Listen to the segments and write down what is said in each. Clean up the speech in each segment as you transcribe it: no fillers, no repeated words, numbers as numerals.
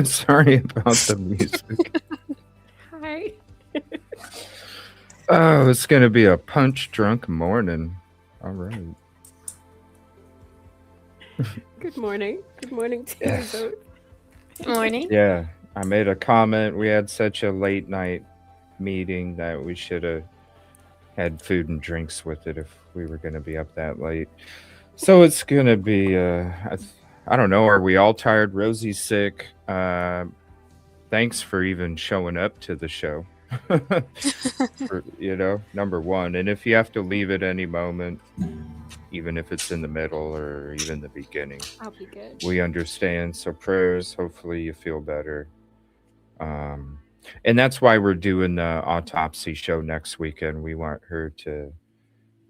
Sorry about the music. Hi. Oh, it's gonna be a punch drunk morning. All right. Good morning. Good morning to you Yes. both. Morning. Yeah. I made a comment. We had such a late night meeting that we should have had food and drinks with it if we were gonna be up that late. So it's gonna be I don't know, are we all tired? Rosie's sick. Thanks for even showing up to the show. For, number one. And if you have to leave at any moment, even if it's in the middle or even the beginning, I'll be good. we understand. So prayers, hopefully you feel better. Um, and that's why we're doing the autopsy show next weekend. We want her to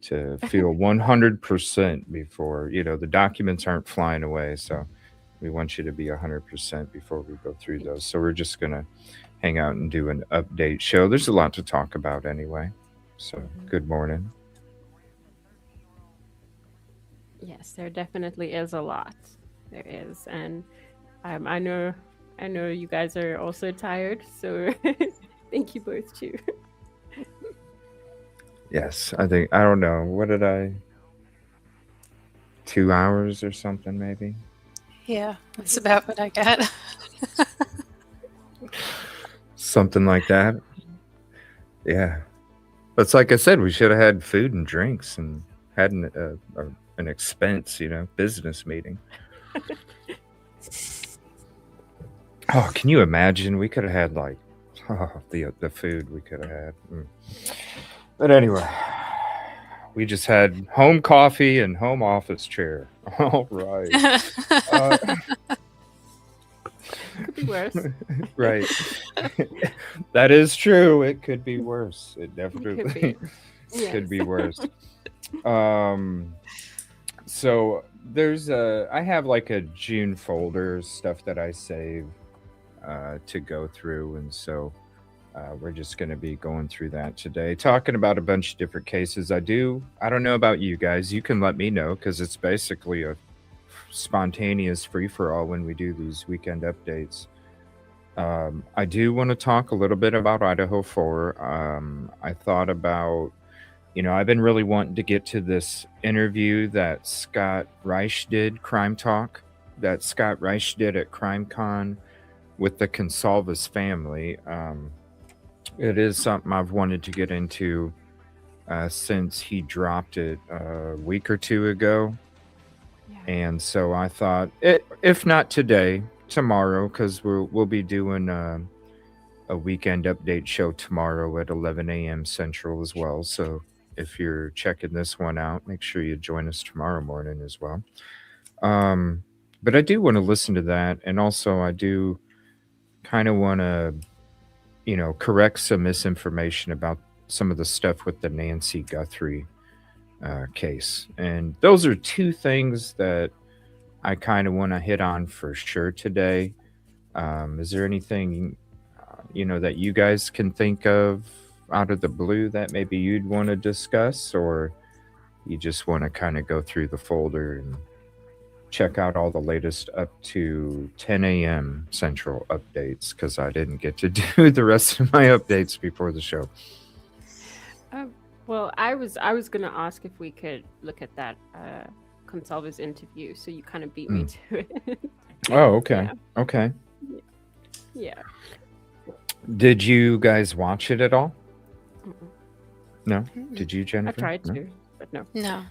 feel 100% before, the documents aren't flying away. So we want you to be 100% before we go through those. So we're just going to hang out and do an update show. There's a lot to talk about anyway. So Mhm. good morning. Yes, there definitely is a lot. There is, and I know you guys are also tired. So thank you both too. Yes, I don't know. What did I, 2 hours or something maybe? Yeah, that's about what I got. Something like that. Yeah. But it's like I said, we should have had food and drinks and had an expense, business meeting. Oh, can you imagine? We could have had like the food we could have had. But anyway, we just had home coffee and home office chair. All right. Uh, Could be worse. right. That is true. It could be worse. It It definitely could be. could Yes. be worse. Um, so I have like a June folder stuff that I save to go through, and so we're just going to be going through that today, talking about a bunch of different cases. I don't know about you guys. You can let me know because it's basically a spontaneous free for all when we do these weekend updates. I do want to talk a little bit about Idaho 4. I thought about, I've been really wanting to get to this interview that Scott Reich did, Crime Talk, that Scott Reich did at CrimeCon with the Goncalves family. It is something I've wanted to get into since he dropped it a week or two ago. Yeah. And so I thought, if not today, tomorrow, because we'll be doing a weekend update show tomorrow at 11 a.m. Central as well. So if you're checking this one out, make sure you join us tomorrow morning as well. Um, but I do want to listen to that, and also I do kind of want to, correct some misinformation about some of the stuff with the Nancy Guthrie case. And those are two things that I kind of want to hit on for sure today. Is there anything, that you guys can think of out of the blue that maybe you'd want to discuss, or you just want to kind of go through the folder and check out all the latest up to 10 a.m. Central updates? Because I didn't get to do the rest of my updates before the show. Um, well, I was gonna ask if we could look at that Consalva's interview. So you kind of beat me Mm. to it. Oh, okay. Yeah. Okay. Yeah. Did you guys watch it at all? Mm-mm. No? Mm-mm. Did you, I Jennifer? tried No? to, but no. No.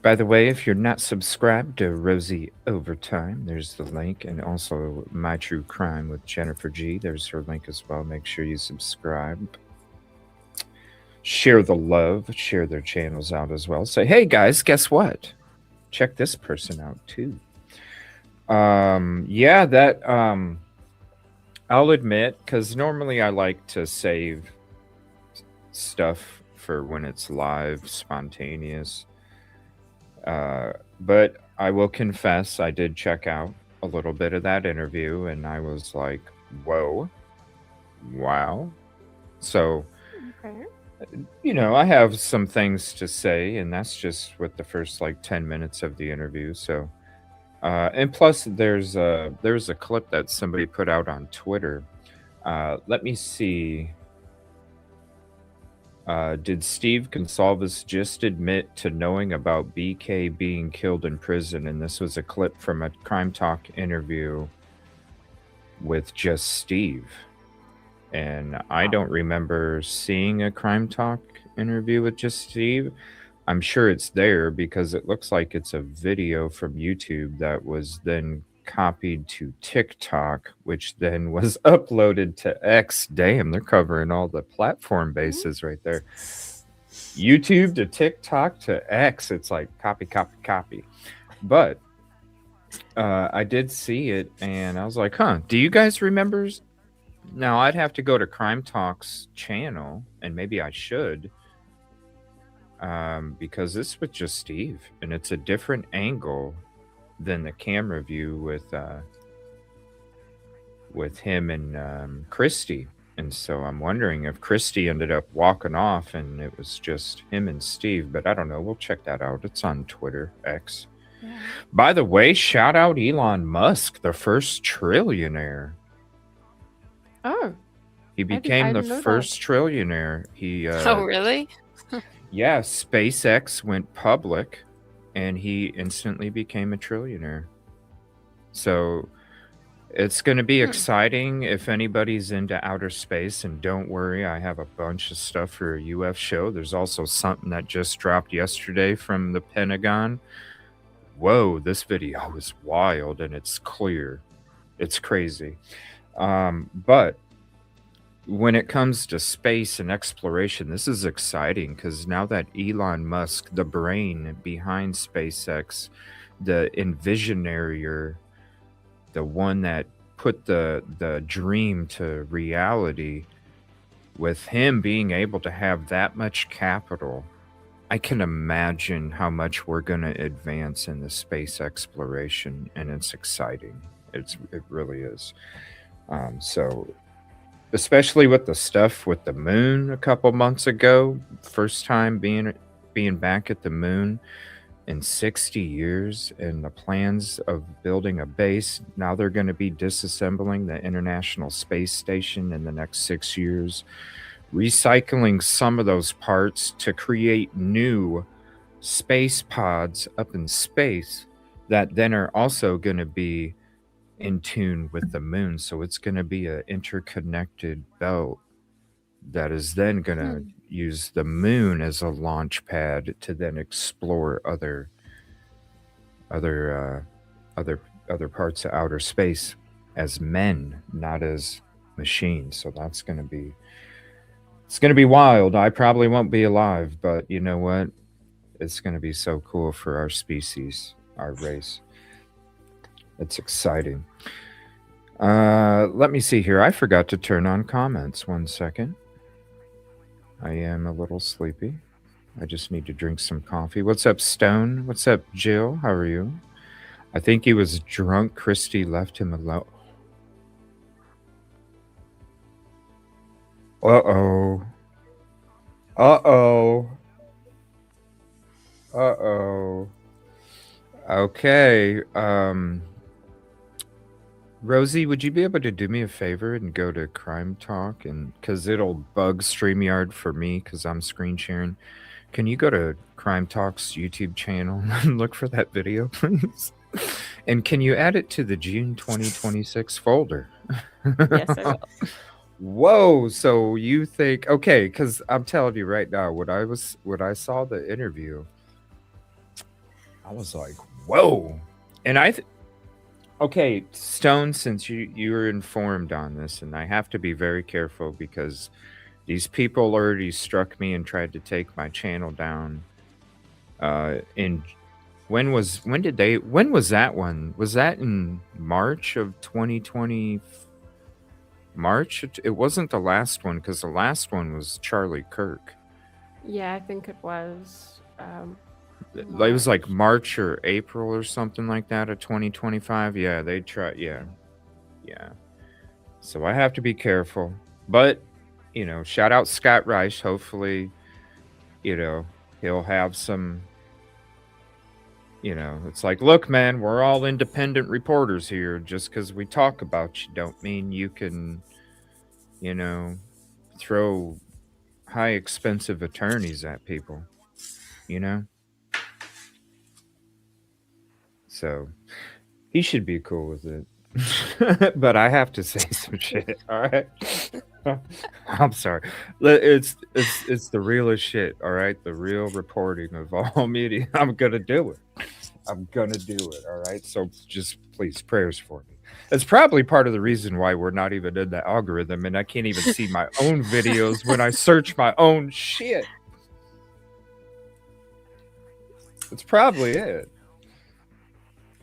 By the way, if you're not subscribed to Rosie Overtime, there's the link. And also My True Crime with Jennifer G. There's her link as well. Make sure you subscribe. Share the love. Share their channels out as well. Say, hey guys, guess what? Check this person out too. Yeah, that I'll admit, because normally I like to save stuff for when it's live, spontaneous. But I will confess, I did check out a little bit of that interview, and I was like, whoa, wow. So, Okay. I have some things to say, and that's just with the first like 10 minutes of the interview. So, And plus, there's a clip that somebody put out on Twitter. Let me see. Did Steve Goncalves just admit to knowing about BK being killed in prison? And this was a clip from a Crime Talk interview with just Steve. And I don't remember seeing a Crime Talk interview with just Steve. I'm sure it's there because it looks like it's a video from YouTube that was then copied to TikTok, which then was uploaded to X. Damn, they're covering all the platform bases right there. YouTube to TikTok to X. It's like copy, copy, copy. But I did see it and I was like, huh, do you guys remember? Now I'd have to go to Crime Talk's channel, and maybe I should, because this was just Steve, and it's a different angle than the camera view with him and Christy. And so I'm wondering if Christy ended up walking off and it was just him and Steve, but I don't know. We'll check that out. It's on Twitter, X. Yeah. By the way, shout out Elon Musk, the first trillionaire. Oh. He became the first trillionaire. He Oh, really? Yeah, SpaceX went public and he instantly became a trillionaire. So it's going to be exciting if anybody's into outer space. And don't worry, I have a bunch of stuff for a UF show. There's also something that just dropped yesterday from the Pentagon. Whoa, this video is wild and it's clear. It's crazy. But when it comes to space and exploration, this is exciting because now that Elon Musk, the brain behind SpaceX, the envisionary, the one that put the dream to reality, with him being able to have that much capital, I can imagine how much we're going to advance in the space exploration, and it's exciting. It really is. So especially with the stuff with the moon a couple months ago, first time being back at the moon in 60 years, and the plans of building a base. Now they're going to be disassembling the International Space Station in the next 6 years, recycling some of those parts to create new space pods up in space that then are also going to be in tune with the moon. So it's going to be an interconnected belt that is then going to use the moon as a launch pad to then explore other parts of outer space as men, not as machines. So it's going to be wild. I probably won't be alive, but you know what? It's going to be so cool for our species, our race. It's exciting. Let me see here. I forgot to turn on comments. 1 second. I am a little sleepy. I just need to drink some coffee. What's up, Stone? What's up, Jill? How are you? I think he was drunk. Christy left him alone. Uh-oh. Uh-oh. Uh-oh. Okay. Rosee, would you be able to do me a favor and go to Crime Talk? And because it'll bug StreamYard for me because I'm screen sharing. Can you go to Crime Talk's YouTube channel and look for that video, please? And can you add it to the June 2026 folder? Yes, I will. Whoa, so you think, okay, because I'm telling you right now, when I saw the interview, I was like, whoa. And okay, Stone, since you were informed on this, and I have to be very careful because these people already struck me and tried to take my channel down. When was that one? Was that in March of 2020? March? It wasn't the last one because the last one was Charlie Kirk. Yeah, I think it was. It was like March or April or something like that of 2025. Yeah, they tried. Yeah. So I have to be careful. But, shout out Scott Rice. Hopefully, he'll have some It's like, look, man, we're all independent reporters here. Just because we talk about you don't mean you can, you know, throw high expensive attorneys at people, you know? So he should be cool with it. But I have to say some shit, all right? I'm sorry. It's the realest shit, all right? The real reporting of all media. I'm gonna do it. I'm gonna do it, all right? So just please prayers for me. It's probably part of the reason why we're not even in the algorithm and I can't even see my own videos when I search my own shit. It's probably it.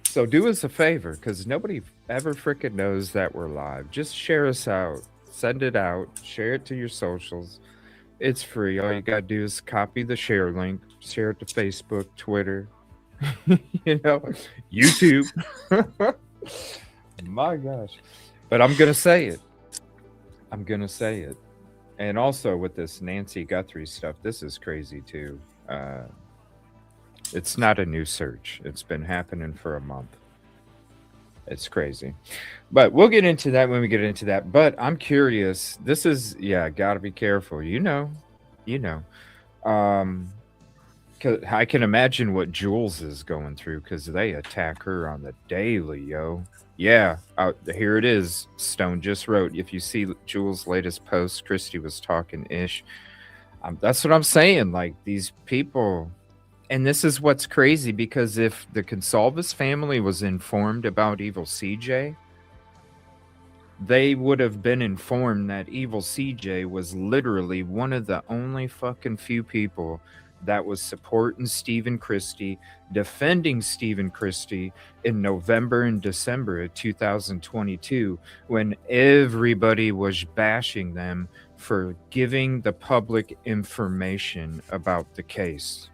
So do us a favor, because nobody ever freaking knows that we're live. Just share us out. Send it out. Share it to your socials. It's free. All you gotta do is copy the share link, share it to Facebook, Twitter, YouTube. My gosh. But I'm gonna say it. I'm gonna say it. And also with this Nancy Guthrie stuff, this is crazy too. It's not a new search. It's been happening for a month. It's crazy. But we'll get into that when we get into that. But I'm curious. This is, yeah, gotta be careful. You know. Um, 'Cause I can imagine what Jules is going through because they attack her on the daily, yo. Yeah, here it is. Stone just wrote. If you see Jules' latest post, Christy was talking ish. That's what I'm saying. Like these people, and this is what's crazy because if the Goncalves family was informed about EvilleCJ, they would have been informed that EvilleCJ was literally one of the only fucking few people that was supporting Stephen Christie, defending Stephen Christie in November and December of 2022 when everybody was bashing them for giving the public information about the case.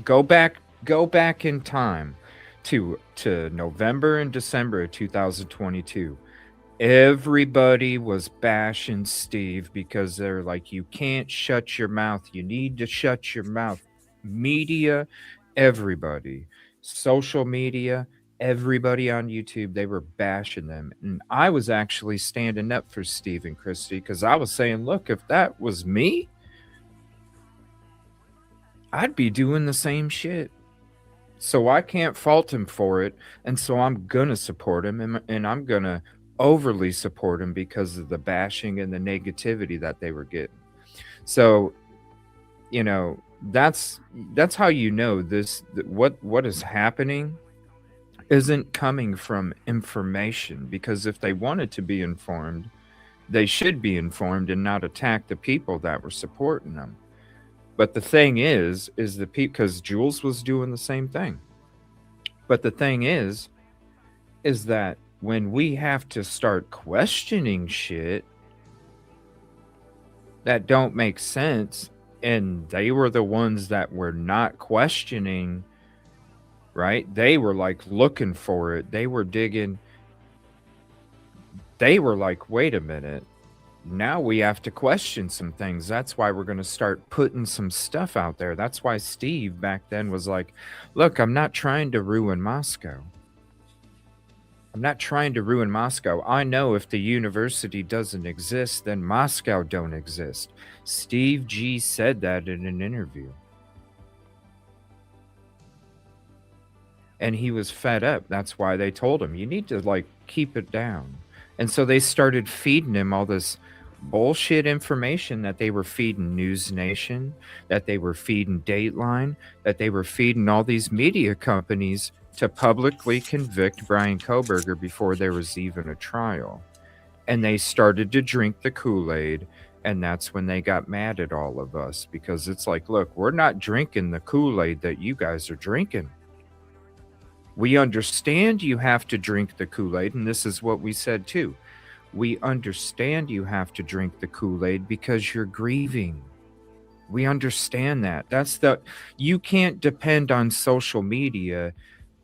Go back in time to November and December of 2022. Everybody was bashing Steve because they're like, you can't shut your mouth. You need to shut your mouth. Media, everybody, social media, everybody on YouTube, they were bashing them. And I was actually standing up for Stephen Christie because I was saying, look, if that was me, I'd be doing the same shit. So I can't fault him for it. And so I'm going to support him and I'm going to overly support him because of the bashing and the negativity that they were getting. So, that's how what is happening isn't coming from information, because if they wanted to be informed, they should be informed and not attack the people that were supporting them. But the thing is the people, because Jules was doing the same thing. But the thing is that when we have to start questioning shit that don't make sense, and they were the ones that were not questioning, right? They were like looking for it. They were digging. They were like, wait a minute. Now we have to question some things. That's why we're going to start putting some stuff out there. That's why Steve back then was like, look, I'm not trying to ruin Moscow. I'm not trying to ruin Moscow. I know if the university doesn't exist, then Moscow don't exist. Steve G said that in an interview. And he was fed up. That's why they told him, you need to keep it down. And so they started feeding him all this bullshit information that they were feeding News Nation, that they were feeding Dateline, that they were feeding all these media companies to publicly convict Brian Kohberger before there was even a trial. And they started to drink the Kool-Aid, and that's when they got mad at all of us, because it's like, look, we're not drinking the Kool-Aid that you guys are drinking. We understand you have to drink the Kool-Aid, and this is what we said too. We understand you have to drink the Kool-Aid because you're grieving. We understand that. You can't depend on social media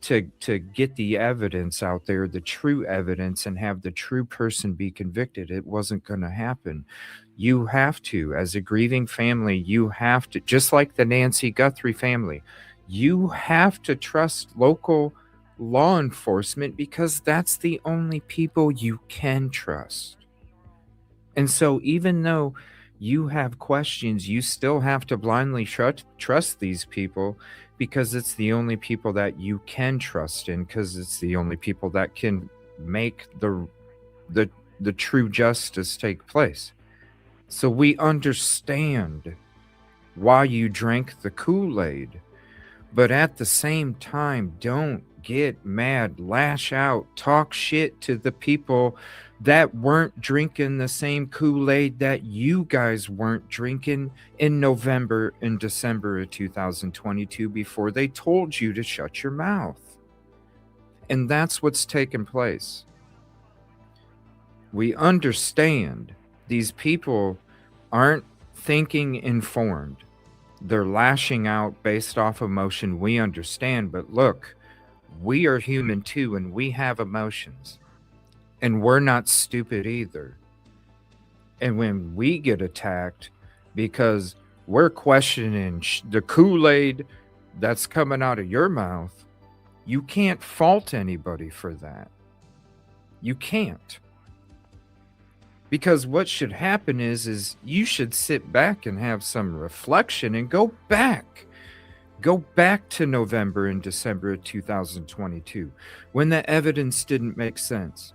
to get the evidence out there, the true evidence, and have the true person be convicted. It wasn't going to happen. You have to, as a grieving family, you have to, just like the Nancy Guthrie family, you have to trust local law enforcement because that's the only people you can trust. And so, even though you have questions, you still have to blindly trust these people because it's the only people that you can trust in, because it's the only people that can make the the true justice take place. So we understand why you drank the Kool-Aid, but at the same time, don't get mad, lash out, talk shit to the people that weren't drinking the same Kool-Aid that you guys weren't drinking in November and December of 2022 before they told you to shut your mouth. And that's what's taken place. We understand these people aren't thinking informed. They're lashing out based off emotion. We understand, but look, we are human too, and we have emotions. And we're not stupid either. And when we get attacked because we're questioning the Kool-Aid that's coming out of your mouth, you can't fault anybody for that. You can't. Because what should happen is you should sit back and have some reflection and go back. Go back to November and December of 2022 when the evidence didn't make sense.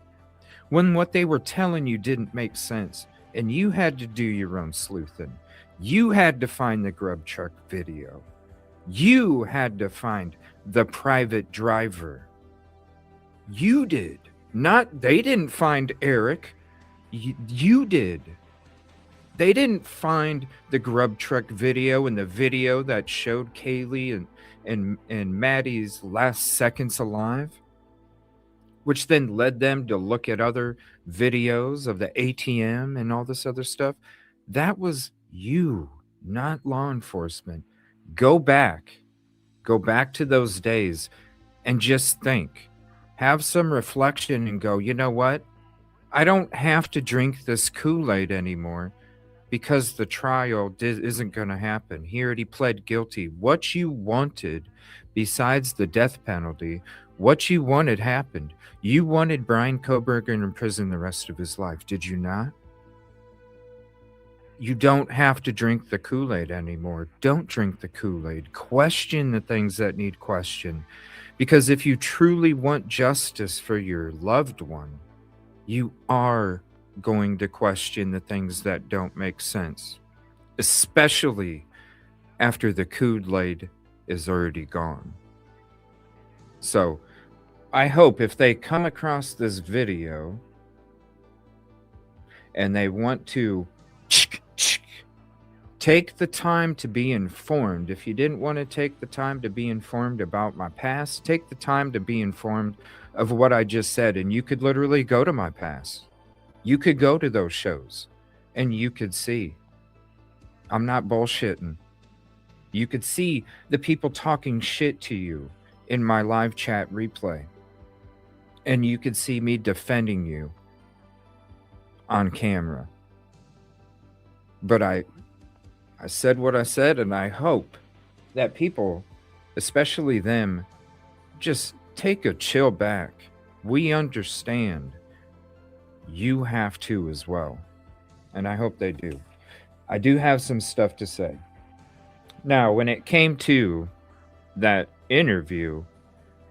When what they were telling you didn't make sense and you had to do your own sleuthing. You had to find the grub truck video. You had to find the private driver. You did. They didn't find Eric. You did. They didn't find the grub truck video and the video that showed Kaylee and Maddie's last seconds alive, which then led them to look at other videos of the ATM and all this other stuff. That was you, not law enforcement. Go back to those days and just think. Have some reflection and go, you know what? I don't have to drink this Kool-Aid anymore because the trial isn't going to happen. He already pled guilty. What you wanted, besides the death penalty, what you wanted happened. You wanted Brian Koberger in prison the rest of his life, did you not? You don't have to drink the Kool-Aid anymore. Don't drink the Kool-Aid. Question the things that need question. Because if you truly want justice for your loved one, you are going to question the things that don't make sense, especially after the Kool-Aid is already gone. So I hope if they come across this video and they want to take the time to be informed. If you didn't want to take the time to be informed about my past, take the time to be informed of what I just said. And you could literally go to my past. You could go to those shows and you could see. I'm not bullshitting. You could see the people talking shit to you in my live chat replay. And you could see me defending you on camera. But I said what I said, and I hope that people, especially them, just take a chill back. We understand. You have to as well. And I hope they do. I do have some stuff to say. Now, when it came to that interview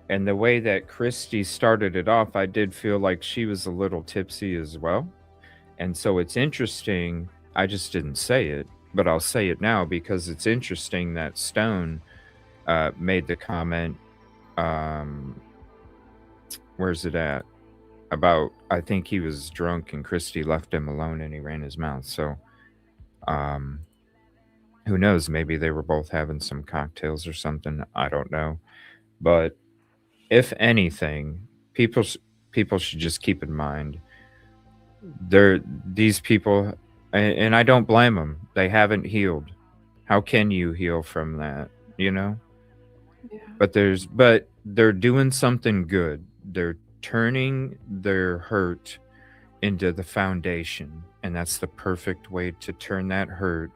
and the way that Christy started it off, I did feel like she was a little tipsy as well. And so it's interesting. I just didn't say it, but I'll say it now because it's interesting that Stone made the comment, where's it at? About, I think he was drunk and Christy left him alone and he ran his mouth. So, who knows? Maybe they were both having some cocktails or something. I don't know. But if anything, people should just keep in mind these people, and I don't blame them. They haven't healed. How can you heal from that? You know? but they're doing something good. They're turning their hurt into the foundation, and that's the perfect way to turn that hurt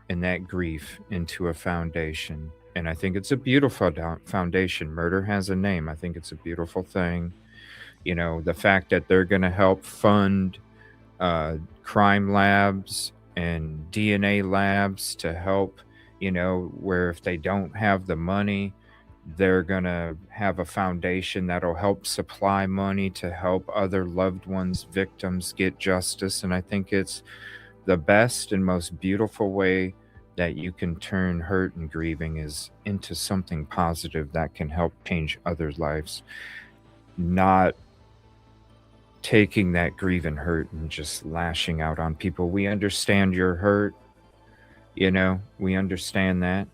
and that grief into a foundation. And I think it's a beautiful foundation. Murder has a name. I think it's a beautiful thing. The fact that they're going to help fund crime labs and DNA labs to help, where if they don't have the money, they're going to have a foundation that'll help supply money to help other loved ones, victims get justice. And I think it's the best and most beautiful way that you can turn hurt and grieving is into something positive that can help change others' lives, not taking that grief and hurt and just lashing out on people. We understand you're hurt, we understand that,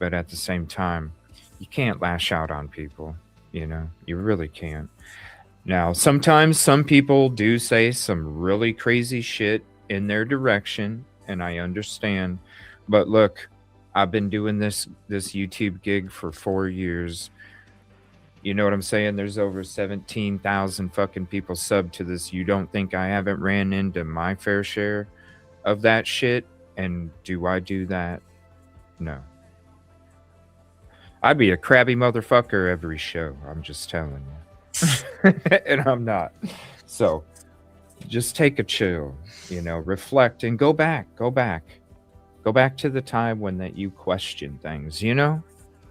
but at the same time, you can't lash out on people, you really can't. Now, sometimes some people do say some really crazy shit in their direction, and I understand. But look, I've been doing this YouTube gig for 4 years. You know what I'm saying? There's over 17,000 fucking people subbed to this. You don't think I haven't ran into my fair share of that shit? And do I do that? No. I'd be a crabby motherfucker every show. I'm just telling you. And I'm not. So just take a chill, reflect and go back. Go back to the time when that you question things,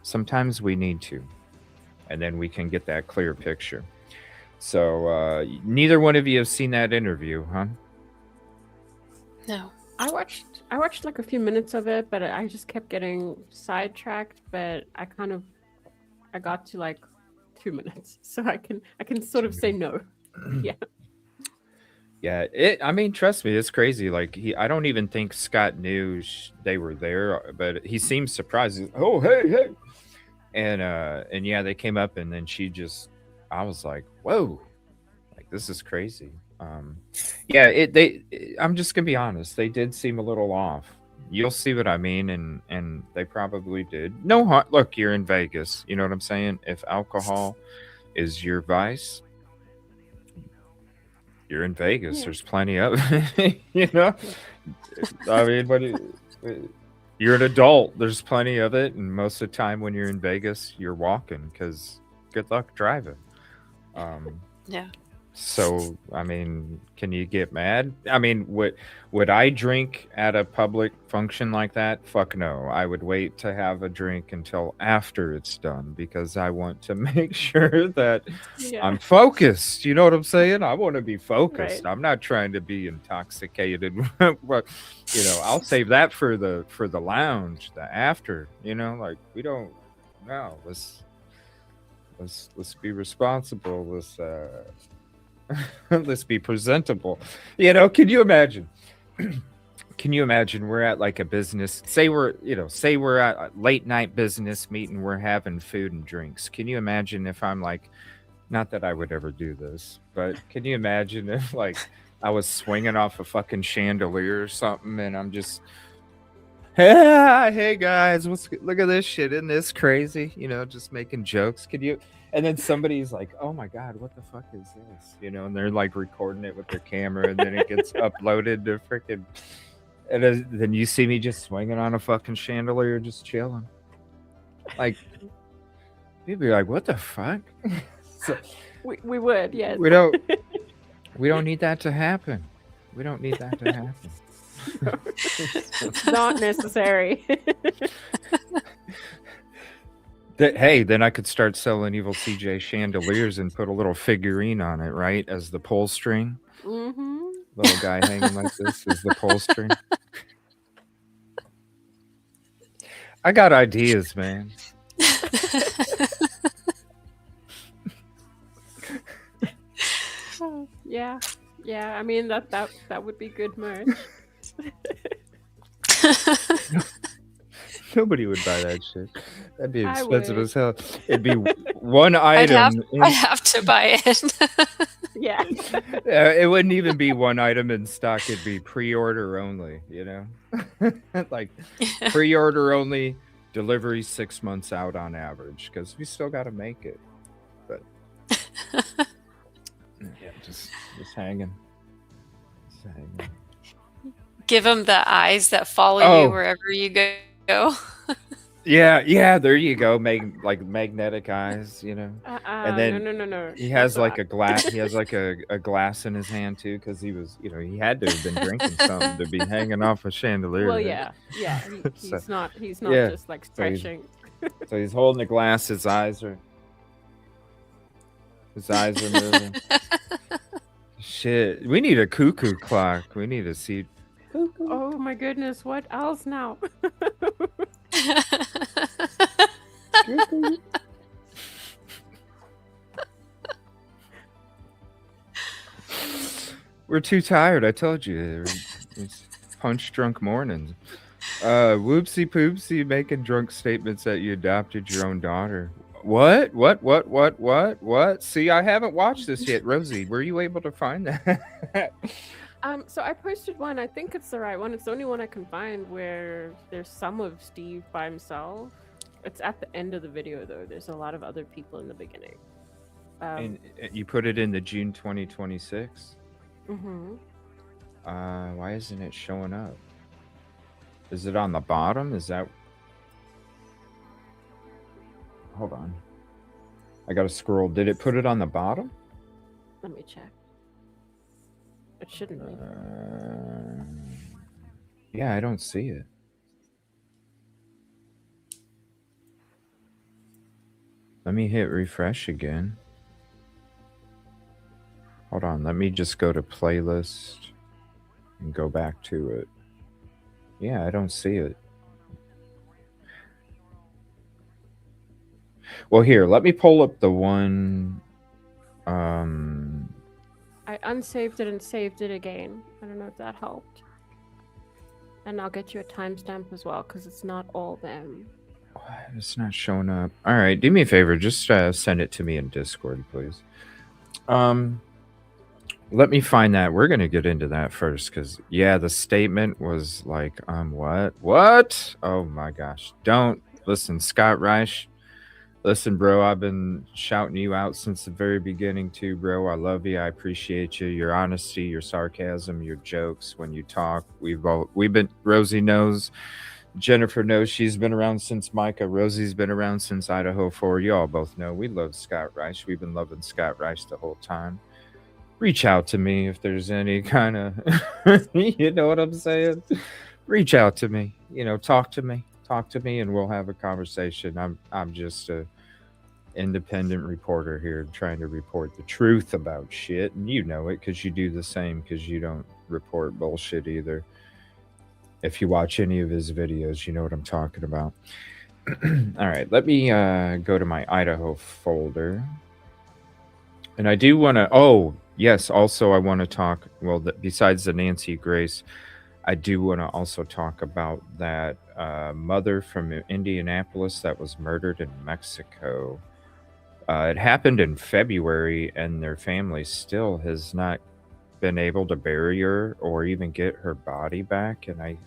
Sometimes we need to. And then we can get that clear picture. So neither one of you have seen that interview, huh? No. I watched like a few minutes of it, but I just kept getting sidetracked. But I got to like 2 minutes, so I can sort of say no. Yeah. Yeah, I mean, trust me, it's crazy. Like I don't even think Scott knew they were there, but he seemed surprised. He's, oh, hey, and yeah, they came up, and then I was like, whoa, like this is crazy. Yeah, I'm just gonna be honest, they did seem a little off. You'll see what I mean, and they probably did. No harm. Look, you're in Vegas. You know what I'm saying? If alcohol is your vice, you're in Vegas. There's plenty of it, I mean, but you're an adult. There's plenty of it, and most of the time when you're in Vegas, you're walking because good luck driving. Yeah. So, I mean, can you get mad? I mean, would I drink at a public function like that? Fuck no. I would wait to have a drink until after it's done because I want to make sure that I'm focused. You know what I'm saying? I want to be focused. Right. I'm not trying to be intoxicated. But, I'll save that for the lounge, the after, like we don't no, let's be responsible. Let's be presentable. Can you imagine? Can you imagine we're at like a business, say we're at a late night business meeting, we're having food and drinks. Can you imagine if I'm like, not that I would ever do this, but can you imagine if like I was swinging off a fucking chandelier or something and I'm just, hey guys, look at this shit. Isn't this crazy? Just making jokes. And then somebody's like, oh my God, what the fuck is this? And they're like recording it with their camera and then it gets uploaded to freaking. And then you see me just swinging on a fucking chandelier, just chilling. Like, you'd be like, what the fuck? So, we would, yes. We don't need that to happen. We don't need that to happen. It's not necessary. Hey, then I could start selling EvilleCJ chandeliers and put a little figurine on it, right? As the pull string. Mm-hmm. Little guy hanging like this is the pull string. I got ideas, man. Yeah. I mean that would be good merch. Nobody would buy that shit. That'd be expensive as hell. It'd be one item. I'd have to buy it. Yeah. It wouldn't even be one item in stock. It'd be pre-order only, like pre-order only Delivery 6 months out on average because we still got to make it. But yeah, just hanging. Just hanging. Give them the eyes that follow you Oh. wherever you go. Yeah, there you go. Like magnetic eyes, you know. And then no. he That's has like not. a glass. He has like a glass in his hand too, because he was, he had to have been drinking something to be hanging off a chandelier. Well, right? yeah. So, He's not. He's not yeah. just like So he's- stretching. So he's holding the glass. His eyes are moving. Shit, we need a cuckoo clock. We need to see. Oh my goodness! What else now? We're too tired. I told you. It's punch drunk mornings. Whoopsie poopsie making drunk statements that you adopted your own daughter. What? See, I haven't watched this yet. Rosee, were you able to find that? So I posted one. I think it's the right one. It's the only one I can find where there's some of Steve by himself. It's at the end of the video though. There's a lot of other people in the beginning. And you put it in the June 2026. Mm-hmm. Why isn't it showing up? Is it on the bottom? Is that? Hold on. I gotta scroll. Did it put it on the bottom? Let me check. It shouldn't be. Yeah, I don't see it. Let me hit refresh again. Hold on. Let me just go to playlist and go back to it. Yeah, I don't see it. Well, here, let me pull up the one. I unsaved it and saved it again. I don't know if that helped. And I'll get you a timestamp as well because it's not all them. It's not showing up. All right, do me a favor. Just send it to me in Discord, please. Let me find that. We're gonna get into that first because yeah, the statement was like, what? Oh my gosh! Don't listen, Scott Reich. Listen, bro, I've been shouting you out since the very beginning too, bro. I love you. I appreciate you. Your honesty, your sarcasm, your jokes when you talk. We've been. Rosee knows. Jennifer knows. She's been around since Micah. Rosee's been around since Idaho 4. You all both know we love Scott Reich. We've been loving Scott Reich the whole time. Reach out to me if there's any kind of, you know what I'm saying? Reach out to me. Talk to me, and we'll have a conversation. I'm just a independent reporter here trying to report the truth about shit, and you know it because you do the same because you don't report bullshit either. If you watch any of his videos, you know what I'm talking about. All right, let me go to my Idaho folder. And I do want to, yes, also I want to talk, well, besides the Nancy Grace, I do want to also talk about that mother from Indianapolis that was murdered in Mexico. It happened in February, and their family still has not been able to bury her or even get her body back. And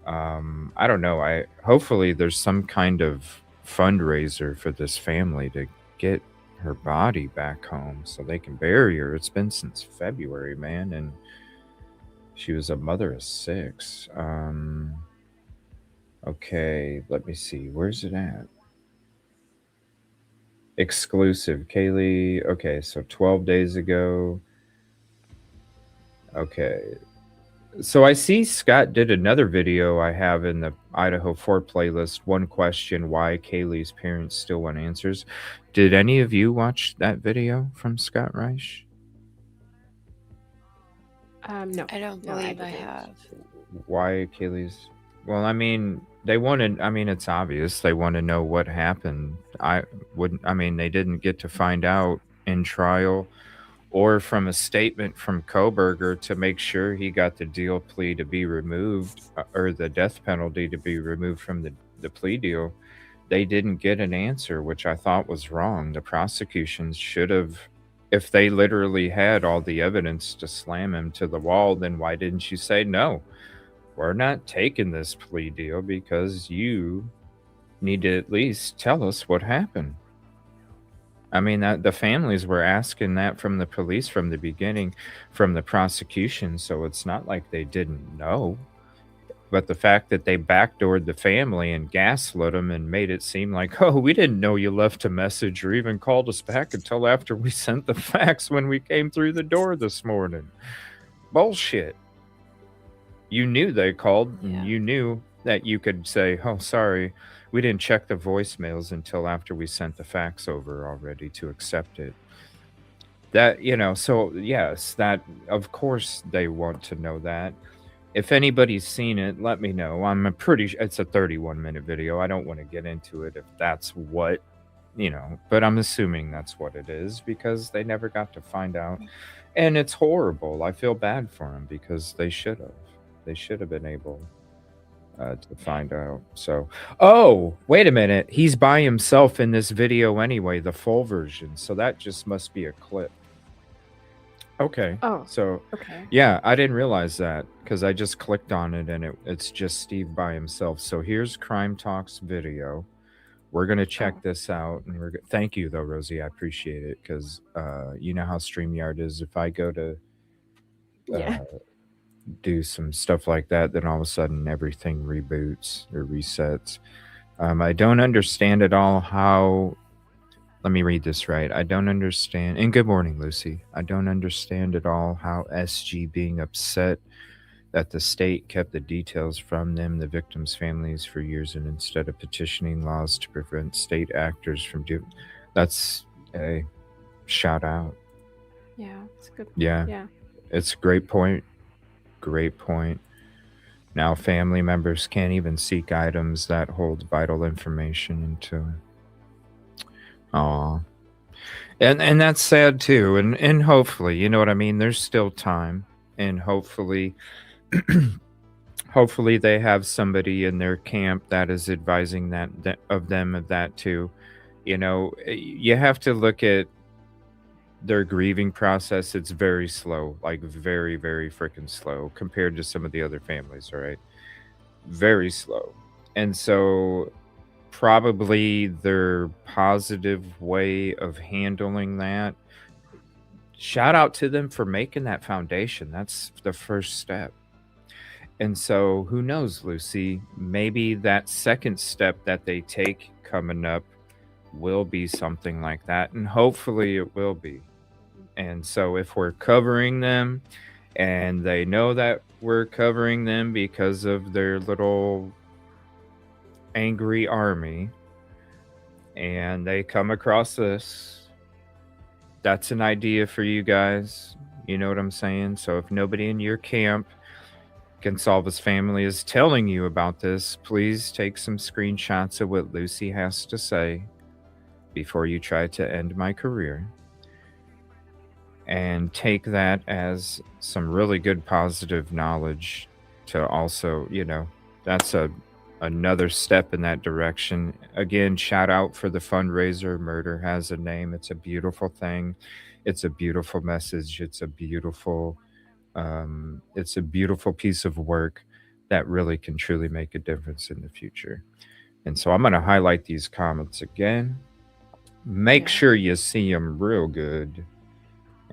I don't know. Hopefully there's some kind of fundraiser for this family to get her body back home so they can bury her. It's been since February, man, and she was a mother of 6. Okay, let me see. Where's it at? Exclusive. Kaylee. Okay, so 12 days ago. Okay. So I see Scott did another video I have in the Idaho 4 playlist. One question, why Kaylee's parents still want answers. Did any of you watch that video from Scott Reich? No. I don't believe I have. Why Kaylee's? Well, I mean, it's obvious. They want to know what happened. They didn't get to find out in trial or from a statement from Koberger to make sure he got the deal plea to be removed or the death penalty to be removed from the plea deal. They didn't get an answer, which I thought was wrong. The prosecution should have, if they literally had all the evidence to slam him to the wall, then why didn't you say, no, we're not taking this plea deal because you need to at least tell us what happened. I mean, that the families were asking that from the police from the beginning, from the prosecution. So it's not like they didn't know. But the fact that they backdoored the family and gaslit them and made it seem like, oh, we didn't know you left a message or even called us back until after we sent the fax when we came through the door this morning. Bullshit. You knew they called, and you knew that you could say, oh, sorry, we didn't check the voicemails until after we sent the fax over already to accept it. That, so yes, that, of course, they want to know that. If anybody's seen it, let me know. I'm pretty sure it's a 31-minute video. I don't want to get into it if that's what, but I'm assuming that's what it is because they never got to find out. And it's horrible. I feel bad for them because they should have. They should have been able to find out. So, oh, wait a minute. He's by himself in this video anyway, the full version. So that just must be a clip. Okay. Oh. So, Okay. yeah, I didn't realize that because I just clicked on it and it's just Steve by himself. So here's Crime Talks video. We're gonna check this out, and thank you though, Rosee. I appreciate it because you know how StreamYard is. If I go to do some stuff like that, then all of a sudden everything reboots or resets. I don't understand at all how. Let me read this right. I don't understand. And good morning, Lucy. I don't understand at all how SG being upset that the state kept the details from them, the victims' families, for years, and instead of petitioning laws to prevent state actors from doing. That's a shout out. Yeah, it's a good point. Yeah. It's a great point. Great point. Now family members can't even seek items that hold vital information into. Aw. And that's sad too. And hopefully, you know what I mean? There's still time. And hopefully hopefully they have somebody in their camp that is advising of that too. You have to look at their grieving process. It's very slow, like very, very freaking slow compared to some of the other families, all right? Very slow. And so probably their positive way of handling that, shout out to them for making that foundation. That's the first step. And so who knows, Lucy, maybe that second step that they take coming up will be something like that, and hopefully it will be. And so if we're covering them and they know that we're covering them because of their little angry army and they come across this, that's an idea for you guys. You know what I'm saying? So if nobody in your camp, Goncalves family, is telling you about this, please take some screenshots of what Lucy has to say before you try to end my career, and take that as some really good positive knowledge to also, that's another step in that direction. Again, shout out for the fundraiser. Murder Has a Name. It's a beautiful thing. It's a beautiful message. It's a beautiful piece of work that really can truly make a difference in the future. And so I'm going to highlight these comments again. Make sure you see them real good.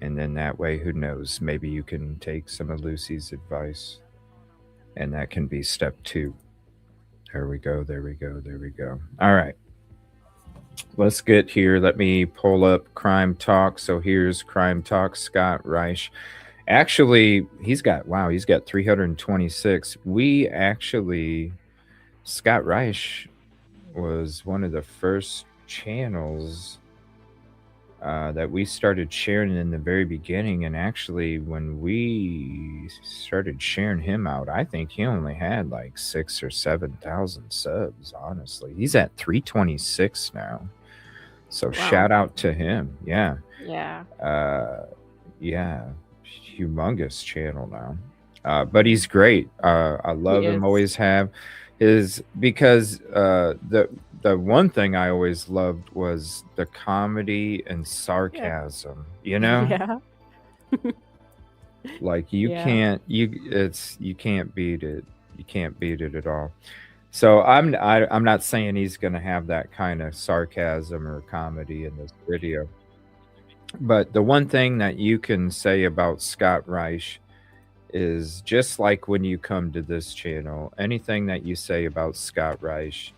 And then that way, who knows, maybe you can take some of Lucy's advice. And that can be step 2. There we go. There we go. There we go. All right. Let's get here. Let me pull up Crime Talk. So here's Crime Talk, Scott Reich. Actually, he's got 326. Scott Reich was one of the first channels that we started sharing in the very beginning. And actually, when we started sharing him out, I think he only had like 6,000 or 7,000 subs, honestly. He's at 326 now. So shout out to him. Yeah. Humongous channel now. But he's great. I love him, always have. Because the one thing I always loved was the comedy and sarcasm, Yeah. Like you can't beat it. You can't beat it at all. So I'm not saying he's going to have that kind of sarcasm or comedy in this video. But the one thing that you can say about Scott Reich is just like when you come to this channel, anything that you say about Scott Reich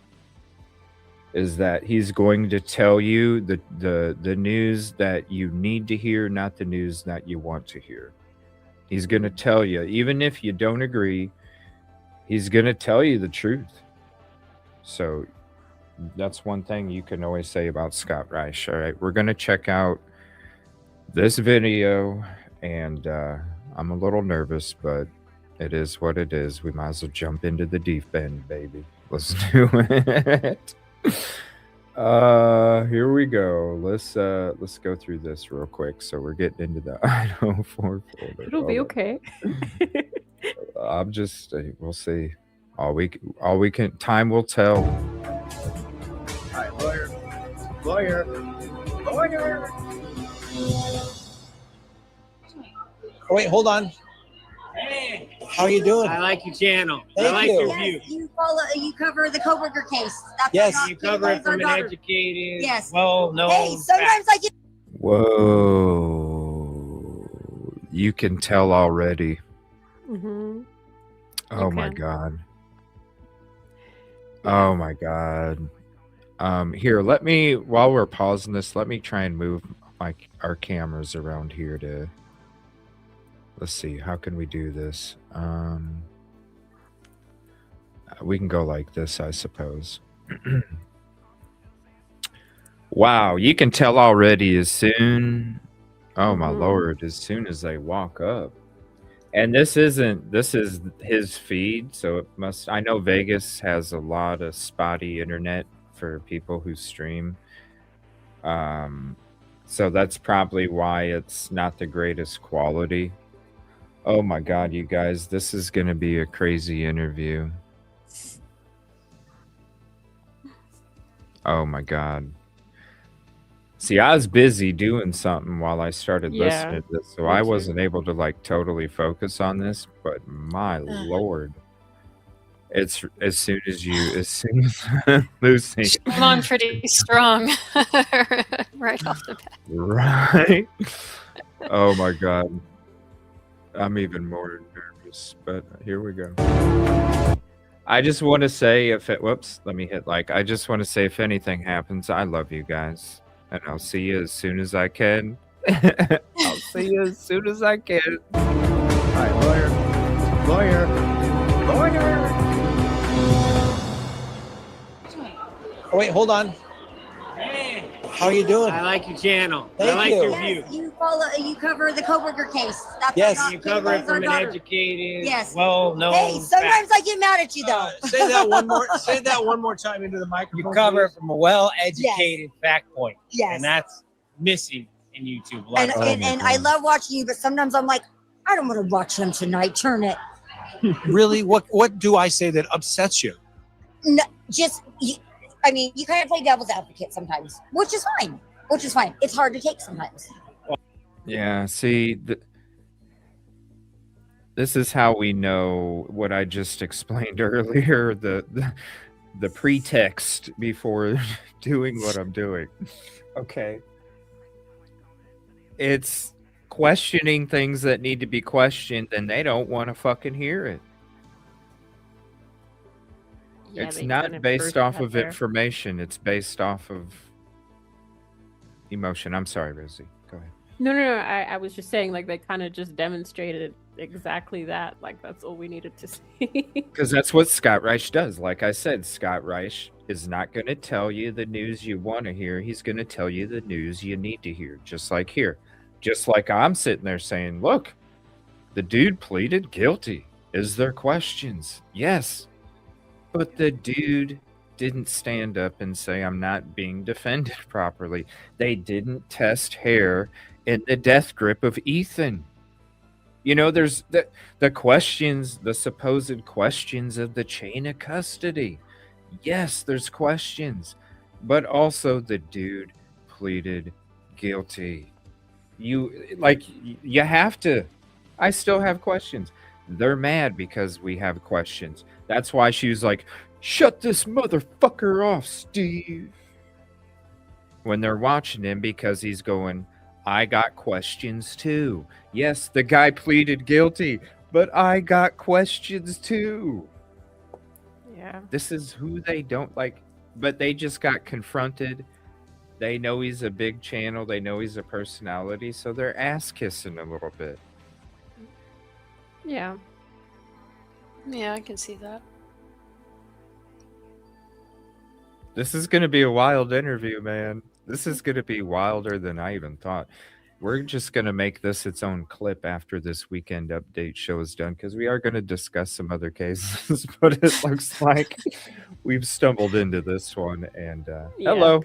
is that he's going to tell you the news that you need to hear, not the news that you want to hear. He's going to tell you, even if you don't agree, he's going to tell you the truth. So that's one thing you can always say about Scott Reich. All right, we're going to check out this video, and I'm a little nervous, but it is what it is. We might as well jump into the deep end, baby. Let's do it. Here we go. Let's go through this real quick. So we're getting into the Idaho 4 folder. It'll be okay. I'm just we'll see. All we can time will tell. All right, lawyer. Oh, wait, hold on. Hey, How are you doing? I like your channel. Thank I like you. your view. Yes, you cover the coworker case. That's Yes. our You cover it from an daughter. educated, Yes. well-known Hey, sometimes I get Whoa! You can tell already. Mm-hmm. Oh my can. god. Oh my god. Here, let me, while we're pausing this, let me try and move our cameras around here to, let's see, how can we do this? We can go like this, I suppose. Wow, you can tell already as soon, oh my lord, as soon as they walk up. And this is his feed, so it must, I know Vegas has a lot of spotty internet for people who stream. So that's probably why it's not the greatest quality. Oh my god, you guys, this is going to be a crazy interview. Oh my god. See, I was busy doing something while I started listening to this, so me I too. wasn't able to like totally focus on this, but my lord. It's as soon as Lucy. Come on pretty strong right off the bat. Right? Oh my god. I'm even more nervous, but here we go. I just want to say if it, whoops, let me hit like. I just want to say if anything happens, I love you guys. And I'll see you as soon as I can. I'll see you as soon as I can. All right, lawyer. Oh, wait, hold on. Hey, How are you doing? I like your channel. Thank I like you. your view. yes, you cover the coworker case. That's Yes. our You cover it that's our from an daughter. educated, Yes. well-known. Hey, sometimes I get mad at you though. Say that one more. Say that one more time into the microphone. You cover it please. from a well-educated fact point. Yes. And that's missing in YouTube. A lot And of Oh times. and my I God. love watching you, but sometimes I'm like, I don't want to watch them tonight. Turn it. Really? What do I say that upsets you? No, just I mean, you kind of play devil's advocate sometimes, which is fine. It's hard to take sometimes. Yeah, see, this is how we know what I just explained earlier, the pretext before doing what I'm doing. Okay. It's questioning things that need to be questioned, and they don't want to fucking hear it. Yeah, It's they not kinda based burst off out of there. information. It's based off of emotion. I'm sorry, Rosie. Go ahead. No. I was just saying, like, they kind of just demonstrated exactly that. Like, that's all we needed to see. Because that's what Scott Reich does. Like I said, Scott Reich is not going to tell you the news you want to hear. He's going to tell you the news you need to hear. Just like here. Just like I'm sitting there saying, look, the dude pleaded guilty. Is there questions? Yes. But the dude didn't stand up and say, I'm not being defended properly. They didn't test hair in the death grip of Ethan. You know, there's the questions, the supposed questions of the chain of custody. Yes, there's questions, but also the dude pleaded guilty. You have to. I still have questions. They're mad because we have questions. That's why she was like, Shut this motherfucker off, Steve. When they're watching him because he's going, I got questions too. Yes, the guy pleaded guilty, but I got questions too. Yeah. This is who they don't like, but they just got confronted. They know he's a big channel. They know he's a personality, so they're ass kissing a little bit. Yeah. Yeah, I can see that. This is going to be a wild interview, man. This is going to be wilder than I even thought. We're just going to make this its own clip after this weekend update show is done because we are going to discuss some other cases, but it looks like we've stumbled into this one. And Yeah. hello,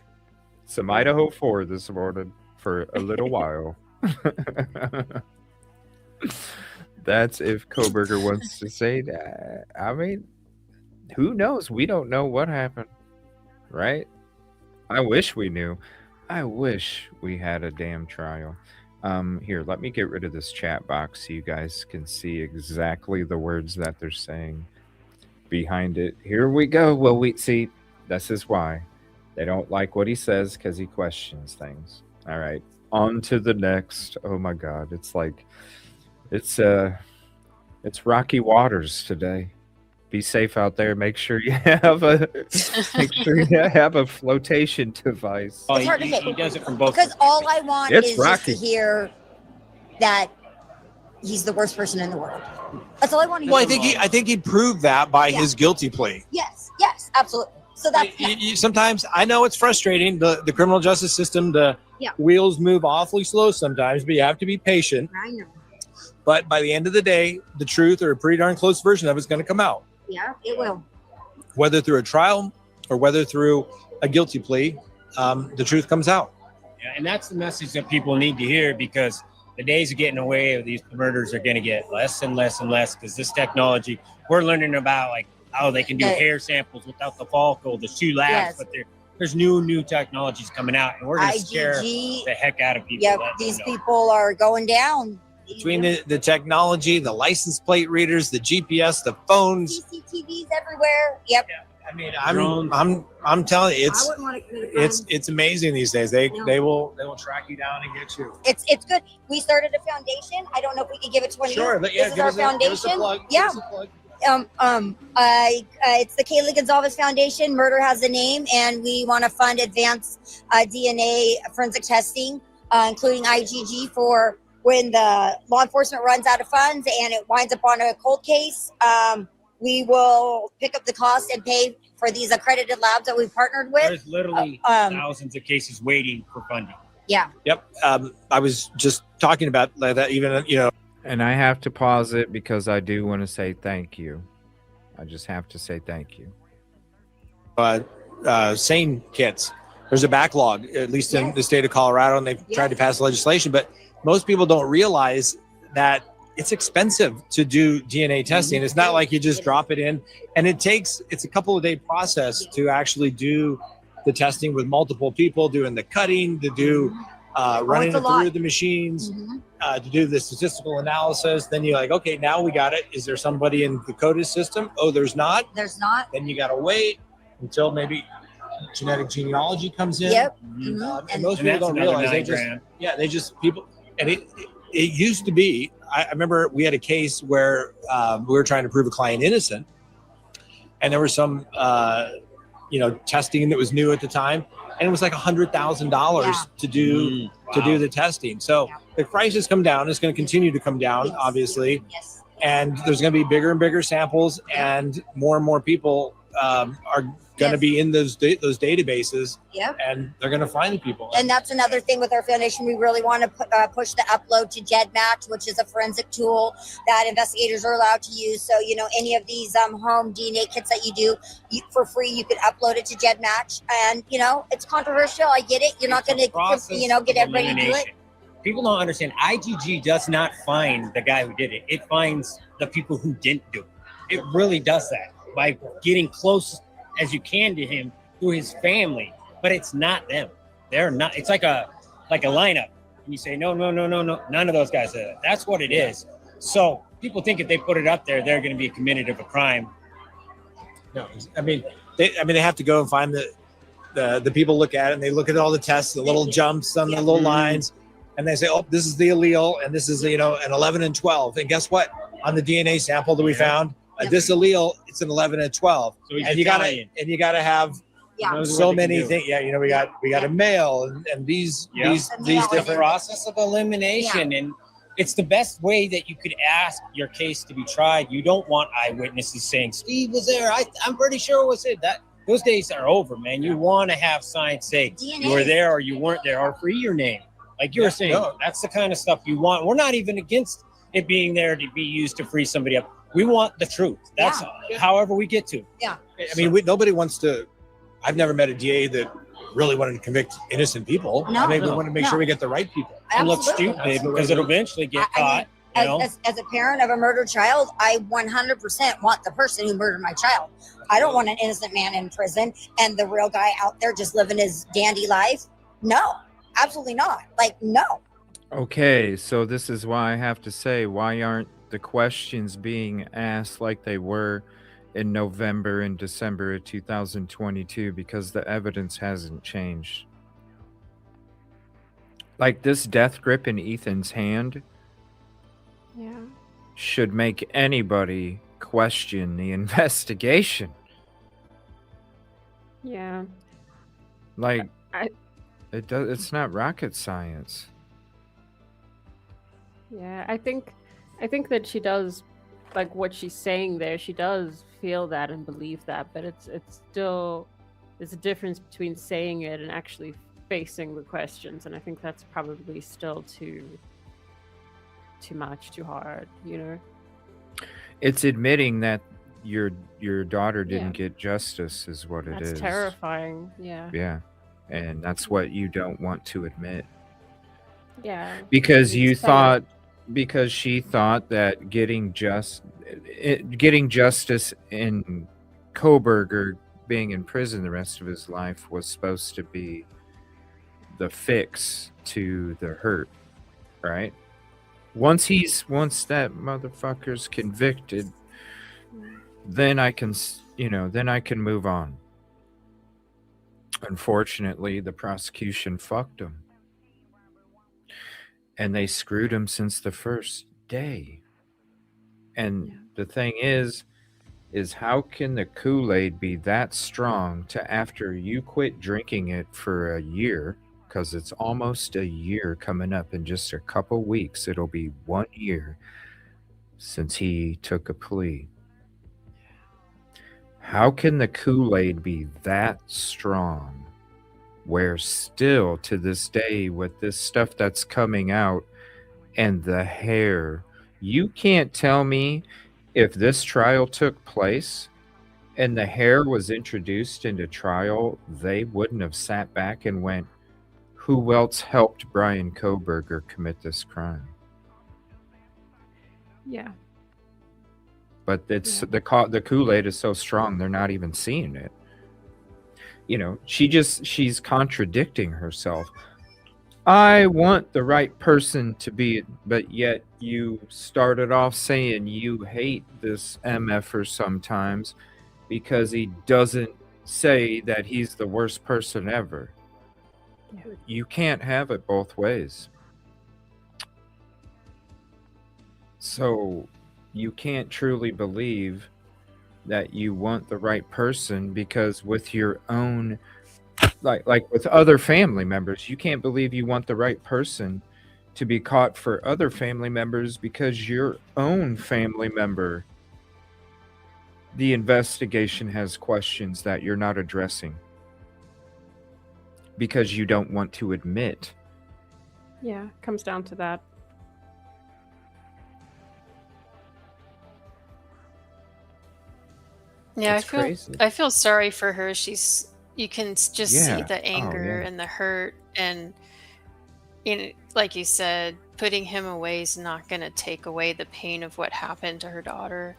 some Idaho 4 this morning for a little while. That's if Koberger wants to say that. I mean, who knows? We don't know what happened, right? I wish we knew. I wish we had a damn trial. Here, let me get rid of this chat box so you guys can see exactly the words that they're saying behind it. Here we go. Well, we see, this is why. They don't like what he says because he questions things. All right, on to the next. Oh my God, it's like, it's rocky waters today. Be safe out there. Make sure you have a flotation device. Oh, It's hard to he say. does it from both. Because all I want It's is just Rocky. to hear that he's the worst person in the world. That's all I want to hear. Well, I think he proved that by Yeah. his guilty plea. Yes, absolutely. So that's Sometimes I know it's frustrating. The criminal justice system, the Yeah. wheels move awfully slow sometimes, but you have to be patient. I know. But by the end of the day, the truth or a pretty darn close version of it's going to come out, Yeah, it will. whether through a trial or whether through a guilty plea. The truth comes out. Yeah, and that's the message that people need to hear because the days of getting away with these murders are going to get less and less and less because this technology, we're learning about like how they can do hair samples without the follicle, the shoe labs, Yes. but there's new technologies coming out and we're going to scare IgG. the heck out of people. Yep, letting these them know. people are going down. Between the technology, the license plate readers, the GPS, the phones. CCTVs everywhere. Yep. I mean, Drones. I'm telling you, I wouldn't want to commit a crime. it's amazing these days. They No. they will track you down and get you. It's good. We started a foundation. I don't know if we could give it to one of you. But yeah, This is our give us a foundation. plug. Give Yeah. us a plug. It's the Kaylee Goncalves Foundation. Murder has a name, and we want to fund advanced DNA forensic testing, including IgG for when the law enforcement runs out of funds and it winds up on a cold case. We will pick up the cost and pay for these accredited labs that we've partnered with. There's literally thousands of cases waiting for funding. Yeah. Yep. I was just talking about that. Even And I have to pause it because I do want to say thank you. I just have to say thank you. sane kits. There's a backlog, at least in the state of Colorado, and they've tried to pass legislation, but most people don't realize that it's expensive to do DNA testing. It's not like you just drop it in, and it's a couple of day process to actually do the testing with multiple people doing the cutting, to do running it's a it lot. through the machines, to do the statistical analysis. Then you're like, okay, now we got it. Is there somebody in the CODIS system? Oh, there's not. There's not. Then you got to wait until maybe genetic genealogy comes in. Yep. And most And people that's don't another realize $9,000. people, and it used to be, I remember we had a case where we were trying to prove a client innocent, and there was some, testing that was new at the time, and it was like $100,000 to do the testing. So the price has come down. It's going to continue to come down, obviously, Yes. and there's going to be bigger and bigger samples, and more people are going to be in those databases, Yep. and they're going to find the people. And that's another thing with our foundation. We really want to push the upload to GEDmatch, which is a forensic tool that investigators are allowed to use. So, any of these home DNA kits that you do for free, you can upload it to GEDmatch. And, it's controversial. I get it. You're not going to, get everybody to do it. People don't understand. IgG does not find the guy who did it. It finds the people who didn't do it. It really does that by getting close as you can to him through his family, but it's not them. They're not. It's like a lineup, and you say no, none of those guys did it. That's what it is. So people think if they put it up there, they're going to be committed of a crime. No, I mean, they have to go and find the people look at it and they look at all the tests, the little jumps on the little lines, and they say, oh, this is the allele, and this is an 11 and 12. And guess what? On the DNA sample that we found, this allele, it's an 11 and 12. So he's and Italian. you gotta have Those are so what they can many do. things. Yeah, we got a male and these It's different the process of elimination, and it's the best way that you could ask your case to be tried. You don't want eyewitnesses saying Steve was there. I'm pretty sure it was it. Those days are over, man. You want to have science say DNA. you were there or you weren't there, or free your name, like you were saying. No. That's the kind of stuff you want. We're not even against it being there to be used to free somebody up. We want the truth. That's however we get to. Yeah. I mean, nobody wants to. I've never met a DA that really wanted to convict innocent people. No. I mean, we want to make sure we get the right people. And look Absolutely. stupid because it'll eventually get I caught. You know? As a parent of a murdered child, I 100% want the person who murdered my child. I don't want an innocent man in prison and the real guy out there just living his dandy life. No, absolutely not. Like, no. Okay, so this is why I have to say, why aren't the questions being asked like they were in November and December of 2022? Because the evidence hasn't changed. Like this death grip in Ethan's hand Yeah. should make anybody question the investigation. Yeah. Like I- it's not rocket science. Yeah. I think that she does, like what she's saying there, she does feel that and believe that, but it's still, there's a difference between saying it and actually facing the questions, and I think that's probably still too much, too hard, you know. It's admitting that your daughter Yeah. didn't get justice is what it is. That's terrifying. Yeah. Yeah. And that's what you don't want to admit. Yeah. Because It's you kind of- thought, because she thought that getting justice in Koberger being in prison the rest of his life was supposed to be the fix to the hurt, right? Once that motherfucker's convicted, then I can move on. Unfortunately, the prosecution fucked him. And they screwed him since the first day. And the thing is how can the Kool-Aid be that strong to, after you quit drinking it for a year, because it's almost a year coming up in just a couple weeks, it'll be 1 year since he took a plea. How can the Kool-Aid be that strong where still to this day with this stuff that's coming out and the hair, you can't tell me if this trial took place and the hair was introduced into trial, they wouldn't have sat back and went, who else helped Brian Koberger commit this crime? Yeah. But it's the Kool-Aid is so strong they're not even seeing it. You know, she's contradicting herself. I want the right person to be, but yet you started off saying you hate this MFer sometimes because he doesn't say that he's the worst person ever. Yeah. You can't have it both ways. So you can't truly believe that you want the right person, because with your own, like with other family members, you can't believe you want the right person to be caught for other family members because your own family member, the investigation has questions that you're not addressing because you don't want to admit. Yeah. Comes down to that. Yeah, It's crazy. I feel sorry for her. You can just see Yeah. the anger yeah. and the hurt, and like you said, putting him away is not going to take away the pain of what happened to her daughter.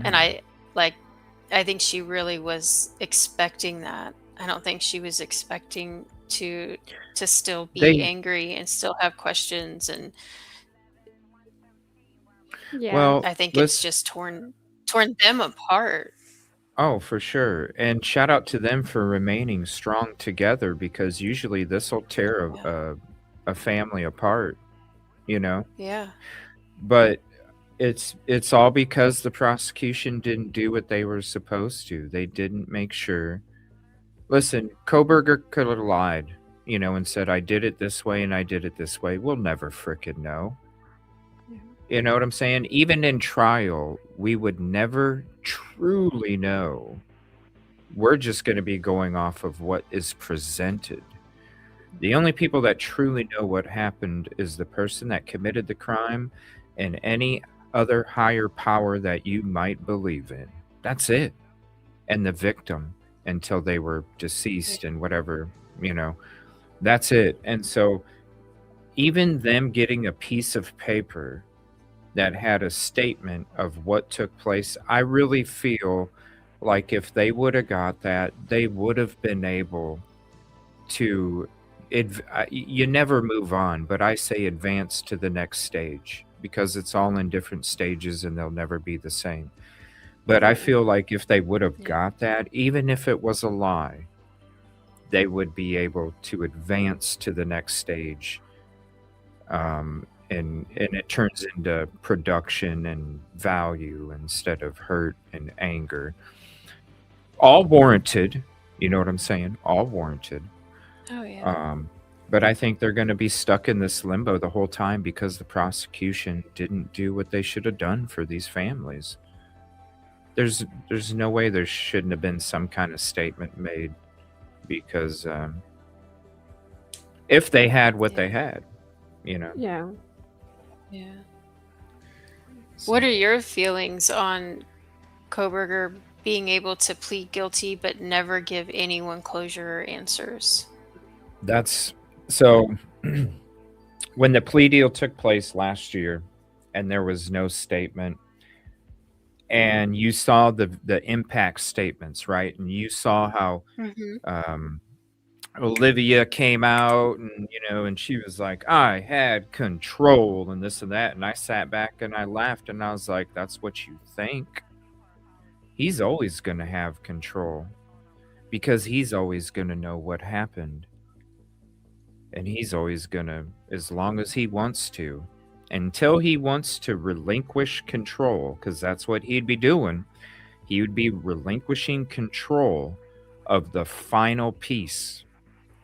And I think she really was expecting that. I don't think she was expecting to still be angry and still have questions, and Yeah. Well, I think it's just torn them apart. Oh, for sure. And shout out to them for remaining strong together because usually this will tear Yeah. a family apart, you know? Yeah. But it's all because the prosecution didn't do what they were supposed to. They didn't make sure. Listen, Koberger could have lied, and said, I did it this way and I did it this way. We'll never frickin' know. Yeah. You know what I'm saying? Even in trial, we would never truly know. We're just going to be going off of what is presented. The only people that truly know what happened is the person that committed the crime and any other higher power that you might believe in. That's it. And the victim until they were deceased and whatever, that's it. And so even them getting a piece of paper that had a statement of what took place, I really feel like if they would have got that, they would have been able to you never move on, but I say advance to the next stage because it's all in different stages and they'll never be the same. But I feel like if they would have Yeah. got that, even if it was a lie, they would be able to advance to the next stage. And it turns into production and value instead of hurt and anger. All warranted, you know what I'm saying? All warranted. Oh yeah. But I think they're going to be stuck in this limbo the whole time because the prosecution didn't do what they should have done for these families. There's no way there shouldn't have been some kind of statement made because if they had what they had, Yeah. Yeah. So- What are your feelings on Koberger being able to plead guilty but never give anyone closure or answers? That's so when the plea deal took place last year and there was no statement and you saw the impact statements, right? And you saw how Mm-hmm. Olivia came out and she was like, I had control and this and that. And I sat back and I laughed and I was like, that's what you think? He's always going to have control because he's always going to know what happened. And he's always going to, as long as he wants to, until he wants to relinquish control, because that's what he'd be doing. He would be relinquishing control of the final piece,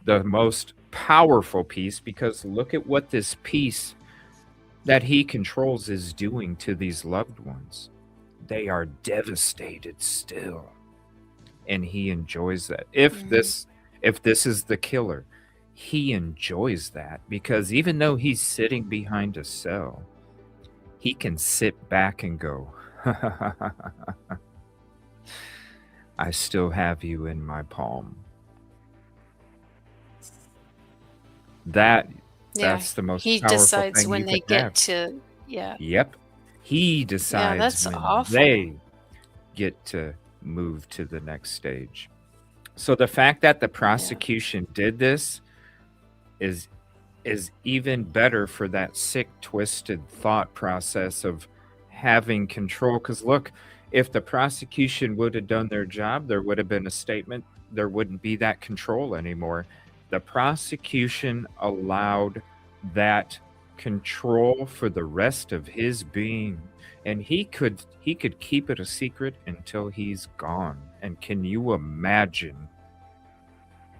the most powerful piece, because look at what this piece that he controls is doing to these loved ones. They are devastated still. And he enjoys that. If this is the killer, he enjoys that because even though he's sitting behind a cell, he can sit back and go, I still have you in my palm. That's the most He powerful decides thing when you they can get have. to Yep. He decides that's when awful. they get to move to the next stage. So the fact that the prosecution did this is even better for that sick, twisted thought process of having control. Because look, if the prosecution would have done their job, there would have been a statement. There wouldn't be that control anymore. The prosecution allowed that control for the rest of his being, and he could keep it a secret until he's gone. And can you imagine?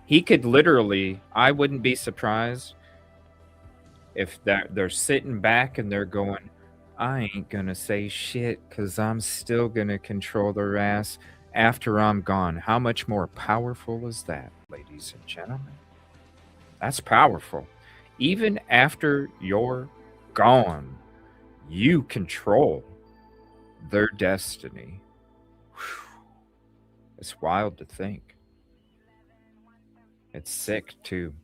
He could literally, I wouldn't be surprised if they're sitting back and they're going, I ain't gonna say shit because I'm still gonna control their ass after I'm gone. How much more powerful is that, ladies and gentlemen? That's powerful. Even after you're gone, you control their destiny. Whew. It's wild to think. It's sick too.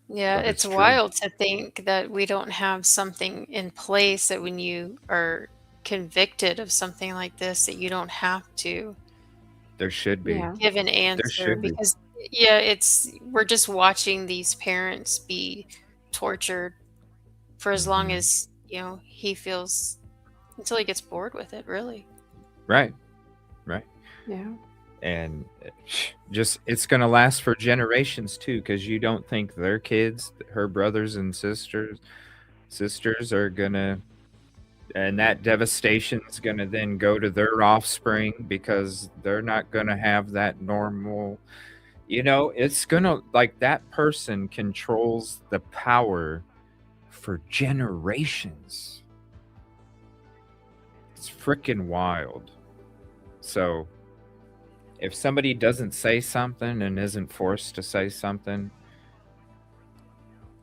Yeah, But it's it's true. wild to think that we don't have something in place that when you are convicted of something like this, that you don't have to There should be. Yeah. give an answer should be. because we're just watching these parents be tortured for as long Mhm. as he feels until he gets bored with it, really. Right. Right. Yeah. And just it's going to last for generations too, because you don't think their kids, her brothers and sisters are gonna, and that devastation is going to then go to their offspring because they're not going to have that normal, it's going to, like, that person controls the power for generations. It's freaking wild. So if somebody doesn't say something and isn't forced to say something,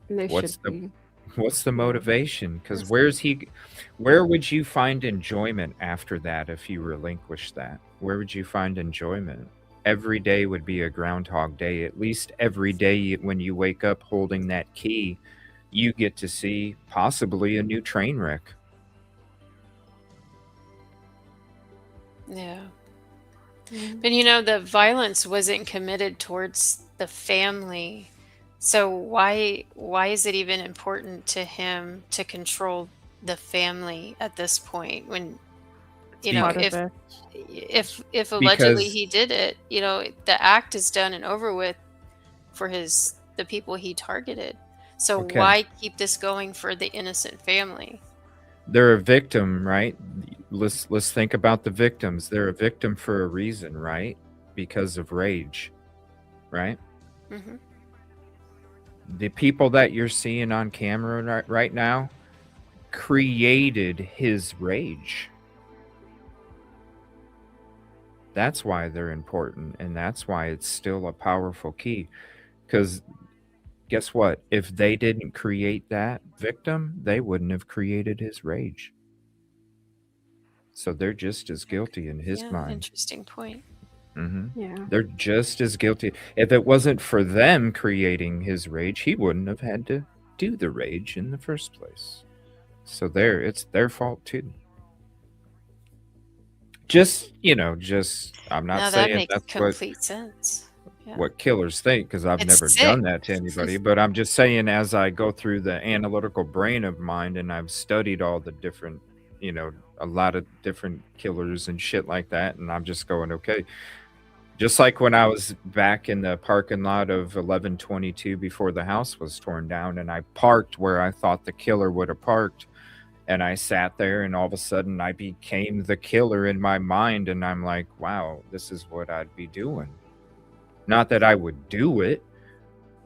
And they what's should be. the motivation? Because where would you find enjoyment after that if you relinquish that? Where would you find enjoyment? Every day would be a Groundhog Day. At least every day when you wake up holding that key, you get to see possibly a new train wreck. Yeah. Mhm. But the violence wasn't committed towards the family. So why is it even important to him to control the family at this point when Part if of it. if allegedly Because he did it, the act is done and over with for the people he targeted. So okay, why keep this going for the innocent family? they're a victim, right? Let's think about the victims. They're a victim for a reason, right? Because of rage, right? Hmm. The people that you're seeing on camera right now created his rage. That's why they're important, and that's why it's still a powerful key. Because guess what? If they didn't create that victim, they wouldn't have created his rage. So they're just as guilty in his Yeah, mind. interesting point. Yeah. They're just as guilty. If it wasn't for them creating his rage, he wouldn't have had to do the rage in the first place. So it's their fault too. I'm not Now that saying makes that's complete sense. Yeah. what killers think, because I've It's never sick. done that to anybody, but I'm just saying, as I go through the analytical brain of mine and I've studied all the different, a lot of different killers and shit like that, and I'm just going, okay, just like when I was back in the parking lot of 1122 before the house was torn down, and I parked where I thought the killer would have parked, and I sat there, and all of a sudden I became the killer in my mind, and I'm like, wow, this is what I'd be doing. Not that I would do it,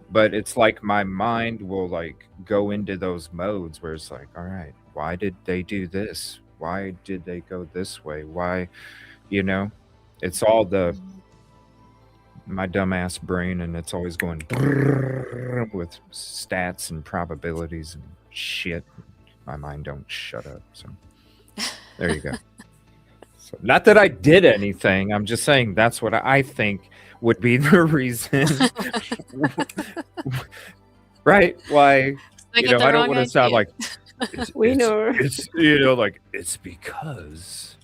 but it's like my mind will like go into those modes where it's like, all right, why did they do this? Why did they go this way? Why, it's all my dumbass brain, and it's always going with stats and probabilities and shit. My mind don't shut up. So there you go. So, not that I did anything. I'm just saying that's what I think would be the reason. Right? Why? I get the I don't wrong want to sound idea. like We know. it's like it's because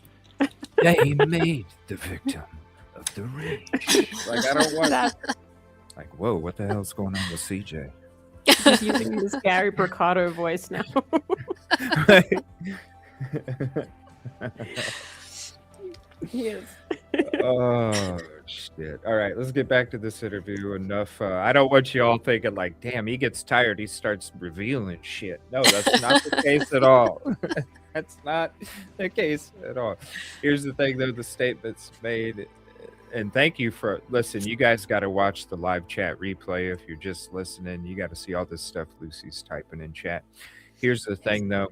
they made the victim of the rage. Like, I don't want like, whoa, what the hell's going on with CJ? He's using his Gary Bricado voice now. Right? He is. Oh shit. All right, let's get back to this interview. Enough. I don't want you all thinking like, damn, he gets tired, he starts revealing shit. No, that's not the case at all. That's not the case at all. Here's the thing though, the statements made, and thank you for listen, you guys got to watch the live chat replay. If you're just listening, you got to see all this stuff Lucy's typing in chat. Here's the thing though,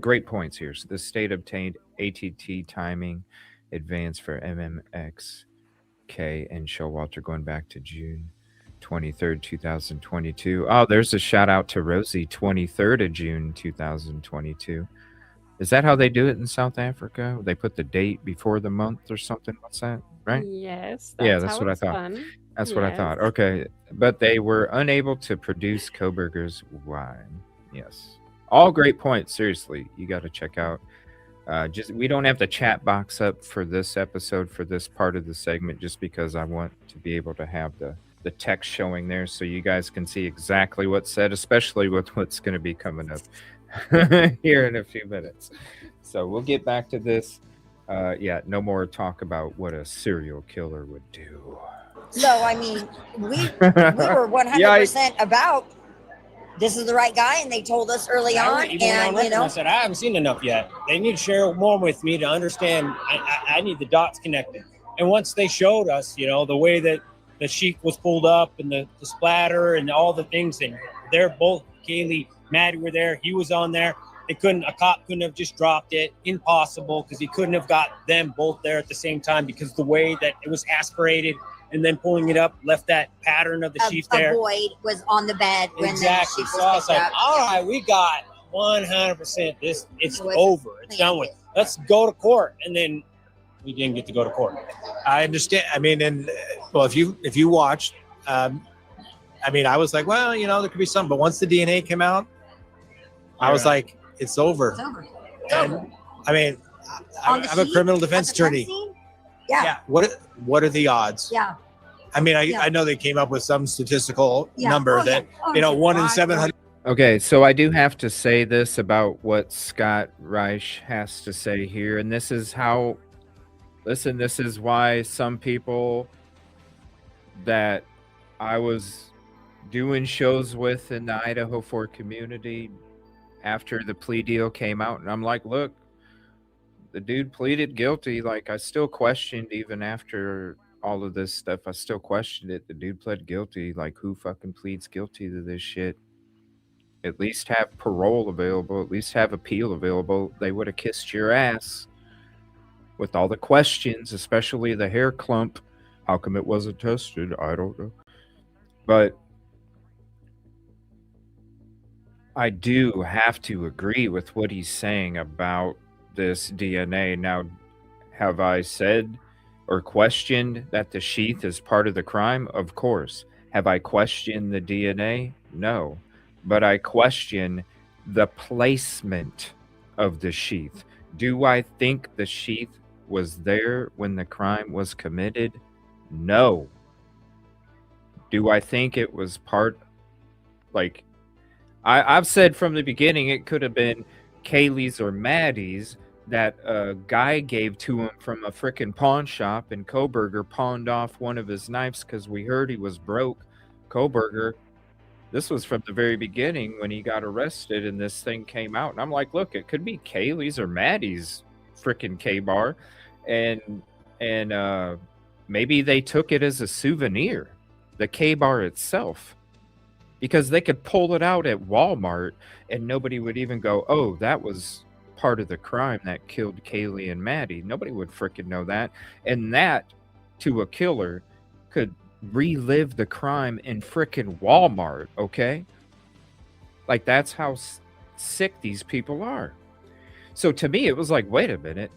great points here. So the state obtained ATT timing advance for MMXK and Showalter going back to June 23rd, 2022. Oh, there's a shout out to Rosee, 23rd of June, 2022. Is that how they do it in South Africa? They put the date before the month or something? What's that? Right? Yes. Yeah, that's how what I it's thought. done. That's what I thought. Okay. But they were unable to produce Koberger's wine. Yes. All great points. Seriously, you got to check out. We don't have the chat box up for this episode, for this part of the segment, just because I want to be able to have the text showing there so you guys can see exactly what's said, especially with what's going to be coming up here in a few minutes. So we'll get back to this. Yeah, no more talk about what a serial killer would do. So I mean, we were 100% about this is the right guy, and they told us early on, Even went and record, I said I haven't seen enough yet. They need to share more with me to understand. I need the dots connected. And once they showed us, the way that the sheet was pulled up and the splatter and all the things, and they're both Kaylee, Maddie were there. He was on there. A cop couldn't have just dropped it. Impossible, because he couldn't have got them both there at the same time, because the way that it was aspirated and then pulling it up left that pattern of the sheath there. A void was on the bed when exactly. the sheath So I was was like, picked up. all right, we got 100% this. It's over. It's done with. Let's go to court. And then we didn't get to go to court. I understand. I mean, and well, if you watched, I mean, I was like, well, there could be some, but once the DNA came out, I was like, it's over. It's over. And, I mean, I'm a criminal defense attorney. Yeah. What are the odds? Yeah. I mean, I know they came up with some statistical number that 1 in 700. Okay, so I do have to say this about what Scott Reich has to say here, and this is how. Listen, this is why some people that I was doing shows with in the Idaho 4 community after the plea deal came out, and I'm like, look, the dude pleaded guilty. Like, I still questioned, even after all of this stuff, I still questioned it. The dude pled guilty. Like, who fucking pleads guilty to this shit? At least have parole available, at least have appeal available. They would have kissed your ass with all the questions, especially the hair clump. How come it wasn't tested? I don't know. But I do have to agree with what he's saying about this DNA. Now, have I said or questioned that the sheath is part of the crime? Of course. Have I questioned the DNA? No. But I question the placement of the sheath. Do I think the sheath was there when the crime was committed? No. Do I think it was part, like, I've said from the beginning it could have been Kaylee's or Maddie's that a guy gave to him from a frickin' pawn shop, and Koberger pawned off one of his knives because we heard he was broke. Koberger, this was from the very beginning when he got arrested and this thing came out. And I'm like, look, it could be Kaylee's or Maddie's frickin' K-bar. And maybe they took it as a souvenir, the K-bar itself. Because they could pull it out at Walmart and nobody would even go, oh, that was part of the crime that killed Kaylee and Maddie. Nobody would frickin' know that. And that, to a killer, could relive the crime in frickin' Walmart, okay? Like, that's how sick these people are. So to me, it was like, wait a minute.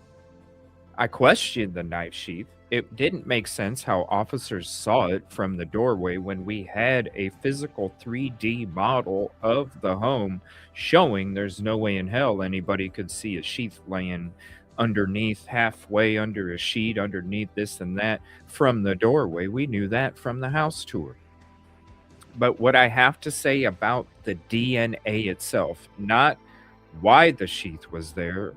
I questioned the knife sheath. It didn't make sense how officers saw it from the doorway when we had a physical 3D model of the home showing there's no way in hell anybody could see a sheath laying underneath, halfway under a sheet, underneath this and that from the doorway. We knew that from the house tour. But what I have to say about the DNA itself, not why the sheath was there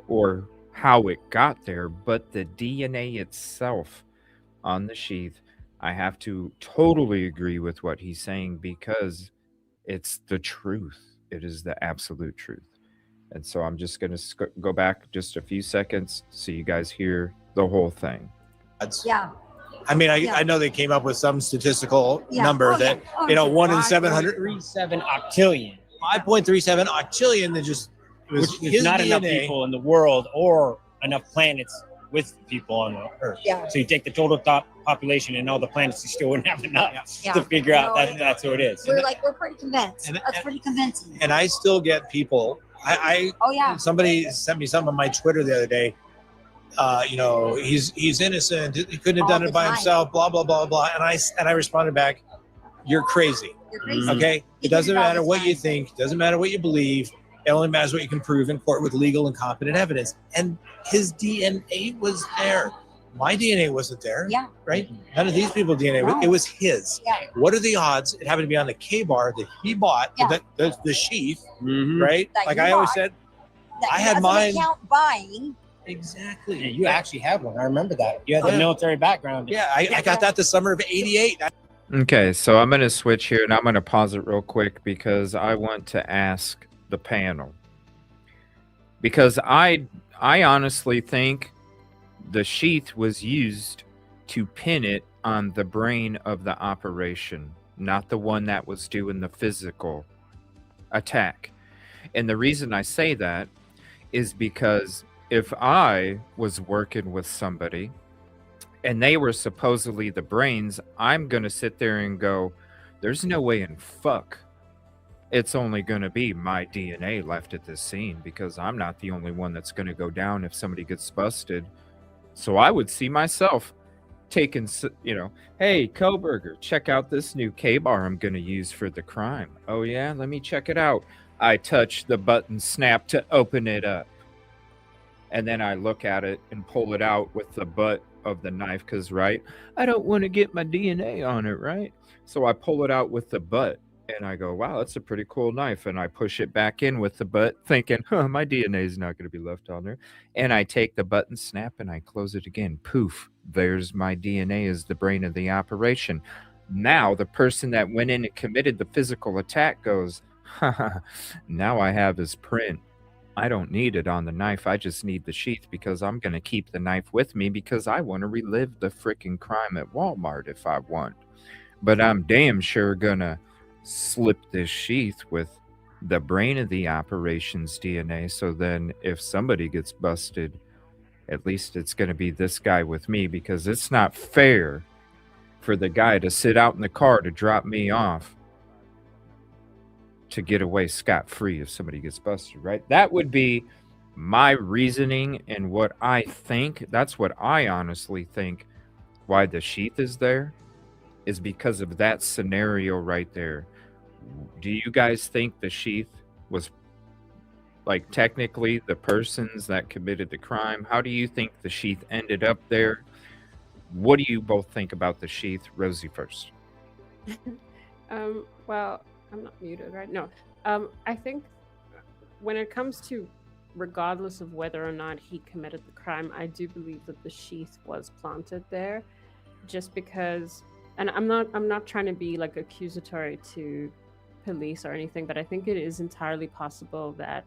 or how it got there, but the DNA itself on the sheath, I have to totally agree with what he's saying because it's the truth. It is the absolute truth. And so I'm just going to go back just a few seconds so you guys hear the whole thing. Yeah. I mean, I know they came up with some statistical number that, 1 in 700. 5.37 octillion. 5.37 octillion that just, which is not enough people in the world or enough planets with people on the Earth. Yeah. So you take the total top population and all the planets, you still wouldn't have enough to figure out that's who it is. We're pretty convinced. That's pretty convincing. And I still get people. Somebody sent me something on my Twitter the other day. He's innocent. He couldn't have done it by himself. Blah blah blah blah. And I responded back, "You're crazy. You're crazy. Okay. It doesn't matter what you think. It doesn't matter what you believe. It only matters what you can prove in court with legal and competent evidence." And his DNA was there. My DNA wasn't there. Yeah. Right? None of these people's DNA. No. It was his. Yeah. What are the odds? It happened to be on the K-bar that he bought, the sheath, right? That like you I always bought. said, That I had doesn't mine. Count buying. Exactly. Yeah, you actually have one. I remember that. You had the military background. Yeah, I got that the summer of '88. Okay, so I'm going to switch here and I'm going to pause it real quick because I want to ask the panel. Because I honestly think the sheath was used to pin it on the brain of the operation, not the one that was doing the physical attack. And the reason I say that is because if I was working with somebody and they were supposedly the brains, I'm going to sit there and go, there's no way in fuck it's only going to be my DNA left at this scene because I'm not the only one that's going to go down if somebody gets busted. So I would see myself taking, hey, Koberger, check out this new K-bar I'm going to use for the crime. Oh, yeah? Let me check it out. I touch the button snap to open it up. And then I look at it and pull it out with the butt of the knife because, right, I don't want to get my DNA on it, right? So I pull it out with the butt and I go, wow, that's a pretty cool knife. And I push it back in with the butt thinking, my DNA is not going to be left on there. And I take the button snap and I close it again. Poof, there's my DNA as the brain of the operation. Now the person that went in and committed the physical attack goes, now I have his print. I don't need it on the knife. I just need the sheath because I'm going to keep the knife with me because I want to relive the freaking crime at Walmart if I want. But I'm damn sure going to slip this sheath with the brain of the operations DNA. So then if somebody gets busted, at least it's going to be this guy with me because it's not fair for the guy to sit out in the car to drop me off to get away scot-free if somebody gets busted, right? That would be my reasoning and what I think. That's what I honestly think why the sheath is there is because of that scenario right there. Do you guys think the sheath was like technically the persons that committed the crime? How do you think the sheath ended up there? What do you both think about the sheath? Rosee first. Well, I'm not muted, right? No. I think when it comes to regardless of whether or not he committed the crime, I do believe that the sheath was planted there just because, and I'm not trying to be like accusatory to police or anything, but I think it is entirely possible that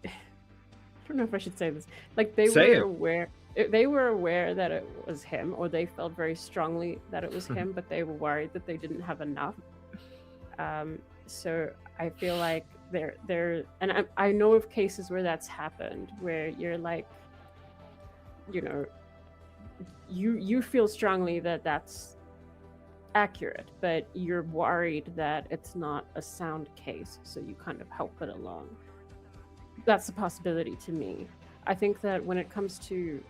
I don't know if I should say this. Like they were aware that it was him, or they felt very strongly that it was him, but they were worried that they didn't have enough. So I feel like and I know of cases where that's happened, where you're like, you feel strongly that that's accurate, but you're worried that it's not a sound case, so you kind of help it along. That's a possibility to me. I think that when it comes to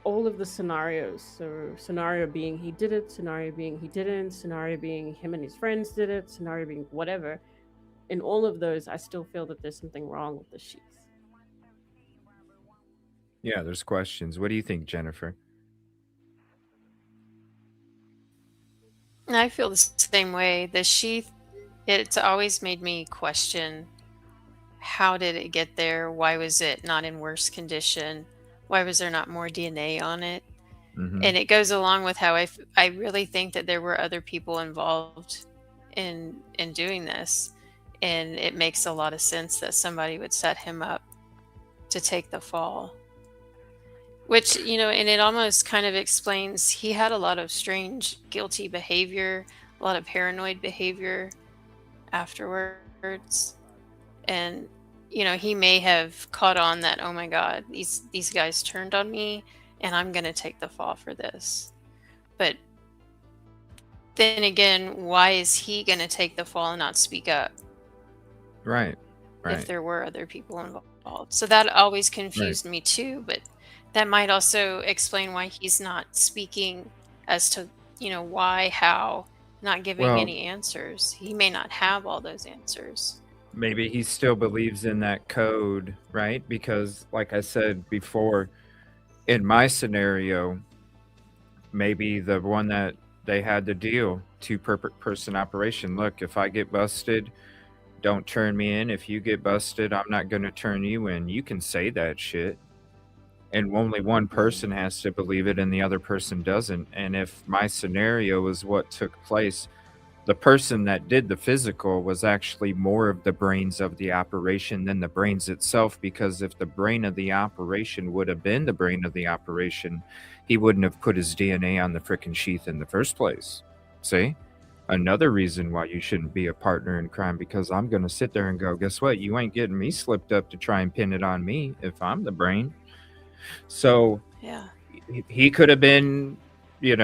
all of the scenarios, so scenario being he did it, scenario being he didn't, scenario being him and his friends did it, scenario being whatever, in all of those, I still feel that there's something wrong with the sheath. Yeah, there's questions. What do you think, Jennifer? I feel the same way. The sheath, it's always made me question, how did it get there? Why was it not in worse condition? Why was there not more DNA on it? Mm-hmm. And it goes along with how I really think that there were other people involved in doing this. And it makes a lot of sense that somebody would set him up to take the fall. Which, and it almost kind of explains he had a lot of strange, guilty behavior, a lot of paranoid behavior afterwards. And, he may have caught on that, oh my God, these guys turned on me and I'm going to take the fall for this. But then again, why is he going to take the fall and not speak up? Right. If there were other people involved. So that always confused me too, but that might also explain why he's not speaking as to, why, how, not giving any answers. He may not have all those answers. Maybe he still believes in that code, right? Because like I said before, in my scenario, maybe the one that they had the deal, two-person operation. Look, if I get busted, don't turn me in. If you get busted, I'm not going to turn you in. You can say that shit. And only one person has to believe it and the other person doesn't. And if my scenario is what took place, the person that did the physical was actually more of the brains of the operation than the brains itself, because if the brain of the operation would have been the brain of the operation, he wouldn't have put his DNA on the frickin' sheath in the first place. See? Another reason why you shouldn't be a partner in crime, because I'm going to sit there and go, guess what? You ain't getting me slipped up to try and pin it on me if I'm the brain. So Yeah. he could have been, he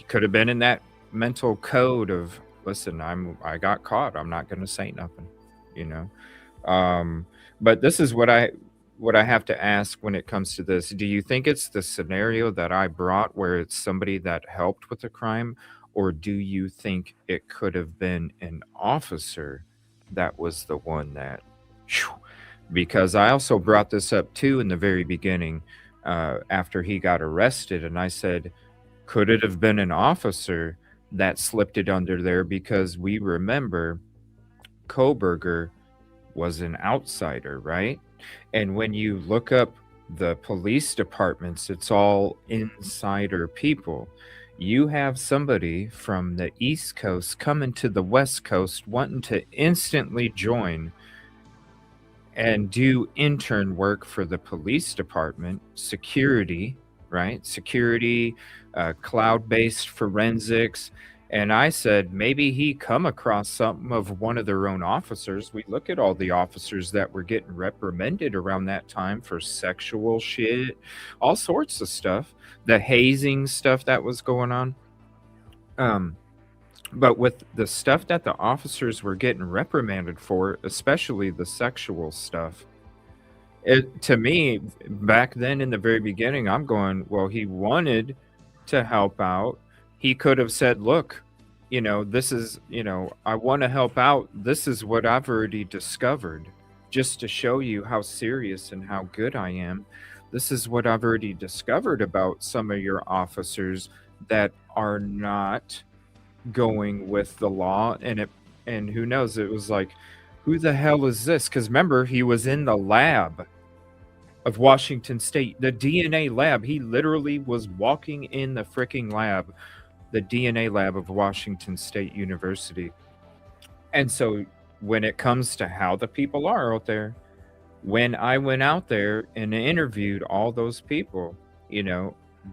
could have been in that mental code of, listen, I got caught, I'm not going to say nothing, but this is what I have to ask when it comes to this. Do you think it's the scenario that I brought where it's somebody that helped with the crime, or do you think it could have been an officer that was the one that, because I also brought this up too in the very beginning, after he got arrested, and I said, could it have been an officer that slipped it under there? Because we remember Koberger was an outsider, right? And when you look up the police departments, it's all insider people. You have somebody from the East Coast coming to the West Coast wanting to instantly join and do intern work for the police department, security, right? Security, cloud-based forensics. And I said, maybe he come across something of one of their own officers. We look at all the officers that were getting reprimanded around that time for sexual shit, all sorts of stuff, the hazing stuff that was going on. But with the stuff that the officers were getting reprimanded for, especially the sexual stuff, to me, back then in the very beginning, I'm going, well, he wanted to help out. He could have said, look, this is, I want to help out. This is what I've already discovered, just to show you how serious and how good I am. This is what I've already discovered about some of your officers that are not going with the law. And who knows, it was like, who the hell is this? Because remember, he was in the lab of Washington State, the DNA lab. He literally was walking in the freaking lab, the DNA lab of Washington State University. And so when it comes to how the people are out there, when I went out there and interviewed all those people,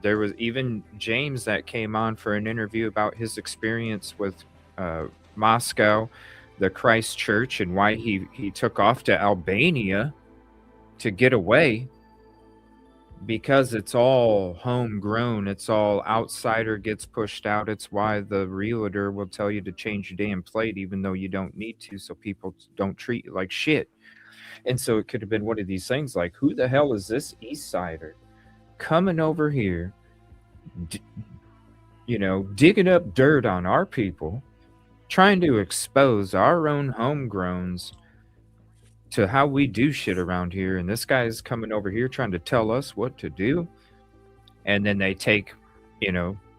there was even James that came on for an interview about his experience with Moscow, the Christ Church, and why he took off to Albania to get away, because it's all homegrown. It's all outsider gets pushed out. It's why the realtor will tell you to change your damn plate even though you don't need to, so people don't treat you like shit. And so it could have been one of these things like, who the hell is this East Sider coming over here, digging up dirt on our people, trying to expose our own homegrowns to how we do shit around here. And this guy's coming over here trying to tell us what to do. And then they take,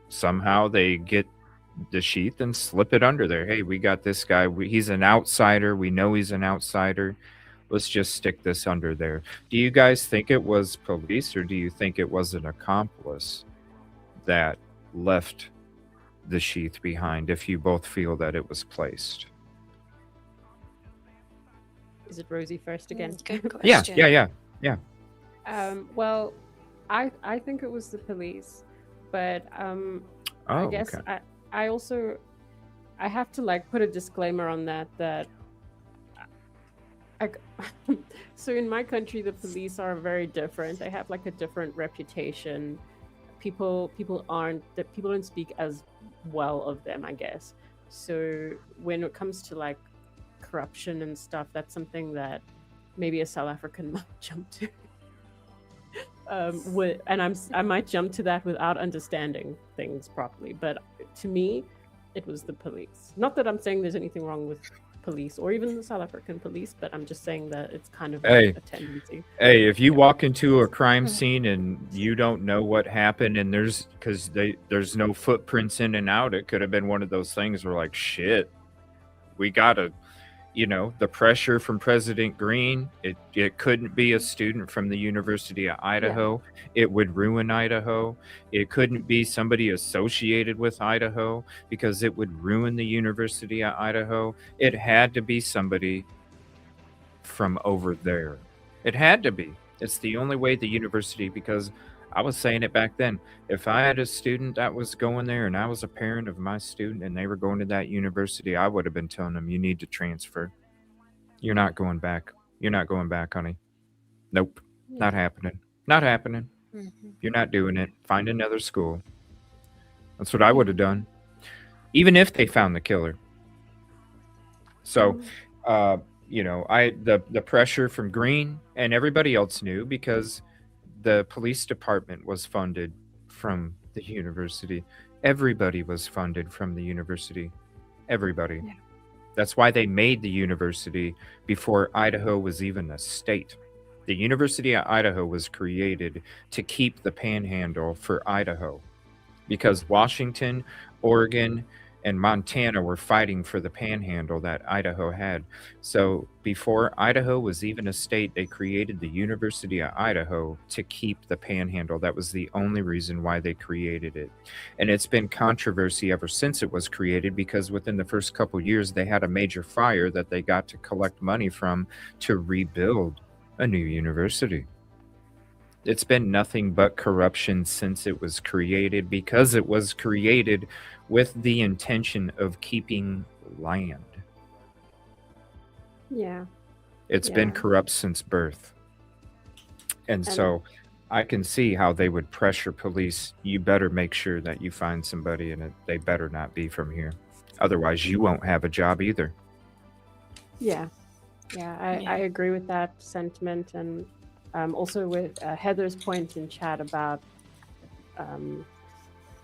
somehow they get the sheath and slip it under there. Hey, we got this guy. He's an outsider. We know he's an outsider. Let's just stick this under there. Do you guys think it was police, or do you think it was an accomplice that left the sheath behind, if you both feel that it was placed? Is it Rosee first again? Good question. Yeah. Well, I think it was the police, but I guess okay. I also have to put a disclaimer on that so in my country the police are very different. They have a different reputation. People don't speak as well of them, I guess. So when it comes to corruption and stuff, that's something that maybe a South African might jump to. I might jump to that without understanding things properly. But to me, it was the police. Not that I'm saying there's anything wrong with police or even the South African police, but I'm just saying that it's kind of a tendency. Hey, if you walk into a crime scene and you don't know what happened, and there's no footprints in and out, it could have been one of those things where shit, we gotta, you know, the pressure from President Green, it couldn't be a student from the University of Idaho. It would ruin Idaho. It couldn't be somebody associated with Idaho because it would ruin the University of Idaho. It had to be somebody from over there. It had to be. It's the only way the university, because I was saying it back then. If I had a student that was going there and I was a parent of my student and they were going to that university, I would have been telling them, you need to transfer. You're not going back. You're not going back, honey. Nope. Not happening. Not happening. Mhm. You're not doing it. Find another school. That's what I would have done, even if they found the killer. So, you know, the pressure from Green and everybody else knew because the police department was funded from the university. Everybody was funded from the university. Everybody. Yeah. That's why they made the university before Idaho was even a state. The University of Idaho was created to keep the panhandle for Idaho because Washington, Oregon, and Montana were fighting for the panhandle that Idaho had. So before Idaho was even a state, they created the University of Idaho to keep the panhandle. That was the only reason why they created it. And it's been controversy ever since it was created because within the first couple years, they had a major fire that they got to collect money from to rebuild a new university. It's been nothing but corruption since it was created because it was created with the intention of keeping land. Yeah. It's been Yeah. corrupt since birth. And so I can see how they would pressure police. You better make sure that you find somebody and they better not be from here. Otherwise, you won't have a job either. Yeah. I agree with that sentiment. And also with Heather's point in chat about,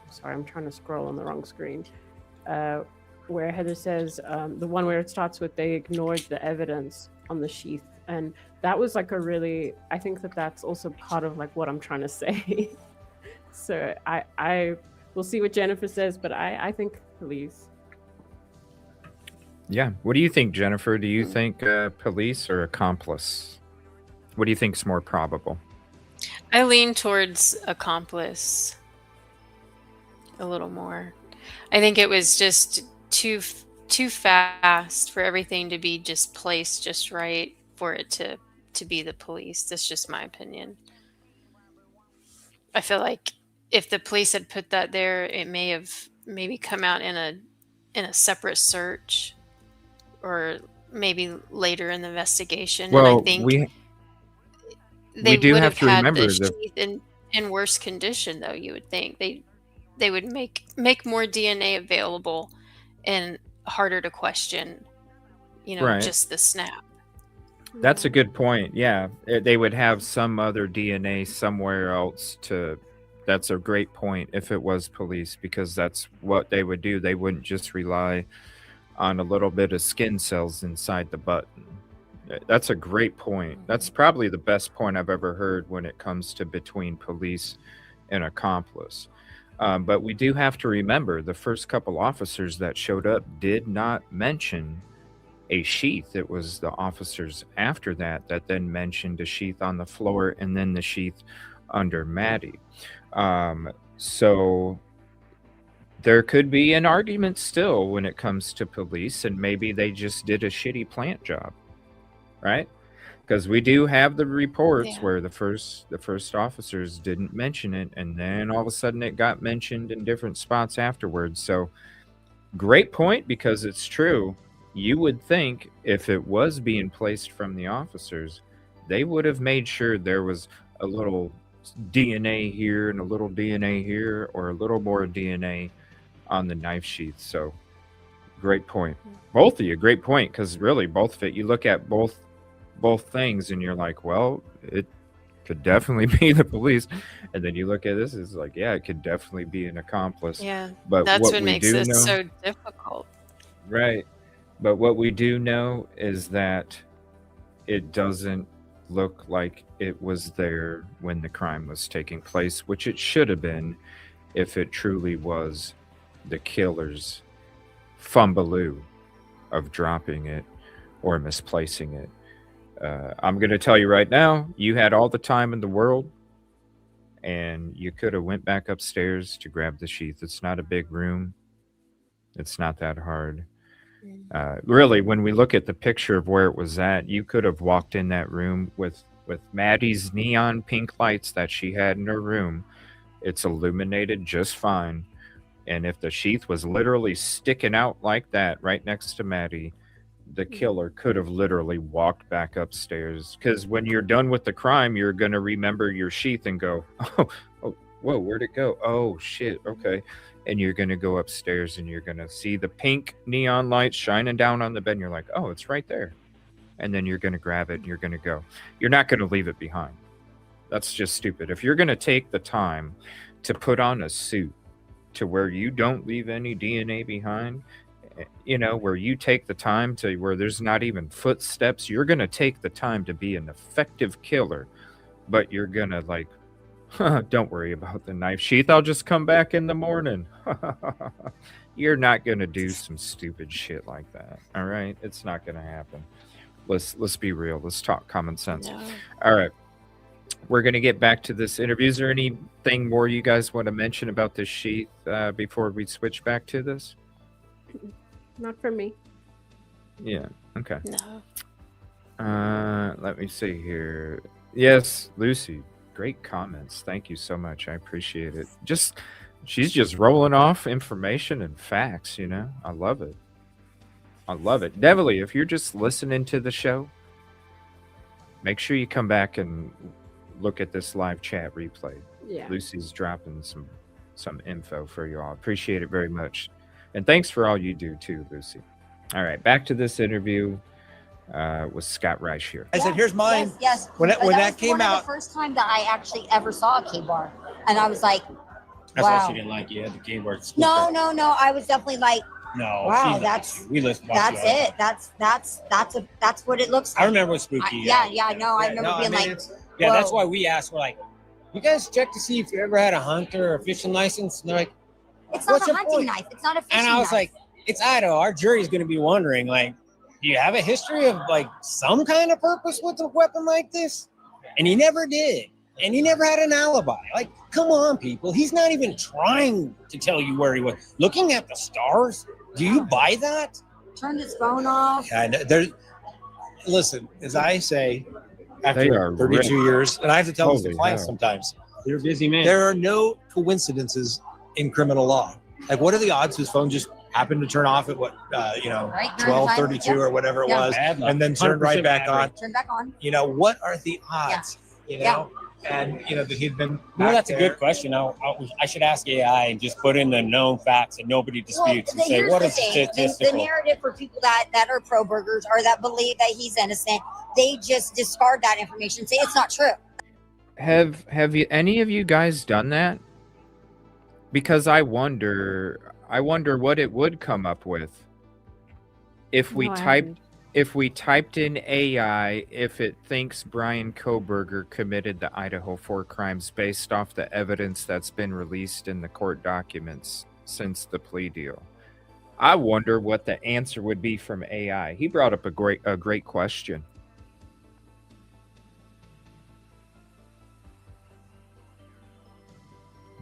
sorry, I'm trying to scroll on the wrong screen, where Heather says, the one where it starts with, they ignored the evidence on the sheath. And that was like a really, I think that's also part of like what I'm trying to say. So I will see what Jennifer says, but I think police. Yeah. What do you think, Jennifer? Do you think police or accomplice? What do you think's more probable? I lean towards accomplice a little more. I think it was just too fast for everything to be just placed just right for it to be the police. That's just my opinion. I feel like if the police had put that there, it may have maybe come out in a separate search or maybe later in the investigation. Well, and I think they do would have have to had remember the that- sheath in worse condition, though. You would think they would make more DNA available and harder to question. You know, Right. just the snap. That's a good point. Yeah, they would have some other DNA somewhere else to. That's a great point if it was police, because that's what they would do. They wouldn't just rely on a little bit of skin cells inside the button. That's a great point. That's probably the best point I've ever heard when it comes to between police and accomplice. But we do have to remember the first couple officers that showed up did not mention a sheath. It was the officers after that then mentioned a sheath on the floor and then the sheath under Maddie. So there could be an argument still when it comes to police, and maybe they just did a shitty plant job, right? Because we do have the reports Yeah. where the first officers didn't mention it, and then all of a sudden it got mentioned in different spots afterwards. So great point, because it's true. You would think if it was being placed from the officers, they would have made sure there was a little DNA here and a little DNA here, or a little more DNA on the knife sheath. So great point. Both of you, great point, because really both of it, you look at both things and you're like, well, it could definitely be the police. And then you look at this, it's like, yeah, it could definitely be an accomplice. Yeah, But that's what what we makes do it know, so difficult. right? But what we do know is that it doesn't look like it was there when the crime was taking place, which it should have been if it truly was the killer's fumbaloo of dropping it or misplacing it. I'm going to tell you right now, you had all the time in the world, and you could have went back upstairs to grab the sheath. It's not a big room. It's not that hard. Really, when we look at the picture of where it was at, you could have walked in that room with Maddie's neon pink lights that she had in her room. It's illuminated just fine. And if the sheath was literally sticking out like that right next to Maddie, the killer could have literally walked back upstairs. Because when you're done with the crime, you're going to remember your sheath and go, oh, whoa, where'd it go? Oh, shit, okay. And you're going to go upstairs and you're going to see the pink neon lights shining down on the bed. And you're like, oh, it's right there. And then you're going to grab it and you're going to go. You're not going to leave it behind. That's just stupid. If you're going to take the time to put on a suit to where you don't leave any DNA behind, you know, where you take the time to where there's not even footsteps, you're going to take the time to be an effective killer. But you're going to like, don't worry about the knife sheath. I'll just come back in the morning. You're not going to do some stupid shit like that. All right. It's not going to happen. Let's be real. Let's talk common sense. No. All right. We're going to get back to this interview. Is there anything more you guys want to mention about this sheath before we switch back to this? Not for me. Yeah. Okay. No. Let me see here. Yes, Lucy. Great comments. Thank you so much. I appreciate it. She's just rolling off information and facts, you know. I love it. I love it. Devilly, if you're just listening to the show, make sure you come back and look at this live chat replay. Yeah. Lucy's dropping some info for you all. Appreciate it very much. And thanks for all you do too, Lucy. All right, back to this interview with Scott Reich here. I said, here's mine. Yes. When that was came one out, of the first time that I actually ever saw a K-bar, and I was like, That's why wow. she didn't like you. The game word. No. I was definitely like, No. Wow, she likes that's- you. We listen. that's it. That's what it looks like. I remember with Spooky. Yeah, I know. I remember being like, Yeah, that's whoa. why we asked. We're like, you guys check to see if you ever had a hunter or a fishing license? And they're like, it's not what's a your hunting point? knife. It's not a fishing and I was knife. like, it's Idaho. Our jury's going to be wondering, like, do you have a history of like some kind of purpose with a weapon like this? And he never did. And he never had an alibi. Like, come on, people. He's not even trying to tell you where he was. Looking at the stars, do you buy that? Turned his phone off. Listen, as I say, They after are 32 rich. years, and I have to tell this to Holy clients hell. sometimes, You're a busy man. there are no coincidences in criminal law. Like, what are the odds his phone just happened to turn off at Right, during the time, 12:32 yeah. or whatever it Yeah. was, Bad luck. and then turned right 100% back bad on? luck. Turn back on. You know, what are the odds? You Yeah. know, and you know that he'd been. You know, back that's a there. good question. I should ask AI and just put in the known facts that nobody disputes and say, here's what the is thing. The statistical? narrative for people that are pro burgers or that believe that he's innocent, they just discard that information, say it's not true. Have you any of you guys done that? Because I wonder what it would come up with if we No, I typed haven't. if we typed in AI if it thinks Brian Koberger committed the Idaho 4 crimes based off the evidence that's been released in the court documents since the plea deal. I wonder what the answer would be from AI. He brought up a great question.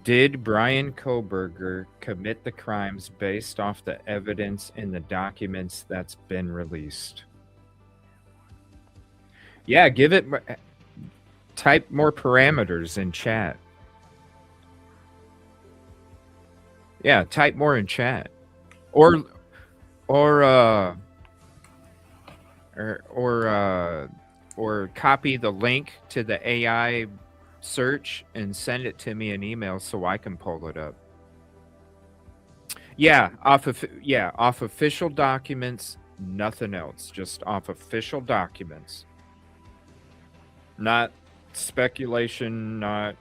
Did Brian Koberger commit the crimes based off the evidence in the documents that's been released? Yeah, type more parameters in chat. Yeah, type more in chat. Or copy the link to the AI search and send it to me in email so I can pull it up. Yeah, off official documents, nothing else. Just off official documents. Not speculation, not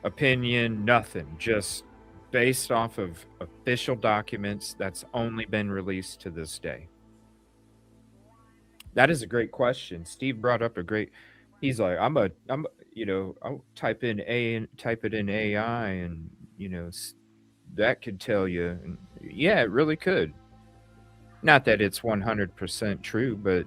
opinion, nothing. Just based off of official documents that's only been released to this day. That is a great question. Steve brought up he's like, I'll type it in AI and, that could tell you. And yeah, it really could. Not that it's 100% true, but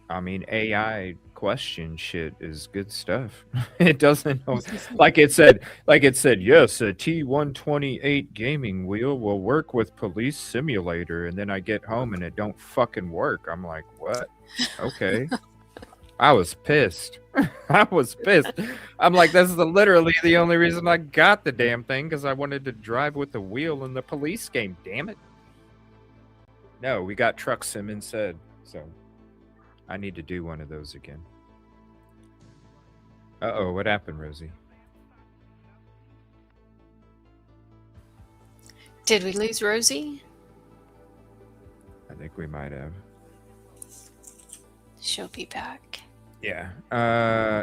I mean, AI question shit is good stuff. It doesn't know, like it said, yes, a T128 gaming wheel will work with police simulator, and then I get home and it don't fucking work. I'm like, what? Okay. I was pissed. I was pissed. I'm like, this is literally the only reason I got the damn thing, because I wanted to drive with the wheel in the police game. Damn it. No, we got Truck Sim instead, so I need to do one of those again. Uh-oh, what happened, Rosie? Did we lose Rosie? I think we might have. She'll be back. Yeah.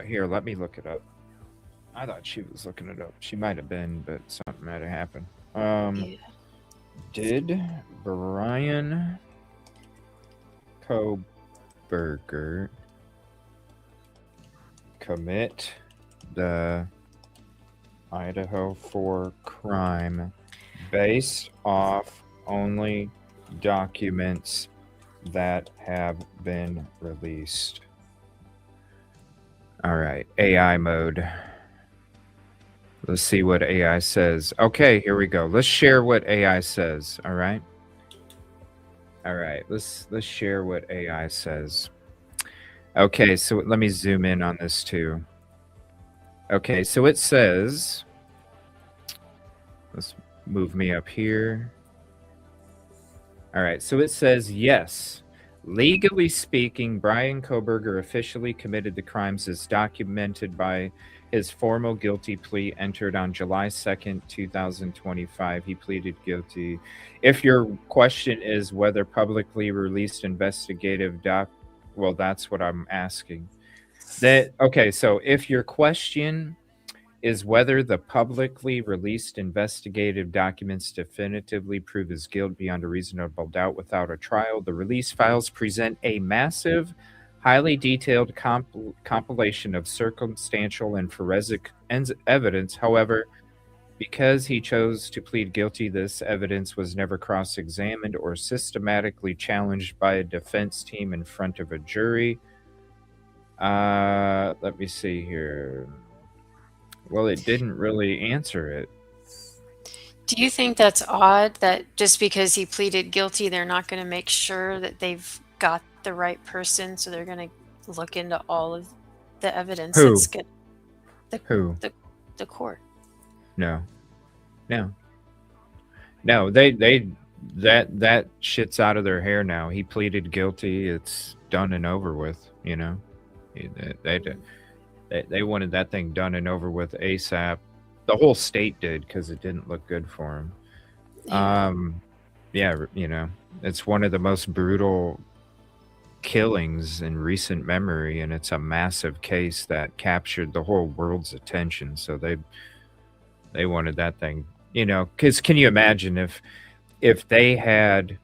Here, let me look it up. I thought she was looking it up. She might have been, but something might have happened. Yeah. Did Brian Koberger commit the Idaho 4 crime based off only documents that have been released? All right, AI mode. Let's see what AI says. Okay, here we go. Let's share what AI says. All right. All right. Let's share what AI says. Okay, so let me zoom in on this too. Okay, so it says, let's move me up here. All right, so it says, yes, legally speaking, Brian Koberger officially committed the crimes as documented by his formal guilty plea entered on July 2nd, 2025. He pleaded guilty. If your question is whether publicly released investigative well, that's what I'm asking. Okay, so if your question is whether the publicly released investigative documents definitively prove his guilt beyond a reasonable doubt without a trial, the release files present a massive, highly detailed compilation of circumstantial and forensic evidence. However, because he chose to plead guilty, this evidence was never cross-examined or systematically challenged by a defense team in front of a jury. Let me see here. Well, it didn't really answer it. Do you think that's odd that just because he pleaded guilty, they're not going to make sure that they've got the right person, so they're going to look into all of the evidence? Who? That's good. Who? The court. No. That shit's out of their hair now. He pleaded guilty. It's done and over with. You know, they wanted that thing done and over with ASAP. The whole state did, because it didn't look good for him. Yeah, you know, it's one of the most brutal killings in recent memory, and it's a massive case that captured the whole world's attention. So they wanted that thing, you know, because can you imagine if they had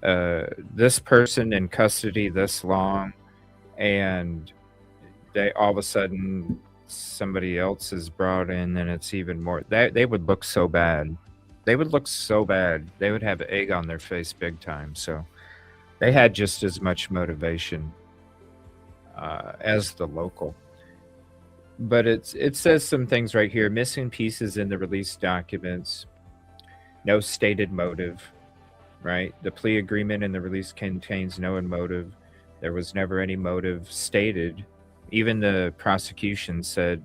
this person in custody this long, and they all of a sudden somebody else is brought in, then it's even more. They would look so bad. They would look so bad. They would have egg on their face big time. So they had just as much motivation as the local. But it says some things right here. Missing pieces in the release documents. No stated motive, right? The plea agreement in the release contains no motive. There was never any motive stated. Even the prosecution said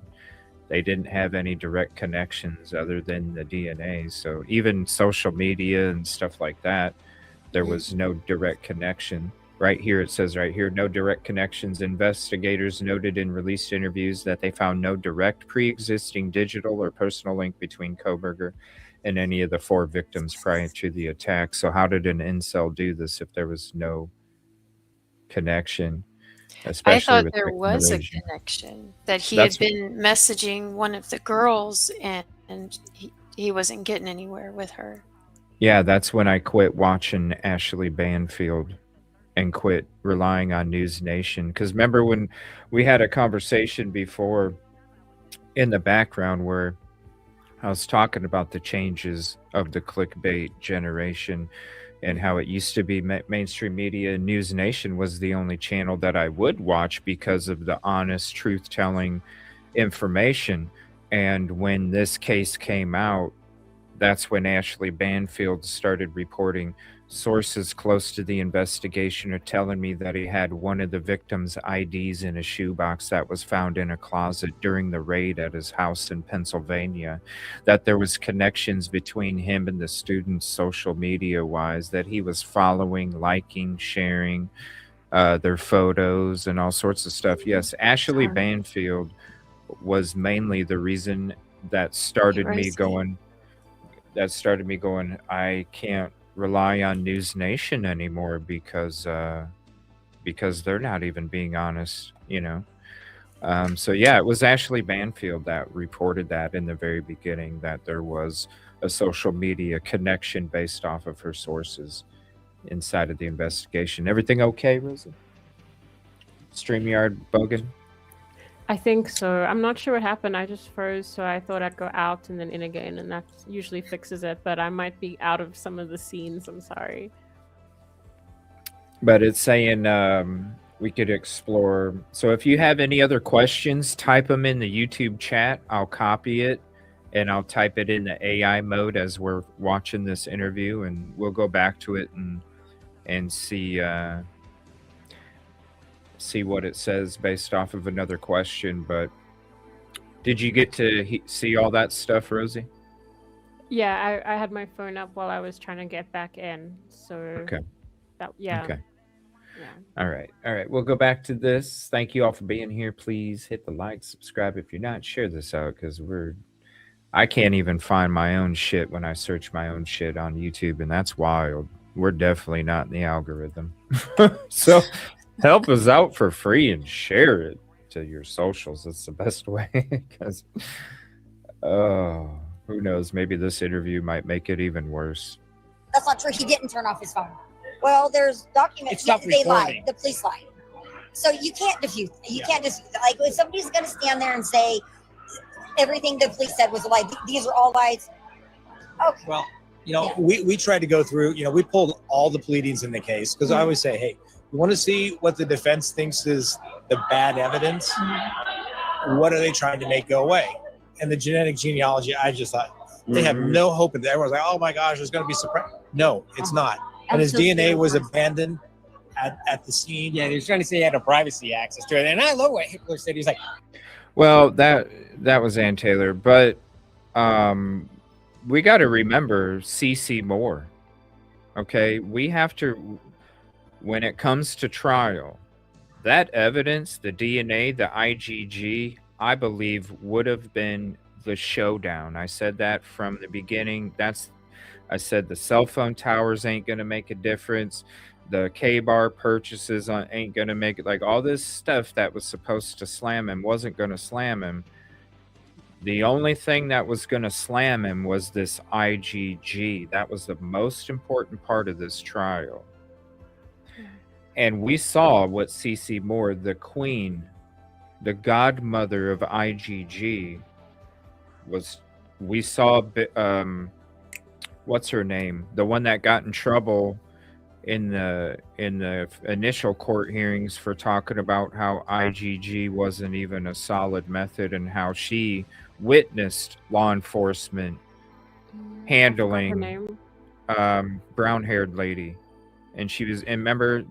they didn't have any direct connections other than the DNA. So even social media and stuff like that, there was no direct connection. Right here, it says right here, no direct connections. Investigators noted in released interviews that they found no direct pre-existing digital or personal link between Koberger and any of the 4 victims prior to the attack. So how did an incel do this if there was no connection? I thought there was a connection, that he had been messaging one of the girls and he wasn't getting anywhere with her. Yeah, that's when I quit watching Ashley Banfield and quit relying on News Nation. Because remember when we had a conversation before in the background where I was talking about the changes of the clickbait generation, and how it used to be mainstream media. News Nation was the only channel that I would watch because of the honest, truth-telling information. And when this case came out, that's when Ashley Banfield started reporting. Sources close to the investigation are telling me that he had one of the victim's IDs in a shoebox that was found in a closet during the raid at his house in Pennsylvania, that there was connections between him and the students social media wise, that he was following, liking, sharing their photos and all sorts of stuff. Yes, Ashley Banfield was mainly the reason that started me going, I can't rely on News Nation anymore because they're not even being honest, you know. So yeah, it was Ashley Banfield that reported that in the very beginning, that there was a social media connection based off of her sources inside of the investigation. Everything okay, Rosee? StreamYard bugging? I think so. I'm not sure what happened. I just froze, so I thought I'd go out and then in again, and that usually fixes it. But I might be out of some of the scenes. I'm sorry. But it's saying we could explore. So if you have any other questions, type them in the YouTube chat. I'll copy it and I'll type it in the AI mode as we're watching this interview, and we'll go back to it and see what it says based off of another question. But did you get to see all that stuff, Rosee? Yeah, I had my phone up while I was trying to get back in. So okay. Yeah. Okay. Yeah. All right. We'll go back to this. Thank you all for being here. Please hit the like, subscribe if you're not. Share this out, because I can't even find my own shit when I search my own shit on YouTube, and that's wild. We're definitely not in the algorithm. So help us out for free and share it to your socials. It's the best way, because who knows, maybe this interview might make it even worse. That's not true. He didn't turn off his phone. Well, there's documents. They lied. The police lied. So you can't defute. You can't just, like, if somebody's going to stand there and say everything the police said was a lie, these are all lies. Okay. Well, we tried to go through, we pulled all the pleadings in the case, because I always say, hey, you want to see what the defense thinks is the bad evidence? What are they trying to make go away? And the genetic genealogy, I just thought, they have no hope in that. Everyone's like, oh my gosh, there's going to be surprise. No, it's not. And his DNA was abandoned at the scene. Yeah, he was trying to say he had a privacy access to it. And I love what Hitler said. He's like, well, that was Ann Taylor. But we got to remember CC Moore. Okay, we have to, when it comes to trial, that evidence, the DNA, the IgG, I believe would have been the showdown. I said that from the beginning. I said the cell phone towers ain't going to make a difference. The K-bar purchases ain't going to make it. Like, all this stuff that was supposed to slam him wasn't going to slam him. The only thing that was going to slam him was this IgG. That was the most important part of this trial. And we saw what CC Moore, the queen, the godmother of IgG, was. We saw, what's her name? The one that got in trouble in the initial court hearings for talking about how IgG wasn't even a solid method, and how she witnessed law enforcement handling brown-haired lady. And she was, and remember,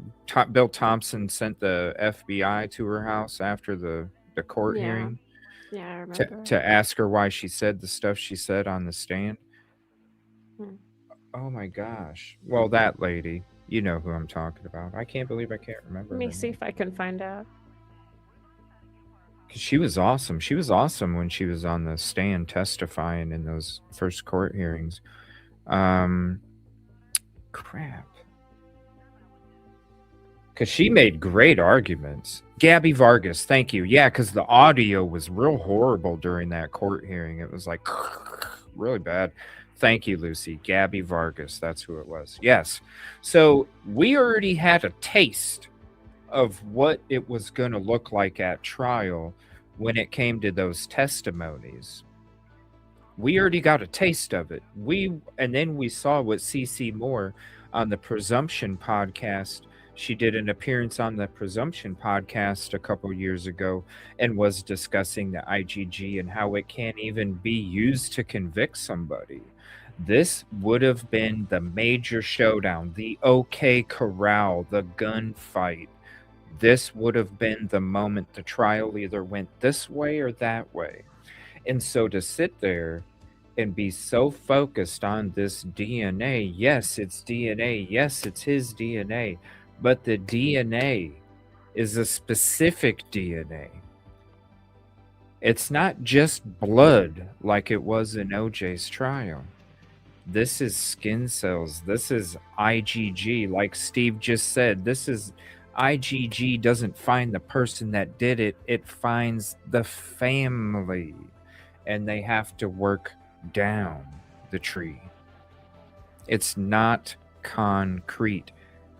Bill Thompson sent the FBI to her house after the court hearing, I remember, to ask her why she said the stuff she said on the stand. Oh my gosh. Well, that lady, you know who I'm talking about. I can't believe I can't remember. Let me see if I can find out. She was awesome. She was awesome when she was on the stand testifying in those first court hearings. Crap. Because she made great arguments. Gabby Vargas, thank you. Yeah, because the audio was real horrible during that court hearing. It was like really bad. Thank you, Lucy. Gabby Vargas, that's who it was. Yes. So we already had a taste of what it was going to look like at trial when it came to those testimonies. We already got a taste of it. And then we saw what CC Moore, on the Presumption podcast. She did an appearance on the Presumption podcast a couple years ago and was discussing the IGG and how it can't even be used to convict somebody. This would have been the major showdown, the OK Corral, the gunfight. This would have been the moment the trial either went this way or that way. And so to sit there and be so focused on this DNA, yes, it's DNA, yes, it's his DNA, but the DNA is a specific DNA. It's not just blood like it was in OJ's trial. This is skin cells. This is IgG. Like Steve just said, this is IgG doesn't find the person that did it. It finds the family. And they have to work down the tree. It's not concrete.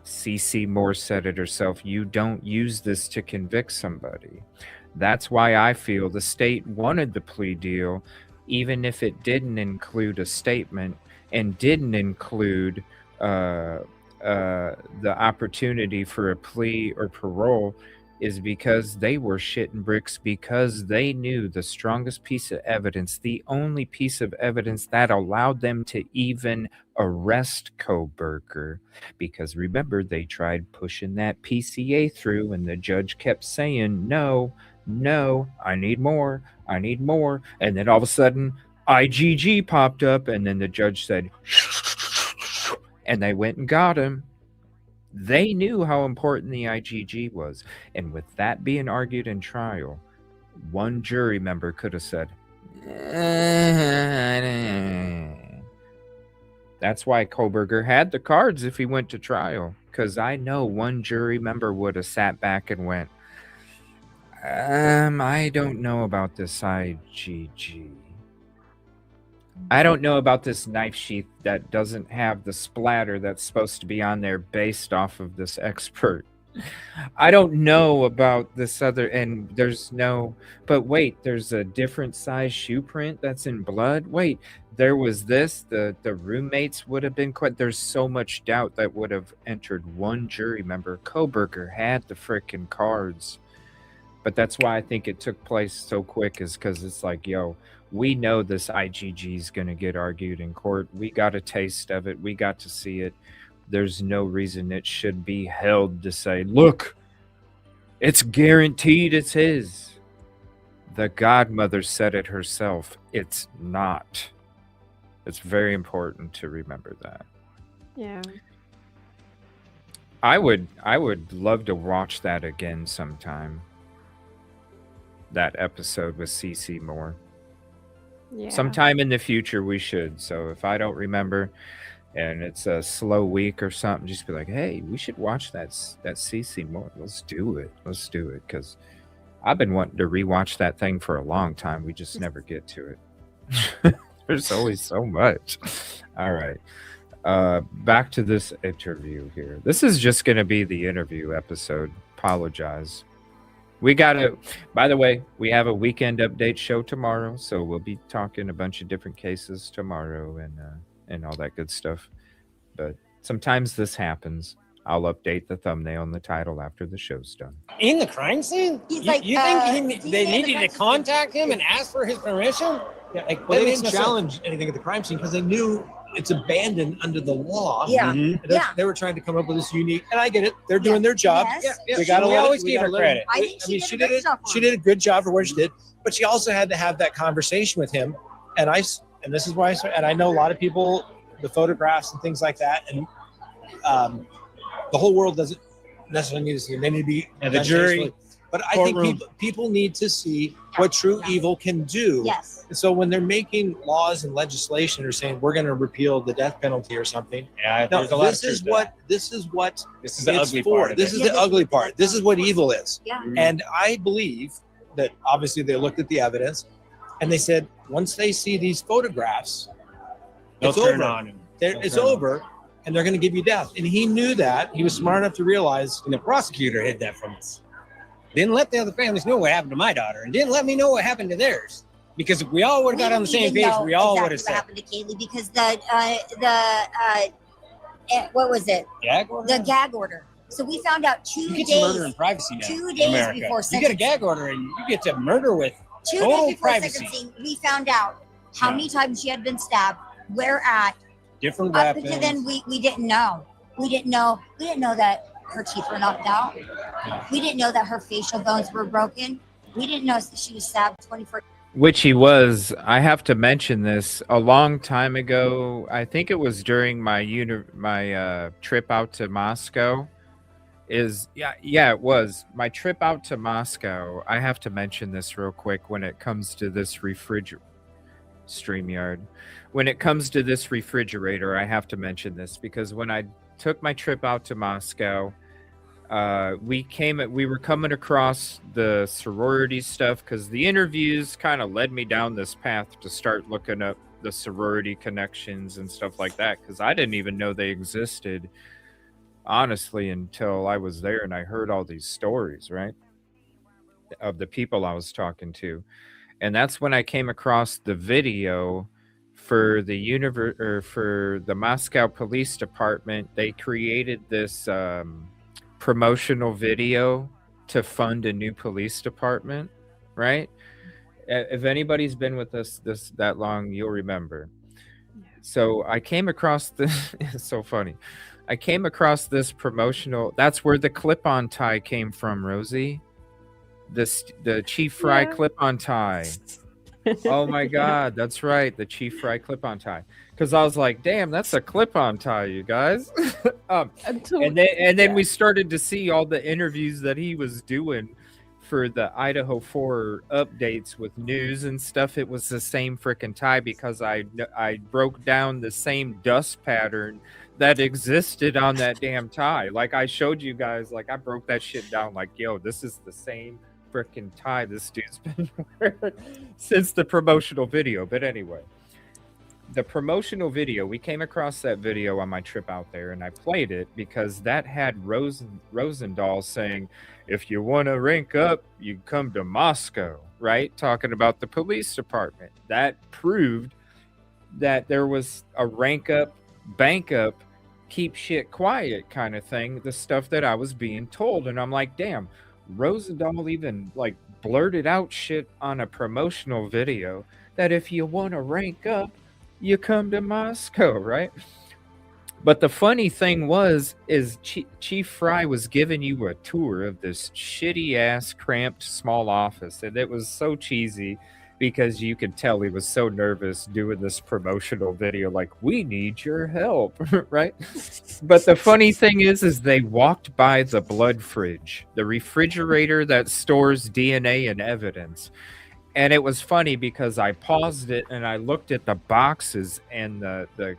CC Moore said it herself. You don't use this to convict somebody. That's why I feel the state wanted the plea deal, even if it didn't include a statement and didn't include the opportunity for a plea or parole, is because they were shitting bricks, because they knew the strongest piece of evidence, the only piece of evidence that allowed them to even arrest Koberger, because remember, they tried pushing that PCA through and the judge kept saying, no, I need more. And then all of a sudden, IgG popped up, and then the judge said, and they went and got him. They knew how important the IgG was. And with that being argued in trial, one jury member could have said, that's why Koberger had the cards if he went to trial. Because I know one jury member would have sat back and went, I don't know about this IgG. I don't know about this knife sheath that doesn't have the splatter that's supposed to be on there based off of this expert. I don't know about this other, and there's no, but wait, there's a different size shoe print that's in blood. Wait, there was this, the roommates would have been quite, there's so much doubt that would have entered one jury member. Koberger had the frickin' cards. But that's why I think it took place so quick, is because it's like, yo, we know this IgG is going to get argued in court. We got a taste of it. We got to see it. There's no reason it should be held to say, look, it's guaranteed it's his. The godmother said it herself. It's not. It's very important to remember that. Yeah. I would love to watch that again sometime. That episode with CC Moore. Yeah. Sometime in the future we should. So if I don't remember and it's a slow week or something, just be like, hey, we should watch that CC Moore. Let's do it. Because I've been wanting to rewatch that thing for a long time. We just never get to it. There's always so much. All right. Back to this interview here. This is just going to be the interview episode. Apologize. We got to, by the way, we have a weekend update show tomorrow, so we'll be talking a bunch of different cases tomorrow and all that good stuff. But sometimes this happens. I'll update the thumbnail and the title after the show's done. In the crime scene? He's you, like, you think they DNA needed to contact him and ask for his permission? Yeah, Like, well, that they makes didn't no challenge anything at the crime scene because they knew it's abandoned under the law. Yeah. Mhm. And they were trying to come up with this unique, and I get it. They're doing their job. Yes. We gotta We let always it, we give gotta her let credit. I think she did a great job for She him. did a good job for what she did, but she also had to have that conversation with him. And this is why. And I know a lot of people, the photographs and things like that, and the whole world doesn't necessarily need to see them. They need to be And the jury, But I think courtroom. people need to see what true evil can do. Yes. And so when they're making laws and legislation or saying we're going to repeal the death penalty or something, yeah, no, there's a lot this of is truth to what that. this is what This is the it's ugly for. part of This it. is Yeah, the this ugly is the part. death This is what evil is. Yeah. And I believe that obviously they looked at the evidence and they said once they see these photographs, They'll it's turn over. on him. It's over, and they're going to give you death. And he knew that. He was smart enough to realize. And the prosecutor hid that from us. Didn't let the other families know what happened to my daughter, and didn't let me know what happened to theirs. Because if we all would have got on the same page, we all would have what said. happened to Kaylee because the what was it? Gag order? The gag order. So we found out You get to murder in days, privacy now. 2 in days America. before You sentencing. get a gag order and you get to murder with 2 total days before privacy. sentencing, we found out how Yeah. many times she had been stabbed, where at. Different Up weapons. until then, we didn't know. We didn't know that her teeth were knocked out. We didn't know that her facial bones were broken. We didn't know that she was stabbed 24. Which he was. I have to mention this a long time ago. I think it was during my trip out to Moscow. It was my trip out to Moscow. I have to mention this real quick when it comes to this StreamYard. When it comes to this refrigerator, I have to mention this because when I took my trip out to Moscow, we were coming across the sorority stuff because the interviews kind of led me down this path to start looking up the sorority connections and stuff like that because I didn't even know they existed, honestly, until I was there and I heard all these stories, right, of the people I was talking to. And that's when I came across the video for the Moscow Police Department. They created this promotional video to fund a new police department, right? If anybody's been with us that long, you'll remember. So I came across this. It's so funny. I came across this promotional. That's where the clip-on tie came from, Rosee. The Chief Fry clip-on tie. Oh my God, that's right, the Chief Fry clip-on tie. Because I was like, damn, that's a clip-on tie, you guys. And then we started to see all the interviews that he was doing for the Idaho 4 updates with news and stuff. It was the same freaking tie because I broke down the same dust pattern that existed on that damn tie. Like I showed you guys, like I broke that shit down. Like, yo, this is the same freaking tie this dude's been wearing since the promotional video. But anyway, the promotional video, we came across that video on my trip out there, and I played it because that had Rosendahl saying, if you want to rank up, you come to Moscow, right? Talking about the police department. That proved that there was a rank up, bank up, keep shit quiet kind of thing, the stuff that I was being told. And I'm like, damn, Rosendahl even like blurted out shit on a promotional video that if you want to rank up, you come to Moscow, right? But the funny thing is Chief Fry was giving you a tour of this shitty ass cramped small office, and it was so cheesy because you could tell he was so nervous doing this promotional video, like, we need your help, right? But the funny thing is they walked by the blood fridge, the refrigerator that stores DNA and evidence. And it was funny because I paused it and I looked at the boxes and the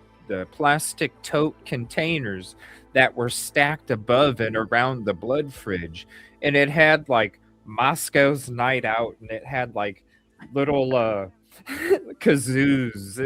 plastic tote containers that were stacked above and around the blood fridge. And it had like Moscow's Night Out, and it had like little kazoos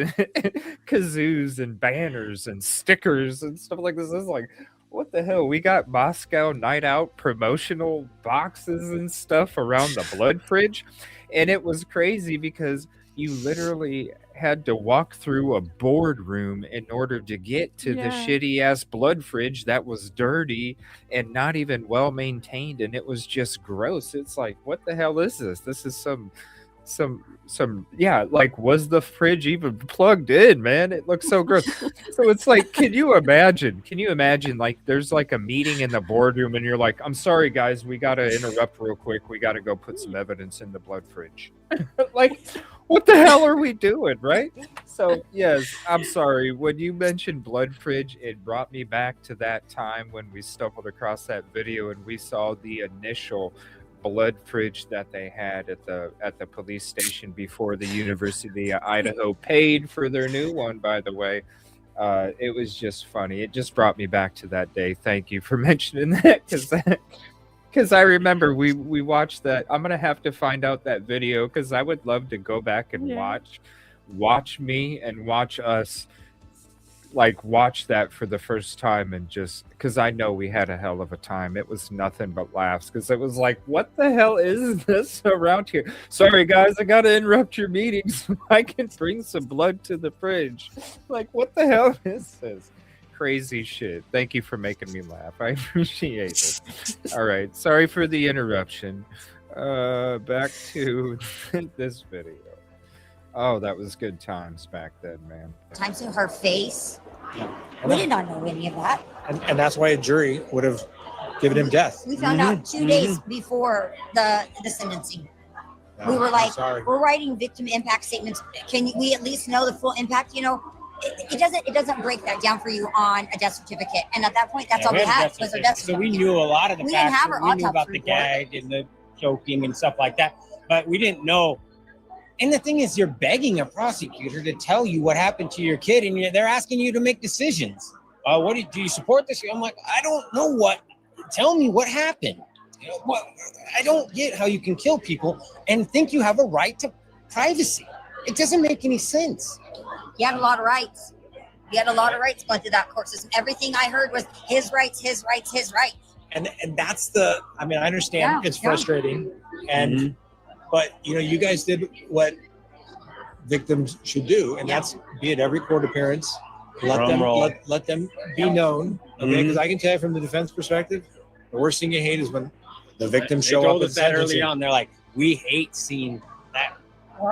and banners and stickers and stuff like this. It's like, what the hell? We got Moscow Night Out promotional boxes and stuff around the blood fridge. And it was crazy because you literally had to walk through a boardroom in order to get to the shitty ass blood fridge that was dirty and not even well maintained, and it was just gross. It's like, what the hell is this? This is some like, was the fridge even plugged in, man? It looks so gross. So it's like, can you imagine like there's like a meeting in the boardroom and you're like, I'm sorry guys, we gotta interrupt real quick, we gotta go put some evidence in the blood fridge. Like, what the hell are we doing, right? So yes, I'm sorry, when you mentioned blood fridge, it brought me back to that time when we stumbled across that video and we saw the initial blood fridge that they had at the police station before the University of Idaho paid for their new one, by the way. It was just funny. It just brought me back to that day. Thank you for mentioning that, because I remember we watched that. I'm gonna have to find out that video because I would love to go back and watch me and watch us like watch that for the first time, and just because I know we had a hell of a time. It was nothing but laughs because it was like, what the hell is this around here? Sorry guys, I gotta interrupt your meeting so I can bring some blood to the fridge. Like, what the hell is this? crazy shit. Thank you for making me laugh. I appreciate it. All right. Sorry for the interruption. Back to this video. Oh, that was good times back then, man. Times to her face. Yeah. We did not know any of that. And that's why a jury would have given him death. We found out 2 days before the sentencing. We were like, we're writing victim impact statements. Can we at least know the full impact? You know, it doesn't break that down for you on a death certificate. And at that point, that's all we had was our death certificate. So we knew a lot of the We didn't facts. have our We knew about autopsy the gag and the choking and stuff like that, but we didn't know. And the thing is, you're begging a prosecutor to tell you what happened to your kid, and they're asking you to make decisions. Do you support this? I'm like, I don't know what. Tell me what happened. You know, I don't get how you can kill people and think you have a right to privacy. It doesn't make any sense. He had a lot of rights. He had a lot of rights going through that court system. Everything I heard was his rights, his rights, his rights. And that's the. I mean, I understand it's frustrating, and but you know, you guys did what victims should do, and that's be at every court appearance. Let them be known, okay? Because I can tell you from the defense perspective, the worst thing you hate is when the victims show up. They told us that early on. They're like, we hate seeing that.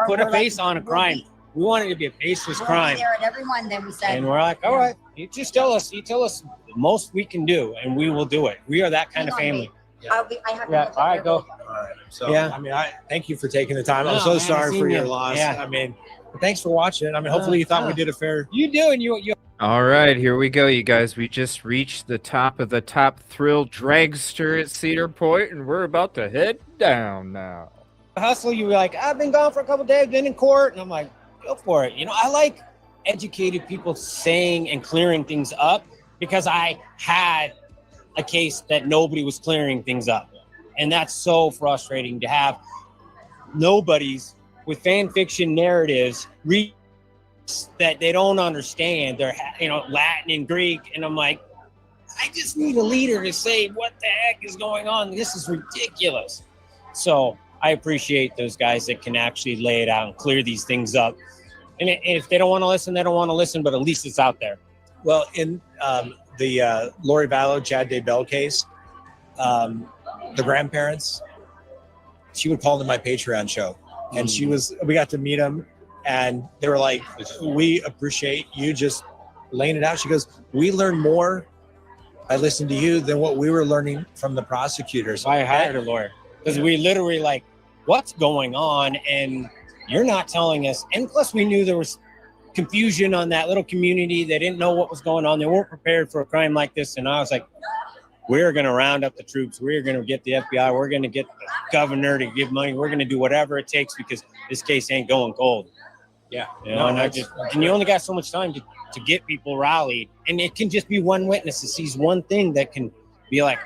Put a face on a crime. We want it to be a faceless crime. There at everyone, then we said. And we're like, all right, you just tell us. You tell us the most we can do, and we will do it. We are that kind of family. I have Yeah. All right, go. All right. So I mean, I thank you for taking the time. I'm so sorry for your loss. Yeah. I mean, thanks for watching. I mean, hopefully you thought we did a fair. You do, and you. All right, here we go, you guys. We just reached the top of the top thrill dragster at Cedar Point, and we're about to head down now. Hustle, you were like, I've been gone for a couple days, been in court, and I'm like, go for it. You know, I like educated people saying and clearing things up because I had a case that nobody was clearing things up, and that's so frustrating to have nobodies with fan fiction narratives read that they don't understand. They're, you know, Latin and Greek. And I'm like, I just need a leader to say, what the heck is going on? This is ridiculous. So I appreciate those guys that can actually lay it out and clear these things up. And if they don't want to listen, they don't want to listen, but at least it's out there. Well, in the Lori Vallow, Chad Daybell case, the grandparents, she would call them my Patreon show. And we got to meet them. And they were like, we appreciate you just laying it out. She goes, we learned more by listening to you than what we were learning from the prosecutors. I hired a lawyer because we literally like, what's going on? And you're not telling us. And plus we knew there was confusion on that little community. They didn't know what was going on. They weren't prepared for a crime like this. And I was like, we're going to round up the troops. We're going to get the FBI. We're going to get the governor to give money. We're going to do whatever it takes because this case ain't going cold. Yeah. You know, and you only got so much time to get people rallied. And it can just be one witness that sees one thing that can be like,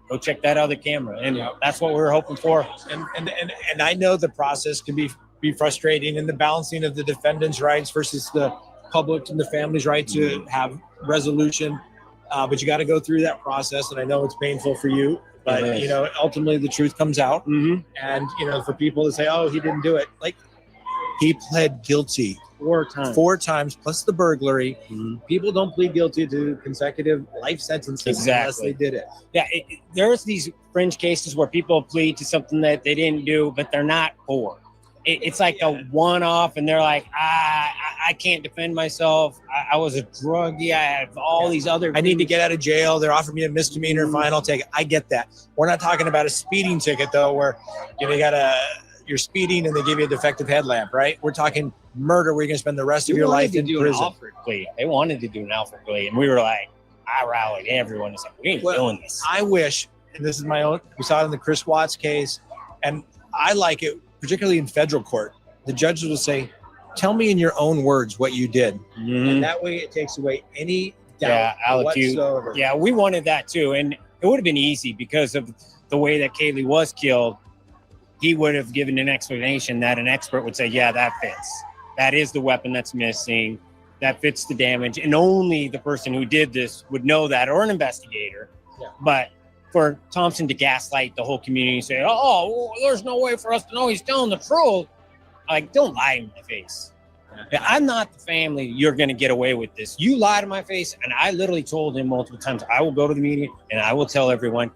go check that other camera. And that's what we were hoping for. And I know the process can be frustrating in the balancing of the defendant's rights versus the public and the family's right to have resolution. But you got to go through that process. And I know it's painful for you, but you know, ultimately the truth comes out. And, you know, for people to say, oh, he didn't do it. Like, he pled guilty 4 times plus the burglary. People don't plead guilty to consecutive life sentences unless they did it. Yeah, there's these fringe cases where people plead to something that they didn't do, but they're not for. It's like a one-off, and they're like, I can't defend myself. I was a druggie. I have all these other. I need to get out of jail. They're offering me a misdemeanor fine. I'll take it. I get that. We're not talking about a speeding ticket though, where you're speeding and they give you a defective headlamp, right? We're talking murder where you're going to spend the rest of your life in prison. They wanted to do an Alfred plea, and we were like, I rallied everyone. It's like, we ain't doing this. I wish, and this is my own, we saw it in the Chris Watts case, and I like it, particularly in federal court. The judges will say, tell me in your own words what you did. And that way it takes away any doubt whatsoever. Yeah, we wanted that too. And it would have been easy because of the way that Kaylee was killed. He would have given an explanation that an expert would say, yeah, that fits. That is the weapon that's missing. That fits the damage. And only the person who did this would know that, or an investigator. Yeah. But for Thompson to gaslight the whole community and say, well, there's no way for us to know he's telling the truth. Like, don't lie in my face. I'm not the family you're going to get away with this. You lie to my face, and I literally told him multiple times, I will go to the media and I will tell everyone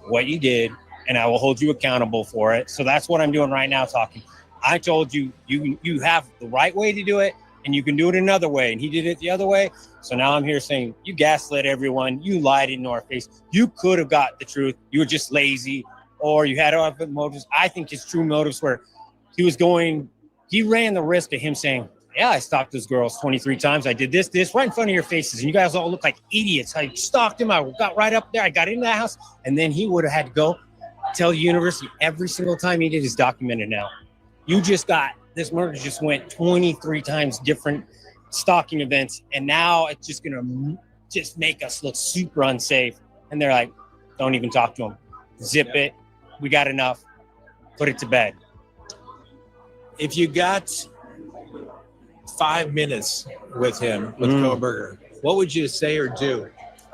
what you did, and I will hold you accountable for it. So that's what I'm doing right now, talking. I told you, you have the right way to do it, and you can do it another way. And he did it the other way. So now I'm here saying, you gaslit everyone. You lied in our face. You could have got the truth. You were just lazy, or you had other motives. I think his true motives were he ran the risk of him saying, yeah, I stalked those girls 23 times. I did this right in front of your faces. And you guys all look like idiots. I stalked him. I got right up there. I got into the house. And then he would have had to go tell the university every single time he did is documented now. This murder just went 23 times different stalking events. And now it's just going to just make us look super unsafe. And they're like, don't even talk to him. Zip it. We got enough. Put it to bed. If you got 5 minutes with him, with Koberger, what would you say or do?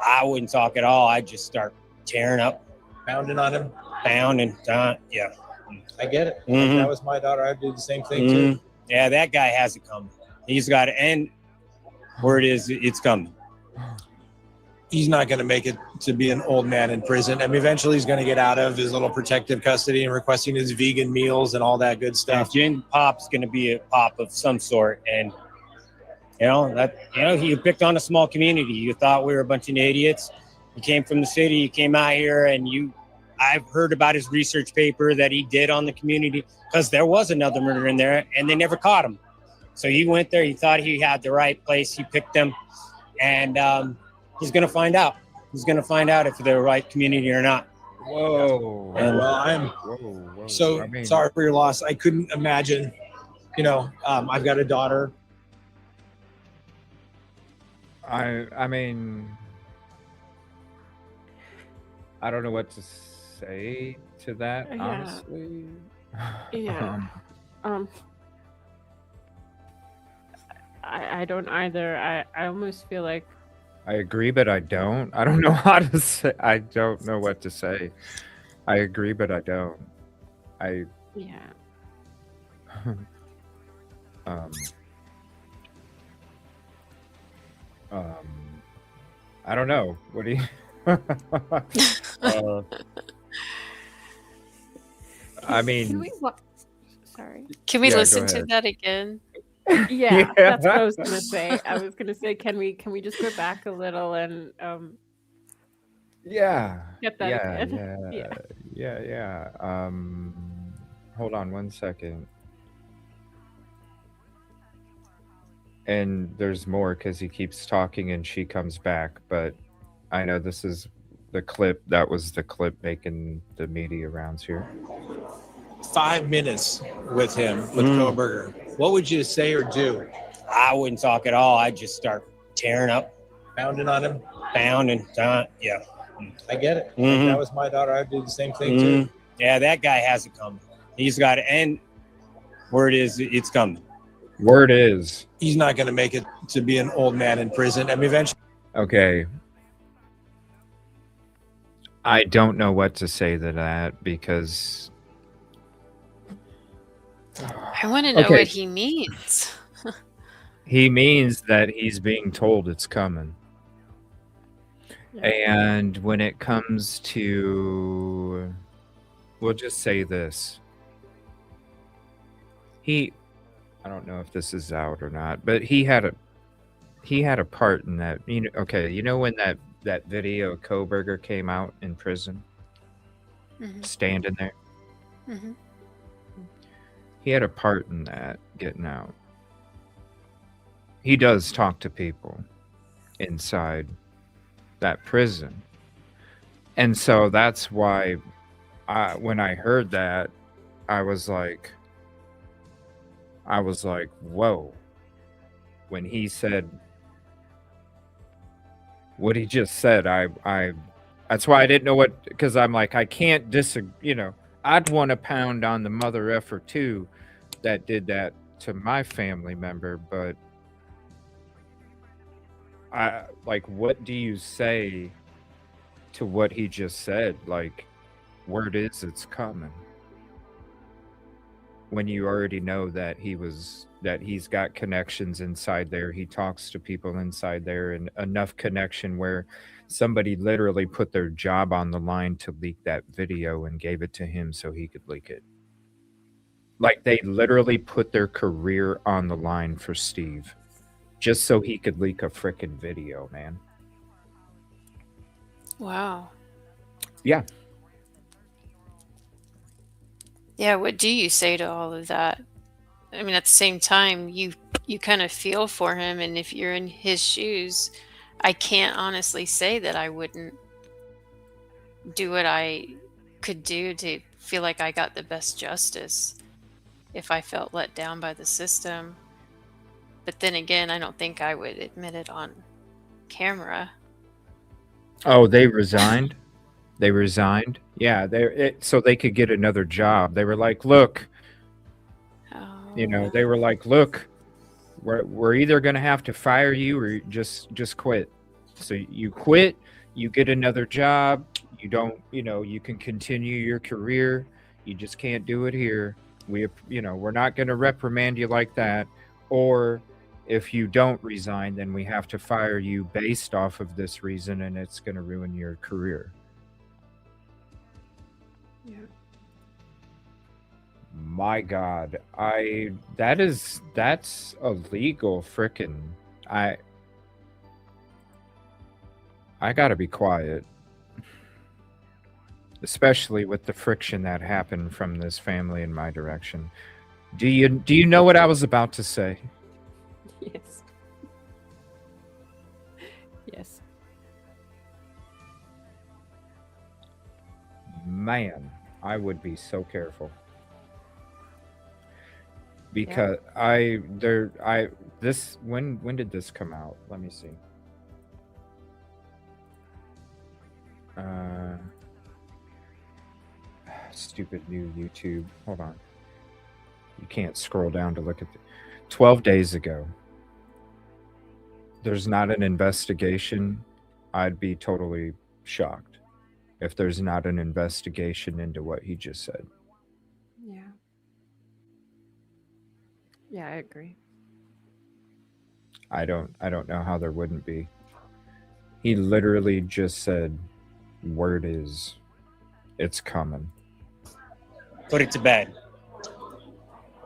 I wouldn't talk at all. I'd just start tearing up. Pounding on him? Pounding. Yeah. I get it. Mhm. If that was my daughter, I'd do the same thing too. Yeah, that guy has it coming. He's got it. And word is, it's coming. He's not going to make it to be an old man in prison. I mean, eventually he's going to get out of his little protective custody and requesting his vegan meals and all that good stuff. Gin Pop's going to be a pop of some sort. And, he picked on a small community. You thought we were a bunch of idiots. You came from the city. You came out here and I've heard about his research paper that he did on the community because there was another murder in there and they never caught him. So he went there. He thought he had the right place. He picked them. And, he's going to find out. He's going to find out if they're the right community or not. Whoa. And well, I'm so sorry for your loss. I couldn't imagine, I've got a daughter. I mean, I don't know what to say to that, Yeah. honestly. Yeah. I don't either. I almost feel like I agree, but I don't. I don't know how to say. I don't know what to say. I agree, but I don't. yeah. Um, I don't know. What do you? I mean, Can we sorry. Can we Yeah, go listen to ahead. that again? Yeah, that's what I was gonna say. I was gonna say, can we just go back a little and yeah, get that yeah, again? yeah. Hold on one second. And there's more because he keeps talking and she comes back, but I know this is the clip. That was the clip making the media rounds here. 5 minutes with him, with Koberger. What would you say or do? I wouldn't talk at all. I'd just start tearing up. Pounding on him? Pounding. Yeah. I get it. If Mhm. that was my daughter, I'd do the same thing too. Yeah, that guy has it coming. He's got it. And word is, it's coming. Word is, He's not going to make it to be an old man in prison. I mean, eventually. okay. I don't know what to say to that because I want to know Okay. what he means. he means that he's being told it's coming. And when it comes to, we'll just say this. I don't know if this is out or not, but he had a part in that. When that video of Koberger came out in prison, standing there, Mhm. he had a part in that getting out. He does talk to people inside that prison. And so that's why when I heard that, I was like, whoa. When he said what he just said, I that's why I didn't know what, because I'm like, I can't disagree, I'd want to pound on the mother effer too that did that to my family member, but what do you say to what he just said? Like, word is it's coming. when you already know that he's got connections inside there. He talks to people inside there, and enough connection where somebody literally put their job on the line to leak that video and gave it to him so he could leak it. Like, they literally put their career on the line for Steve just so he could leak a freaking video, man. Wow. Yeah. Yeah, what do you say to all of that? I mean, at the same time, you kind of feel for him, and if you're in his shoes, I can't honestly say that I wouldn't do what I could do to feel like I got the best justice if I felt let down by the system. But then again, I don't think I would admit it on camera. Oh, they resigned? They resigned? Yeah, so they could get another job. They were like, look, you know, they were like, look, we're either going to have to fire you or just quit. So you quit, you get another job, you don't, you know, you can continue your career. You just can't do it here. We're not going to reprimand you like that. Or if you don't resign, then we have to fire you based off of this reason, and it's going to ruin your career. Yeah. My God, that's illegal. Frickin', I gotta be quiet, especially with the friction that happened from this family in my direction. Do you know what I was about to say? Yes. Yes. Man, I would be so careful. Because when did this come out? Let me see. Stupid new YouTube. Hold on. You can't scroll down to look at 12 days ago. There's not an investigation. I'd be totally shocked if there's not an investigation into what he just said. Yeah. Yeah, I agree. I don't know how there wouldn't be. He literally just said, word is, it's coming. Put it to bed.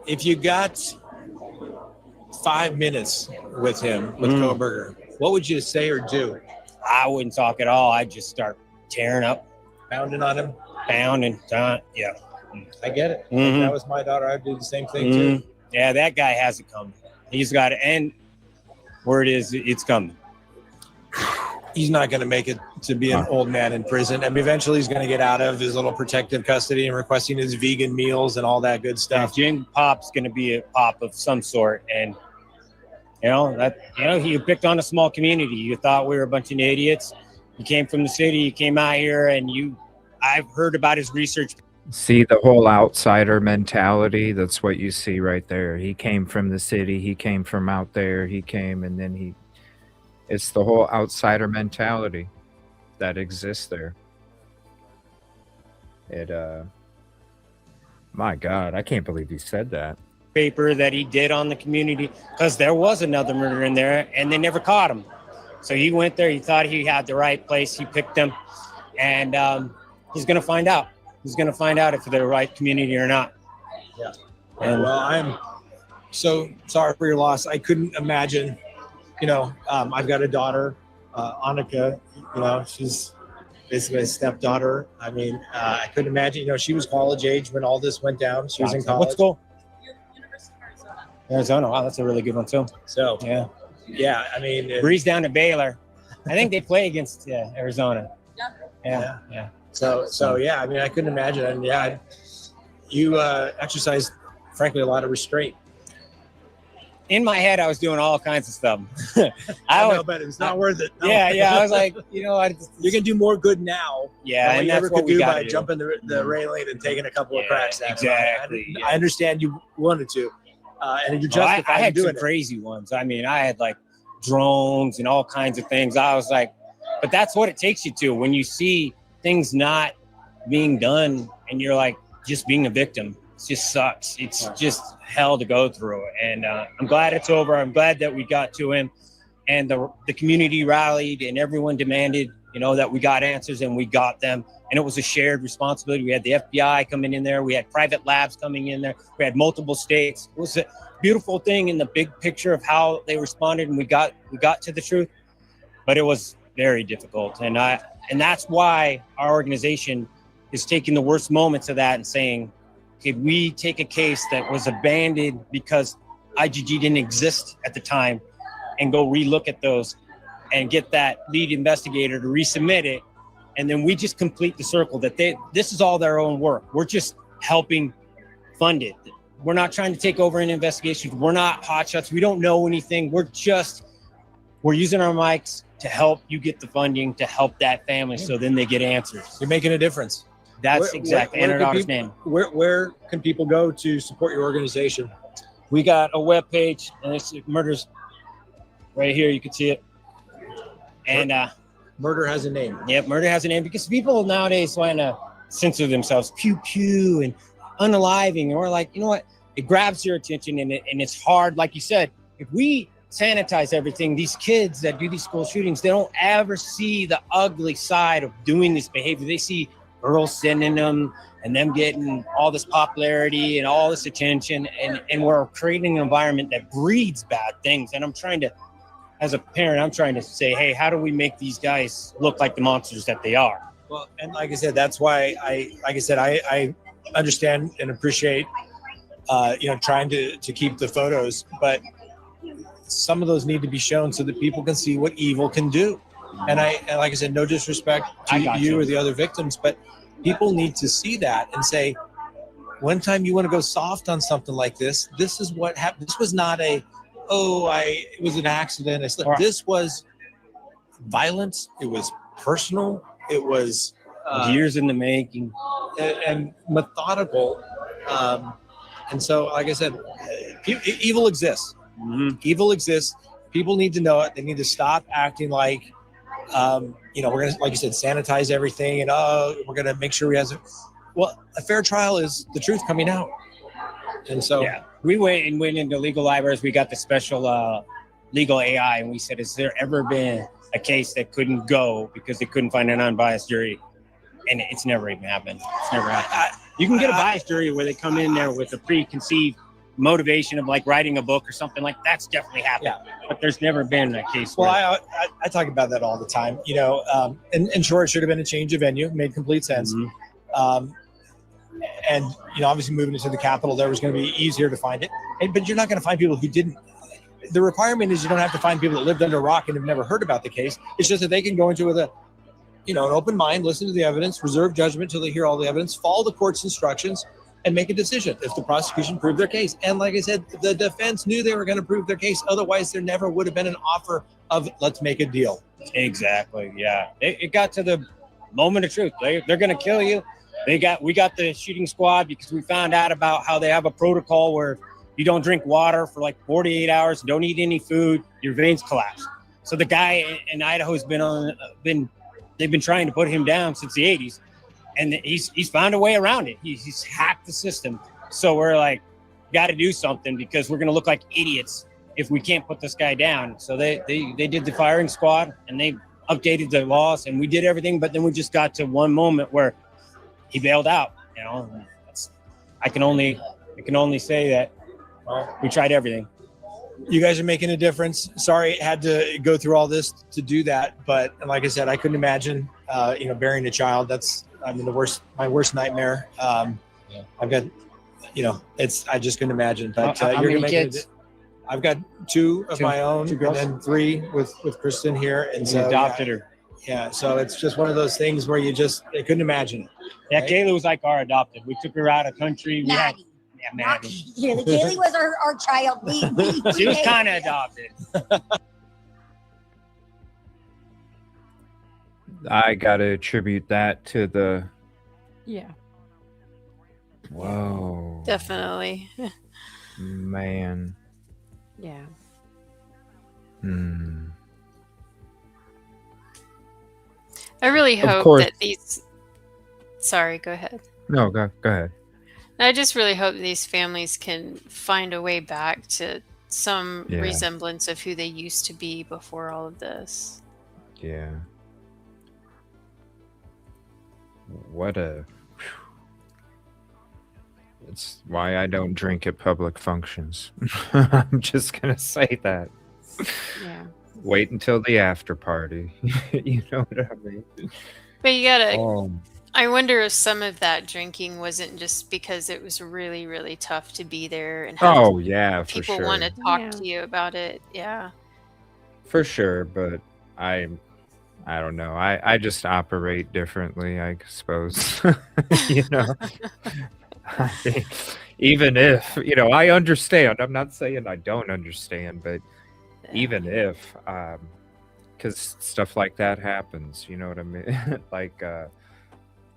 If you got 5 minutes with him, with Koberger, what would you say or do? I wouldn't talk at all. I'd just start tearing up, Pounding on him? pounding, yeah. I get it. Mhm. If that was my daughter, I'd do the same thing too. Yeah, that guy has it coming. He's got it. And word is, it's coming. He's not going to make it to be an old man in prison. I mean, eventually he's going to get out of his little protective custody and requesting his vegan meals and all that good stuff. Jim Pop's going to be a pop of some sort. And, he picked on a small community. You thought we were a bunch of idiots. You came from the city, you came out here, and I've heard about his research. See the whole outsider mentality? That's what you see right there. He came from the city. He came from out there. He came, and then it's the whole outsider mentality that exists there. My God, I can't believe he said that. Paper that he did on the community, because there was another murder in there and they never caught him. So he went there, he thought he had the right place, he picked him, and he's going to find out. He's going to find out if they're the right community or not. Yeah. And well, I'm so sorry for your loss. I couldn't imagine, I've got a daughter, Annika, she's basically a stepdaughter. I mean, I couldn't imagine, she was college age when all this went down. She was in college. What school? University of Arizona. Wow, that's a really good one too. So, yeah, I mean. Breeze down to Baylor. I think they play against Arizona. Yeah. So yeah, I mean, I couldn't imagine. And you exercised, frankly, a lot of restraint. In my head, I was doing all kinds of stuff. I know, but it's not worth it. No. Yeah. I was like, you can do more good now. Yeah, than and you that's ever what could we do got by to jumping the railing and taking a couple of cracks. Exactly. I understand you wanted to, and you're I justified had in doing some it. crazy ones. I mean, I had like drones and all kinds of things. I was like, but that's what it takes you to when you see things not being done and you're like just being a victim. just sucks. It's just hell to go through. And I'm glad it's over. I'm glad that we got to him, and the community rallied, and everyone demanded, that we got answers, and we got them. And it was a shared responsibility. We had the FBI coming in there. We had private labs coming in there. We had multiple states. It was a beautiful thing in the big picture of how they responded, and we got to the truth. But it was very difficult, and that's why our organization is taking the worst moments of that and saying, okay, we take a case that was abandoned because IGG didn't exist at the time, and go relook at those and get that lead investigator to resubmit it. And then we just complete the circle that this is all their own work. We're just helping fund it. We're not trying to take over an investigation. We're not hotshots. We don't know anything. We're using our mics to help you get the funding to help that family, so then they get answers. You're making a difference. That's exactly. And her daughter's name. Where can people go to support your organization? We got a webpage, and it's Murders right here. You can see it. And Murder Has a Name. Yep, Murder Has a Name, because people nowadays want to censor themselves, pew pew and unaliving, and we're like, you know what? It grabs your attention, and it's hard. Like you said, if we sanitize everything, these kids that do these school shootings, they don't ever see the ugly side of doing this behavior. They see girls sending them and them getting all this popularity and all this attention, and we're creating an environment that breeds bad things. And as a parent, I'm trying to say, hey, how do we make these guys look like the monsters that they are? Well, and like I said, that's why I understand and appreciate, trying to keep the photos, but some of those need to be shown so that people can see what evil can do. And like I said, no disrespect to you or the other victims, but people need to see that and say, one time you want to go soft on something like this, this is what happened. This was not it was an accident. I slipped. This was violence. It was personal. It was years in the making and methodical. And so, like I said, evil exists. Mm-hmm. Evil exists. People need to know it. They need to stop acting like, we're going to, like you said, sanitize everything, and we're going to make sure we have well, a fair trial is the truth coming out. And so we went into legal libraries. We got the special legal AI, and we said, has there ever been a case that couldn't go because they couldn't find an unbiased jury? And it's never even happened. It's never happened. You can get a biased jury where they come in there with a preconceived motivation of like writing a book or something, like that's definitely happened. Yeah. But there's never been a case where... Well, I talk about that all the time, and sure, it should have been a change of venue, made complete sense. Mm-hmm. And obviously moving into the Capitol, there was going to be easier to find it. But you're not going to find people who didn't. The requirement is you don't have to find people that lived under a rock and have never heard about the case. It's just that they can go into with an open mind, listen to the evidence, reserve judgment till they hear all the evidence, follow the court's instructions, and make a decision if the prosecution proved their case. And like I said, the defense knew they were going to prove their case. Otherwise, there never would have been an offer of let's make a deal. Exactly. Yeah. It got to the moment of truth. They're going to kill you. We got the shooting squad because we found out about how they have a protocol where you don't drink water for like 48 hours, don't eat any food, your veins collapse. So the guy in Idaho has they've been trying to put him down since the 80s, and he's found a way around it. He's hacked the system. So we're like, got to do something because we're going to look like idiots if we can't put this guy down. So they did the firing squad, and they updated the laws, and we did everything. But then we just got to one moment where he bailed out. I can only say that we tried everything. You guys are making a difference. Sorry it had to go through all this to do that, but like I said, I couldn't imagine burying a child. That's my worst nightmare. I've got I just couldn't imagine. But how many kids? I've got two of my own, and then 3 with Kristen here, and so adopted her. Yeah, so it's just one of those things where I couldn't imagine it. Yeah, right? Kayla was like our adopted. We took her out of country. Maddie. Kaylee was our child. She was kind of adopted. I gotta attribute that to the. Yeah. Whoa. Definitely. Man. Yeah. I really hope that these... Sorry, go ahead. No, go ahead. I just really hope these families can find a way back to some Yeah. resemblance of who they used to be before all of this. Yeah. What a. It's why I don't drink at public functions. I'm just gonna say that. Yeah. Wait until the after party. You know what I mean? But you gotta, Oh, I wonder if some of that drinking wasn't just because it was really, really tough to be there and have oh yeah, for people sure. want to talk Yeah. to you about it. Yeah. For sure, but I don't know. I just operate differently, I suppose. You know, I mean, even if, I understand. I'm not saying I don't understand, but even if, because stuff like that happens, you know what I mean? Like,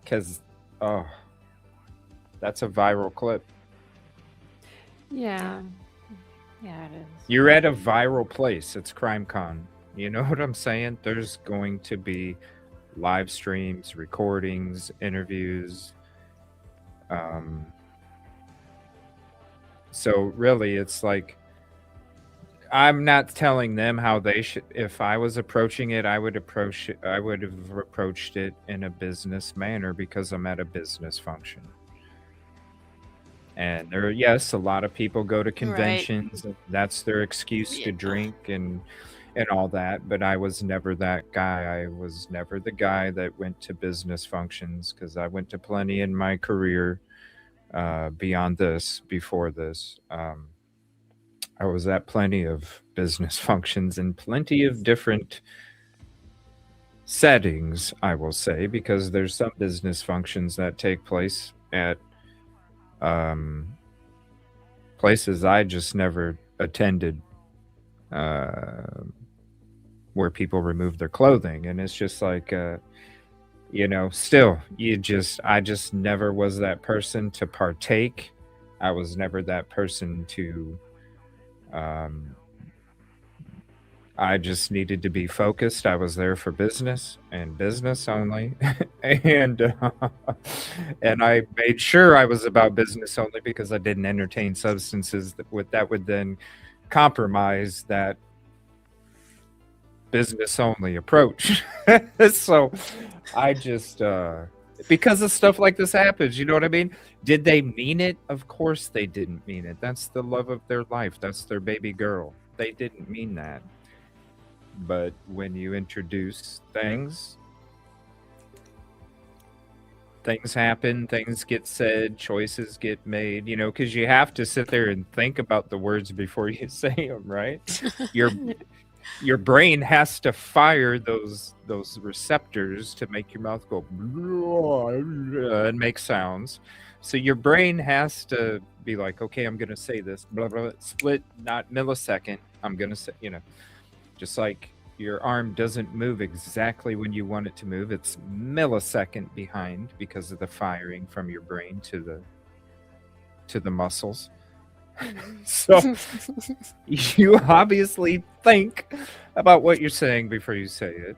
because, oh, that's a viral clip. Yeah. Yeah, it is. You're at a viral place. It's CrimeCon. You know what I'm saying? There's going to be live streams, recordings, interviews. So really, it's like I'm not telling them how they should. If I was approaching it, I would approach it. I would have approached it in a business manner because I'm at a business function. And there, yes, a lot of people go to conventions. And that's their excuse to Yeah. drink and all that. But I was never that guy. I was never the guy that went to business functions because I went to plenty in my career beyond this, before this. I was at plenty of business functions in plenty of different settings, I will say, because there's some business functions that take place at places I just never attended, where people remove their clothing, and it's just like, still, I just never was that person to partake. I was never that person to. I just needed to be focused. I was there for business and business only, and and I made sure I was about business only because I didn't entertain substances that would then compromise that business only approach. So I just because of stuff like this happens, you know what I mean? Did they mean it? Of course they didn't mean it. That's the love of their life. That's their baby girl. They didn't mean that. But when you introduce things happen, things get said, choices get made, because you have to sit there and think about the words before you say them, right? Your brain has to fire those receptors to make your mouth go and make sounds. So your brain has to be like, okay, I'm going to say this, blah, blah, split, not millisecond. I'm going to say, just like your arm doesn't move exactly when you want it to move. It's millisecond behind because of the firing from your brain to the muscles. So you obviously think about what you're saying before you say it,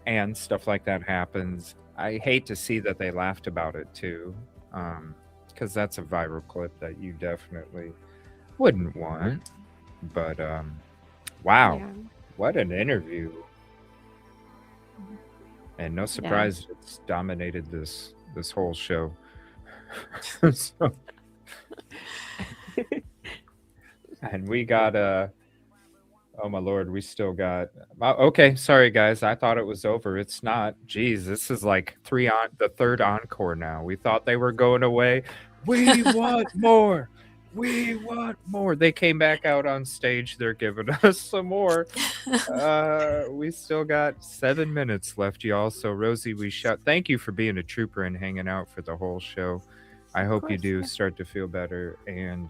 and stuff like that happens. I hate to see that they laughed about it too, because that's a viral clip that you definitely wouldn't want. But wow, Yeah. what an interview. And no surprise, it's dominated this whole show. So, and we got oh my lord, we still got okay, sorry guys, I thought it was over. It's not. Jeez, this is like the third encore now. We thought they were going away. We want more. We want more. They came back out on stage. They're giving us some more. We still got 7 minutes left, y'all. So Rosie, thank you for being a trooper and hanging out for the whole show. I hope you course, do yeah. start to feel better. And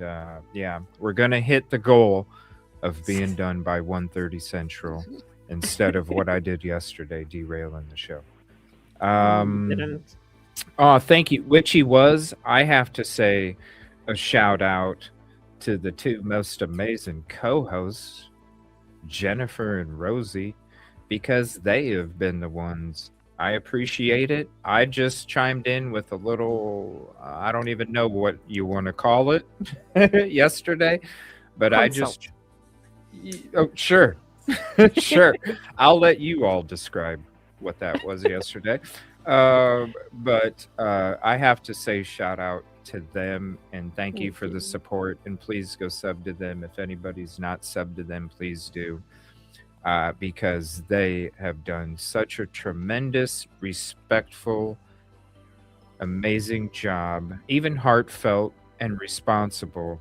yeah, we're gonna hit the goal of being done by 1:30 Central instead of what I did yesterday, derailing the show. Didn't. Oh, thank you. Witchy was, I have to say, a shout out to the two most amazing co-hosts, Jennifer and Rosie, because they have been the ones I appreciate it. I just chimed in with a little, I don't even know what you want to call it yesterday, but I Consult. just, oh, sure. Sure. I'll let you all describe what that was yesterday. But I have to say, shout out to them and thank you Thank for the you. support. And please go sub to them. If anybody's not sub to them, please do. Because they have done such a tremendous, respectful, amazing job, even heartfelt and responsible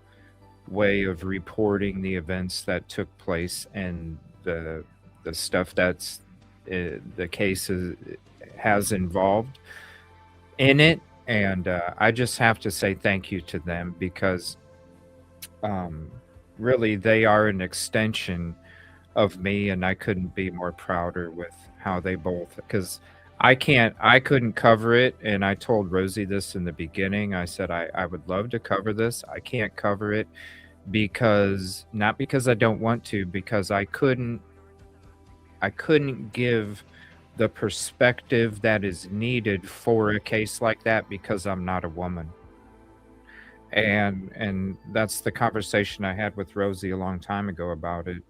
way of reporting the events that took place and the stuff that's the case has involved in it. And I just have to say thank you to them because really they are an extension of me, and I couldn't be more prouder with how they both, because I couldn't cover it. And I told Rosee this in the beginning. I said I would love to cover this. I can't cover it because not because I don't want to, because I couldn't give the perspective that is needed for a case like that because I'm not a woman. And that's the conversation I had with Rosee a long time ago about it.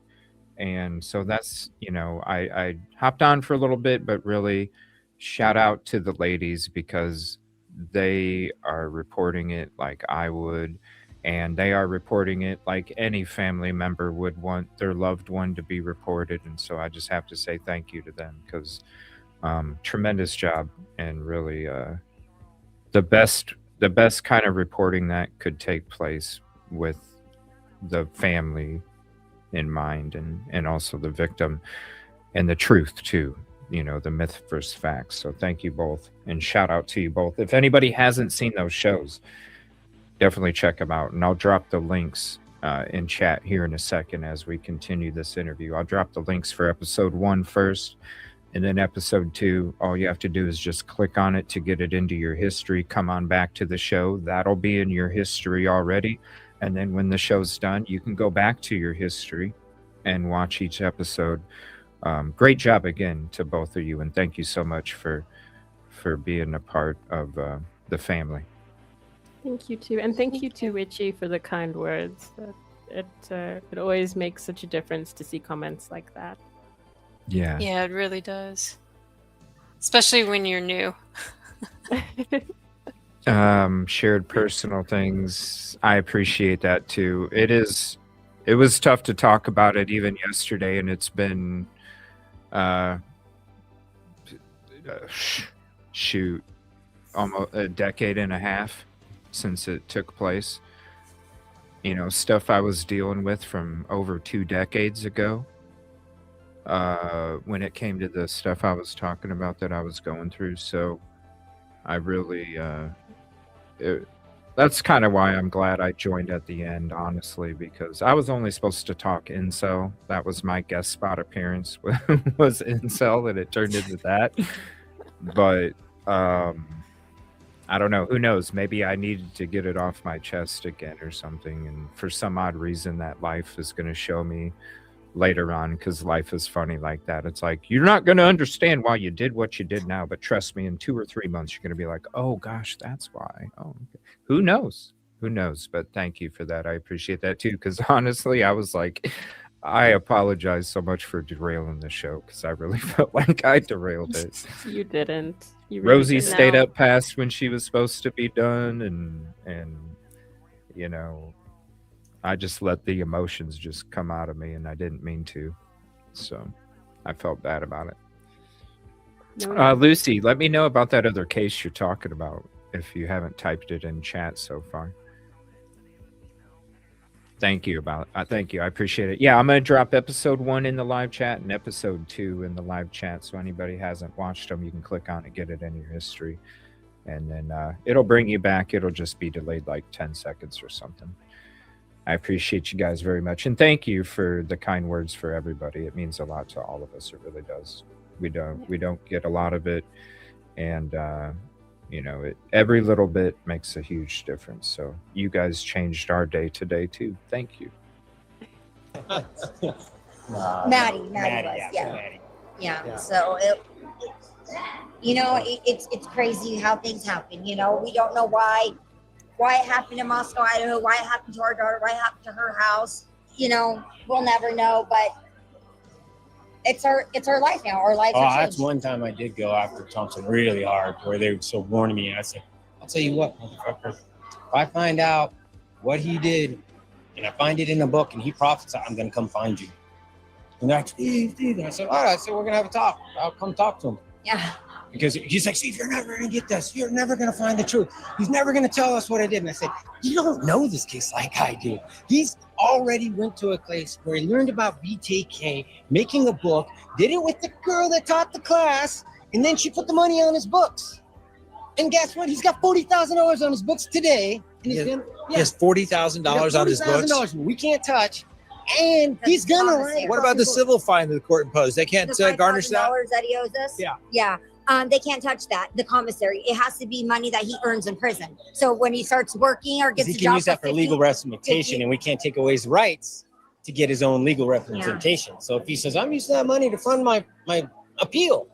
And so that's, I hopped on for a little bit, but really shout out to the ladies because they are reporting it like I would, and they are reporting it like any family member would want their loved one to be reported. And so I just have to say thank you to them because tremendous job, and really the best kind of reporting that could take place with the family in mind, and also the victim and the truth too, the myth versus facts. So thank you both, and shout out to you both. If anybody hasn't seen those shows, definitely check them out, and I'll drop the links in chat here in a second as we continue this interview. I'll drop the links for episode 1 first, and then episode 2, all you have to do is just click on it to get it into your history. Come on back to the show, that'll be in your history already. And then when the show's done, you can go back to your history and watch each episode. Great job again to both of you. And thank you so much for being a part of the family. Thank you too, and thank you to Richie for the kind words. It always makes such a difference to see comments like that. Yeah. Yeah, it really does. Especially when you're new. Shared personal things. I appreciate that too. It was tough to talk about it even yesterday, and it's been shoot, almost a decade and a half since it took place. Stuff I was dealing with from over 2 decades ago. When it came to the stuff I was talking about that I was going through. So I really that's kind of why I'm glad I joined at the end, honestly, because I was only supposed to talk incel. That was my guest spot appearance was incel, and it turned into that. But I don't know, who knows, maybe I needed to get it off my chest again or something, and for some odd reason that life is going to show me later on, because life is funny like that. It's like, you're not going to understand why you did what you did now, but trust me, in 2 or 3 months you're going to be like, oh gosh, that's why. Oh, okay. Who knows, but thank you for that. I appreciate that too, because honestly I was like, I apologize so much for derailing the show, because I really felt like I derailed it. You didn't. You really Rosee didn't. stayed up past when she was supposed to be done, and I just let the emotions just come out of me, and I didn't mean to. So I felt bad about it. No. Lucy, let me know about that other case you're talking about if you haven't typed it in chat so far. Thank you. Thank you. I appreciate it. Yeah, I'm going to drop episode 1 in the live chat and episode 2 in the live chat. So anybody hasn't watched them, you can click on it, get it in your history. And then it'll bring you back. It'll just be delayed like 10 seconds or something. I appreciate you guys very much. And thank you for the kind words for everybody. It means a lot to all of us. It really does. We don't get a lot of it. And, every little bit makes a huge difference. So you guys changed our day today too. Thank you. Maddie was, yeah. Maddie. Yeah. So You know, it's crazy how things happen. You know, we don't know why it happened in Moscow, Idaho, why it happened to our daughter, why it happened to her house. You know, we'll never know, but it's our life now. Our lives Oh, are that's changed. one time I did go after Thompson really hard, where they were so warning me. I said, I'll tell you what, motherfucker, if I find out what he did and I find it in a book and he prophesied, I'm going to come find you. And they're like, Steve. And I said, all right, so we're going to have a talk. I'll come talk to him. Yeah. Because he's like, Steve, you're never going to get this. You're never going to find the truth. He's never going to tell us what I did. And I said, you don't know this case like I do. He's already went to a place where he learned about BTK, making a book, did it with the girl that taught the class, and then she put the money on his books. And guess what? He's got $40,000 on his books today. And he's gonna, He has $40,000 on his books. $40,000 we can't touch. And he's That's gonna promising. write. What about the civil fine that the court imposed? They can't The garnish that? $5,000 that he owes us? Yeah. Yeah. They can't touch that. The commissary. It has to be money that he earns in prison. So when he starts working or gets He a can job use that for 50 legal representation, 50 and we can't take away his rights to get his own legal representation. So if he says, I'm using that money to fund my appeal.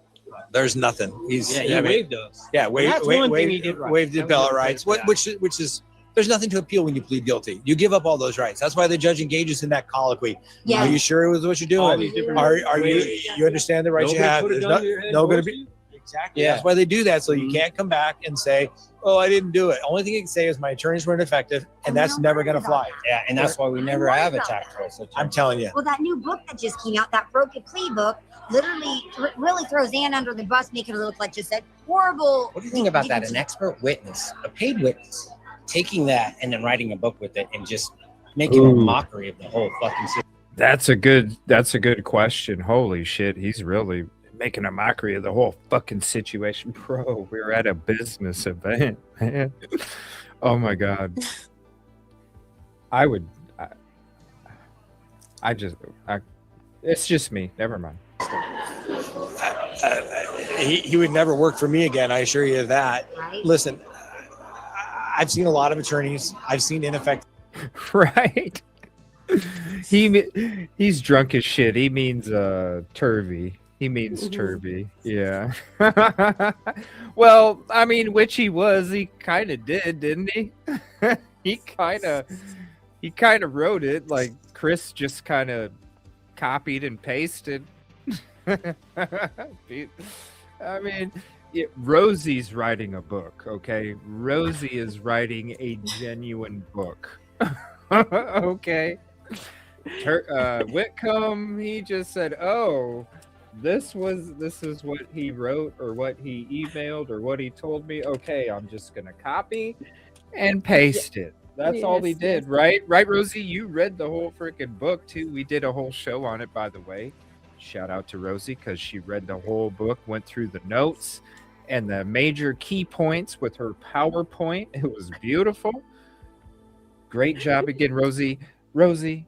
There's nothing. He's waived those. Yeah, That's one thing he did right. waived the That was appellate a good rights. point. Which is there's nothing to appeal when you plead guilty. You give up all those rights. That's why the judge engages in that colloquy. Yeah. Are you sure with what you're All doing? these different Are you understand the rights you have? There's no going to be. Exactly. That's why they do that, so you Mhm. can't come back and say, "Oh, I didn't do it." Only thing you can say is my attorneys were ineffective, and that's never going to fly. Yeah, and that's why we never have a tax rate. I'm telling you. Well, that new book that just came out, that broken plea book, literally really throws Ann under the bus, making her look like just a horrible. What do you think about that? An expert witness, a paid witness, taking that and then writing a book with it and just making a Ooh. mockery of the whole fucking system. That's a good question. Holy shit, he's really making a mockery of the whole fucking situation. Bro, we're at a business event, man. Oh my god. It's just me. Never mind. He would never work for me again. I assure you of that. Right? Listen, I've seen a lot of attorneys. I've seen ineffective. Right. He's drunk as shit. He means turvy. He means turvy. Yeah. Well, I mean, which he was. He kind of did, didn't he? he kind of wrote it. Like Chris just kind of copied and pasted. I mean, Rosee's writing a book. Okay, Rosee is writing a genuine book. Okay. Whitcomb, he just said, "Oh, this is what he wrote or what he emailed or what he told me. Okay, I'm just gonna copy and paste it." That's all he Yes, did, yes. right? Right, Rosee? You read the whole freaking book too. We did a whole show on it, by the way. Shout out to Rosee because she read the whole book, went through the notes and the major key points with her PowerPoint. It was beautiful. Great job again, Rosee. Rosee,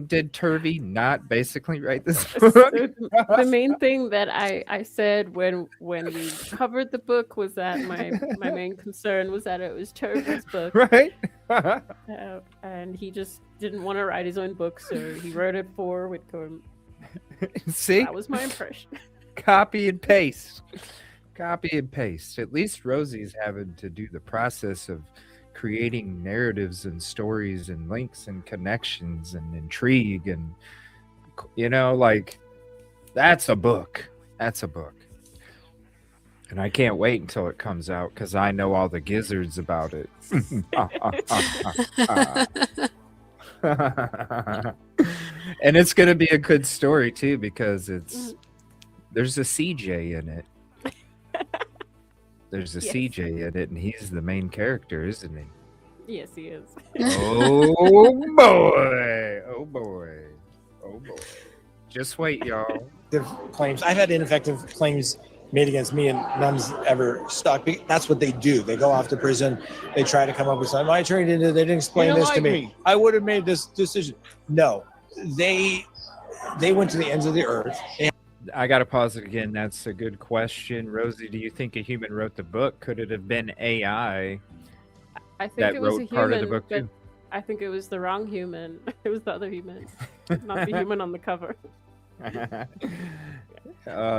did Turvey not basically write this book? The main thing that I said when we covered the book was that my main concern was that it was Turvey's book, Right? and he just didn't want to write his own book, so he wrote it for Whitcomb. See? That was my impression. Copy and paste. Copy and paste. At least Rosie's having to do the process of creating narratives and stories and links and connections and intrigue and like that's a book. That's a book. And I can't wait until it comes out because I know all the gizzards about it. And it's gonna be a good story too because there's a CJ in it. There's a Yes. CJ in it, and he's the main character, isn't he? Yes, he is. Oh boy! Oh boy! Oh boy! Just wait, y'all. Claims. I've had ineffective claims made against me, and none's ever stuck. That's what they do. They go off to prison. They try to come up with something. My attorney didn't. They didn't explain this to me. I would have made this decision. No, they went to the ends of the earth. I gotta pause it again. That's a good question, Rosee. Do you think a human wrote the book? Could it have been AI I think that it was a wrote part of the human, book but too? I think it was the wrong human. It was the other human, not the human on the cover.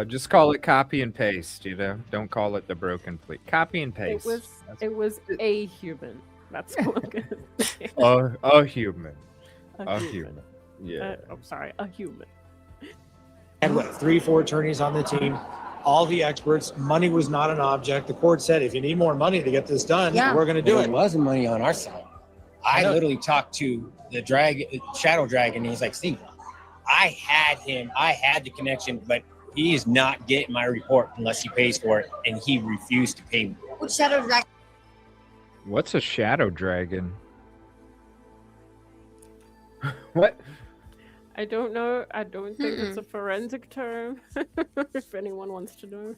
Just call it copy and paste. Don't call it the broken plate. Copy and paste. It was a human. That's what I'm gonna say. A human. A A human. human. Yeah. I'm sorry, a human. Had what, 3-4 attorneys on the team, all the experts. Money was not an object. The court said, if you need more money to get this done, Yeah. we're going to do There it. wasn't money on our side. I know. literally talked to the shadow dragon, and he's like, Steve, I had the connection, but he is not getting my report unless he pays for it, and he refused to pay me. Which shadow dragon? What's a shadow dragon? What? I don't know. I don't think it's a forensic term. If anyone wants to know.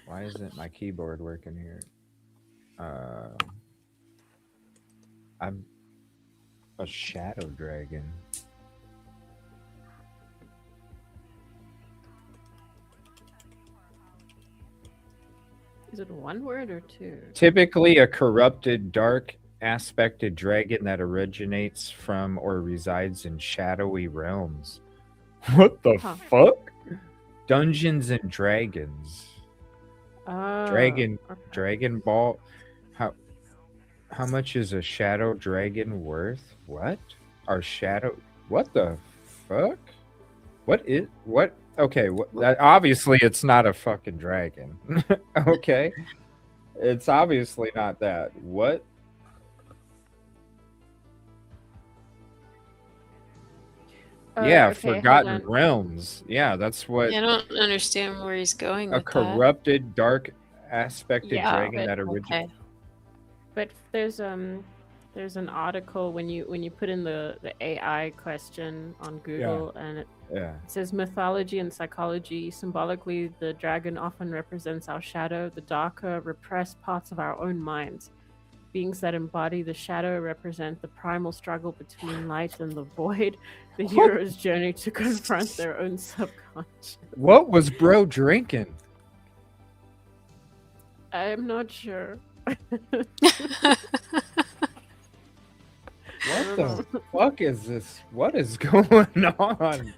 Why isn't my keyboard working here? I'm a shadow dragon. Is it one word or two? Typically a corrupted, dark aspected dragon that originates from or resides in shadowy realms. What the Huh. fuck? Dungeons and Dragons. Oh, Dragon okay. Dragon Ball. How much is a shadow dragon worth? What? Our shadow what the fuck? What okay, obviously it's not a fucking dragon. Okay. It's obviously not that. What? Yeah, Okay, hold Forgotten on. Realms. Yeah, that's what I don't understand where he's going a with that. corrupted, dark aspected Yeah, dragon but- that originates. Okay. But there's an article when you put in the AI question on Google, and it Yeah. says mythology and psychology. Symbolically, the dragon often represents our shadow, the darker, repressed parts of our own minds. Beings that embody the shadow represent the primal struggle between light and the void, the hero's journey to confront their own subconscious. What was bro drinking? I'm not sure. What the fuck is this? What is going on?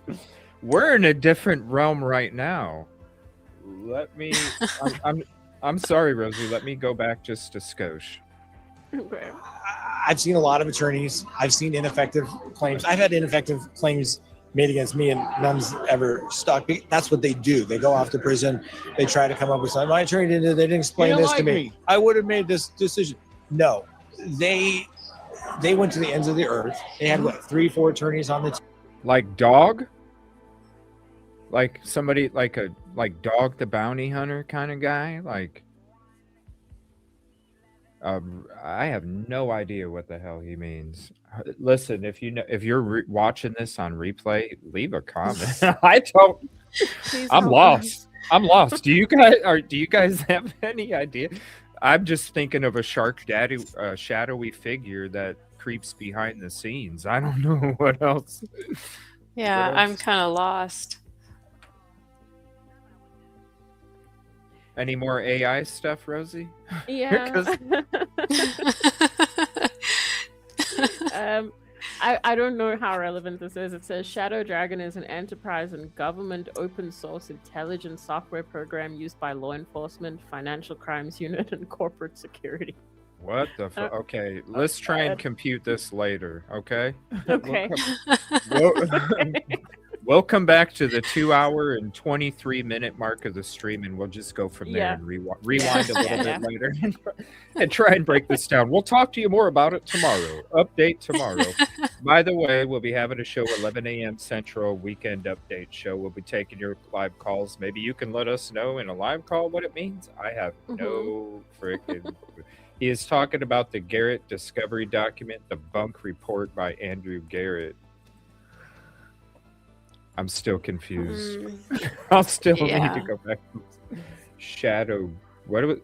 We're in a different realm right now. Let me. I'm sorry, Rosie. Let me go back just a skosh. Okay. I've seen a lot of attorneys. I've seen ineffective claims. I've had ineffective claims made against me, and none's ever stuck. That's what they do. They go off to prison. They try to come up with something. My attorney didn't. They didn't explain this to me. I would have made this decision. No, they went to the ends of the earth. They had what, 3-4 attorneys on the team. Like dog? Like somebody like Dog the Bounty Hunter kind of guy? Like I have no idea what the hell he means. Listen, if you're watching this on replay, leave a comment. I don't. Please I'm help lost. us. I'm lost. Do you guys have any idea? I'm just thinking of a shadowy figure that creeps behind the scenes. I don't know what else. Yeah, What I'm else? kind of lost. Any more AI stuff, Rosie? Yeah. I don't know how relevant this is. It says Shadow Dragon is an enterprise and government open source intelligence software program used by law enforcement, financial crimes unit, and corporate security. What the fuck? Okay, let's try and compute this later, okay? Okay. We'll come back to the 2-hour and 23-minute mark of the stream, and we'll just go from there Yeah. and rewind a little Yeah. bit later and try and break this down. We'll talk to you more about it tomorrow. Update tomorrow. By the way, we'll be having a show 11 a.m. Central weekend update show. We'll be taking your live calls. Maybe you can let us know in a live call what it means. I have no freaking. He is talking about the Garrett Discovery Document, the bunk report by Andrew Garrett. I'm still confused. I'll still need Yeah. to go back. Shadow. What was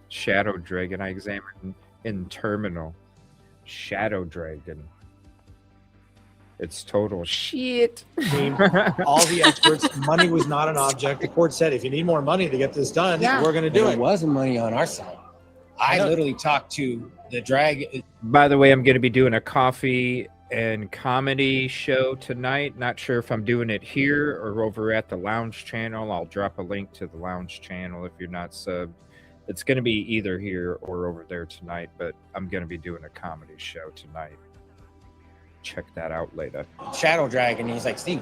Shadow Dragon? I examined in terminal. Shadow Dragon. It's total shit. Team, all the experts. Money was not an object. The court said, if you need more money to get this done, Yeah. we're going to do There it. wasn't money on our side. I know. literally talked to the dragon. By the way, I'm going to be doing a coffee and comedy show tonight. Not sure if I'm doing it here or over at the Lounge channel. I'll drop a link to the Lounge channel if you're not subbed. It's going to be either here or over there tonight, but I'm going to be doing a comedy show tonight. Check that out later. Shadow Dragon. He's like, Steve,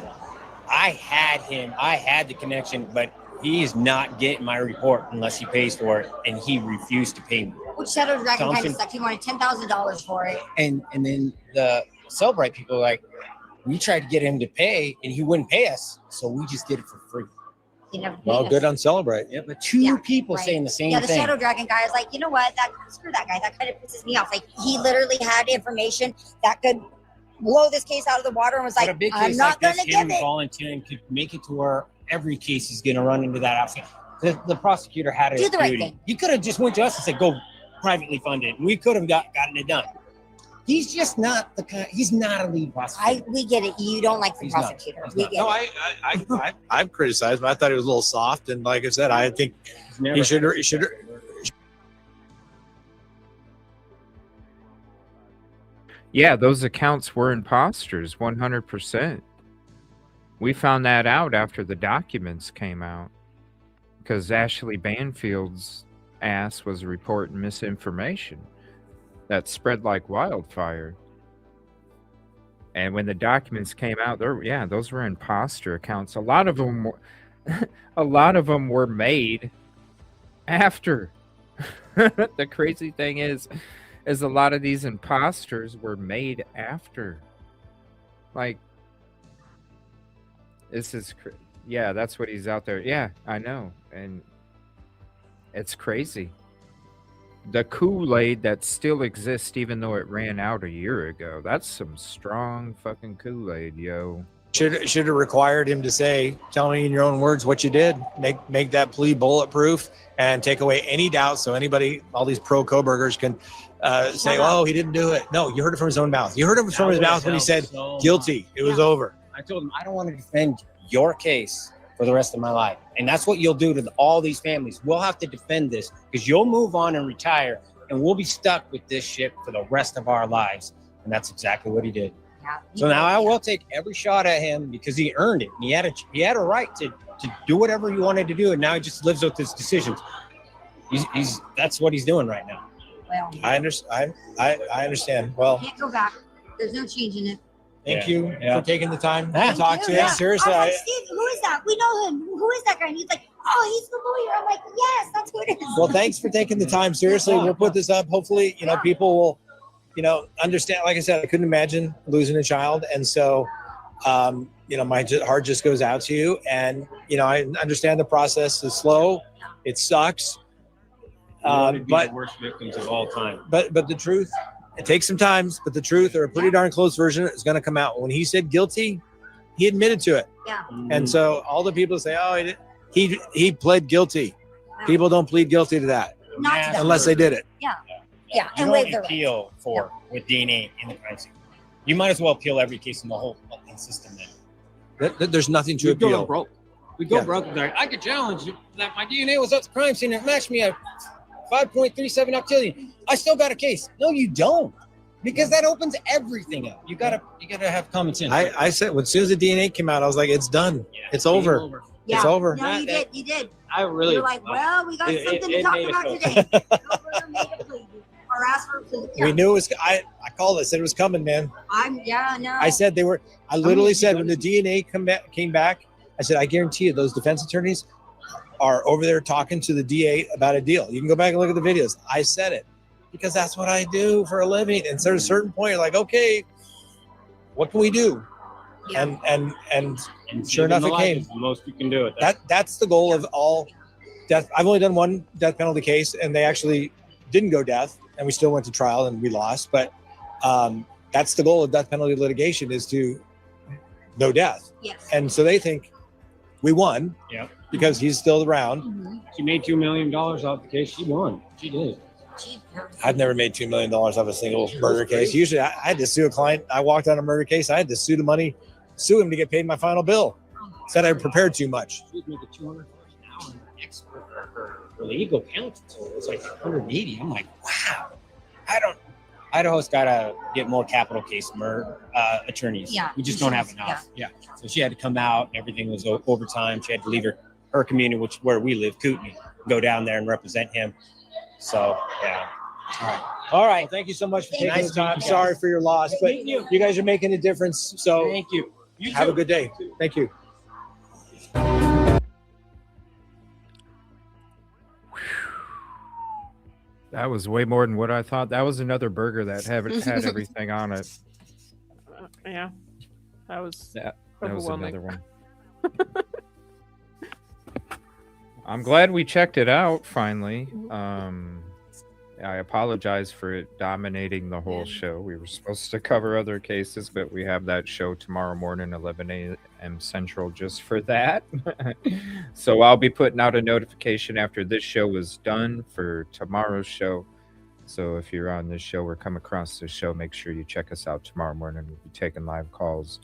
I had the connection, but he is not getting my report unless he pays for it, and he refused to pay me. Which Shadow Dragon kind of Something- sucked. He wanted $10,000 for it. And then the Cellbrite people are like, we tried to get him to pay, and he wouldn't pay us, so we just did it for free. He never paid Well, us. good on Celebrate. Yeah, but two Yeah, people right. saying the same Yeah, the thing. Shadow Dragon guy is like, you know what? Screw that guy. That kind of pisses me off. Like, he literally had information that could blow this case out of the water and was But like, a big I'm case not like going this, to give him it. volunteering could make it to where every case is going to run into that outfit. The prosecutor had a Do the right duty. thing. He could have just went to us and said, go privately fund it. And we could have gotten it done. He's just not the kind. He's not a lead prosecutor. We get it. You don't like the He's not. prosecutor. He's We not. get No, it. I've criticized him. I thought he was a little soft, and like I said, I think He's never he should. Yeah, those accounts were imposters, 100%. We found that out after the documents came out because Ashley Banfield's ass was reporting misinformation that spread like wildfire. And when the documents came out, those were imposter accounts. A lot of them were made after. The crazy thing is a lot of these imposters were made after. Like, this is that's what he's out there. Yeah, I know. And it's crazy. The Kool-Aid that still exists even though it ran out a year ago. That's some strong fucking Kool-Aid, yo. Should have required him to say, tell me in your own words what you did. Make that plea bulletproof and take away any doubt so anybody, all these pro Kobergers can say, oh, he didn't do it. No, you heard it from his own mouth. You heard it from his mouth when he said guilty. It was over. I told him, I don't want to defend your case for the rest of my life. And that's what you'll do to all these families. We'll have to defend this because you'll move on and retire and we'll be stuck with this shit for the rest of our lives. And that's exactly what he did. Yeah, So now I will take every shot at him because he earned it. And he had a right to do whatever he wanted to do. And now he just lives with his decisions. That's what he's doing right now. Well, I understand. I understand. Well, can't go back. There's no changing it. thank Yeah. you Yeah. for taking the time Thank to talk you. to Yeah. us. Seriously, I was like, Steve, who is that? We know him. Who is that guy? And he's like, oh, he's the lawyer. I'm like, yes, that's who it is. well, thanks for taking the time. Seriously, we'll put this up. Hopefully, people will, understand. Like I said, I couldn't imagine losing a child. And so, my heart just goes out to you. And, I understand the process is slow. It sucks. But But the worst victims of all time. but the truth, it takes some time, but the truth, or a pretty darn close version, is going to come out. When he said guilty, he admitted to it. Yeah. And so all the people say, oh, he pled guilty. People don't plead guilty to that Not to that. unless they did it. Yeah, You and don't waive their appeal for with DNA in the crime scene. You might as well appeal every case in the whole fucking system then. There's nothing to We go appeal. broke. We go Yeah. broke. Like, I could challenge you that my DNA was at the crime scene and it matched me at 5.37 octillion. I still got a case. No, you don't, because that opens everything up. You gotta have common sense. I said, as soon as the DNA came out, I was like, it's done. Yeah. It's over. Yeah. It's over. No, you did. You did. I really. You're like, well, we got It- something it to talk made it about feel- today. No further made a plea or ask for a plea. Yeah. We knew it was. I called it. Said it was coming, man. No. I said they were. I literally said when the DNA came back, I said, I guarantee you, those defense attorneys are over there talking to the DA about a deal. You can go back and look at the videos. I said it because that's what I do for a living. And so at a certain point, you're like, okay, what can we do? Yeah. And And sure saving enough, the it life came. is the most you can do it. That's the goal of all death. I've only done one death penalty case, and they actually didn't go death, and we still went to trial and we lost. But that's the goal of death penalty litigation, is to no death. Yes. And so they think we won. Yep. Because he's still around. Mhm. She made $2 million off the case. She won. She did. Gee, I've never made $2 million off a single murder case. Usually I had to sue a client. I walked on a murder case. I had to sue him to get paid my final bill. Said I prepared too much. She was making $200 an hour. And her expert, her legal counsel was like 180. I'm like, wow. Idaho's got to get more capital case attorneys. Yeah, We just don't have enough. Yeah. So she had to come out, and everything was overtime. She had to leave her community, which where we live, Kootenai, go down there and represent him. So yeah. All right. Thank you so much for taking the time. Sorry for your loss, but you guys are making a difference. So Thank you. have a good day. Thank you. That was way more than what I thought. That was another burger that had everything on it. Yeah, that was That was overwhelming. another one. I'm glad we checked it out finally. I apologize for it dominating the whole show. We were supposed to cover other cases, but we have that show tomorrow morning, 11 a.m. Central, just for that. So I'll be putting out a notification after this show is done for tomorrow's show. So if you're on this show or come across this show, make sure you check us out tomorrow morning. We'll be taking live calls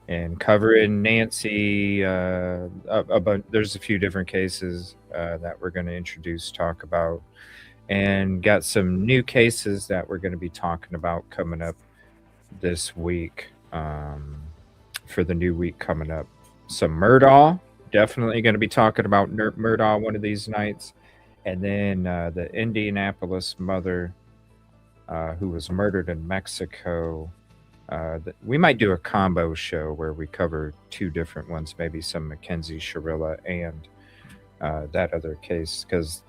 and covering Nancy. There's a few different cases that we're going to talk about. And got some new cases that we're going to be talking about coming up this week for the new week coming up. Some Murdaugh, definitely going to be talking about Murdaugh one of these nights. And then the Indianapolis mother who was murdered in Mexico. We might do a combo show where we cover two different ones, maybe some Mackenzie Shirilla and that other case, because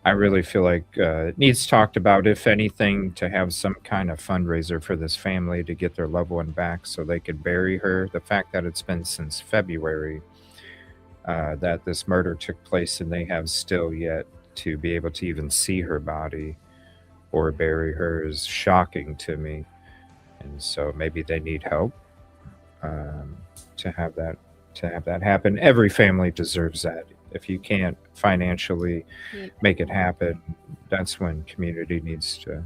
I really feel like it needs talked about, if anything, to have some kind of fundraiser for this family to get their loved one back so they could bury her. The fact that it's been since February that this murder took place and they have still yet to be able to even see her body or bury her is shocking to me. And so maybe they need help to have that happen. Every family deserves that. If you can't financially make it happen, that's when community needs to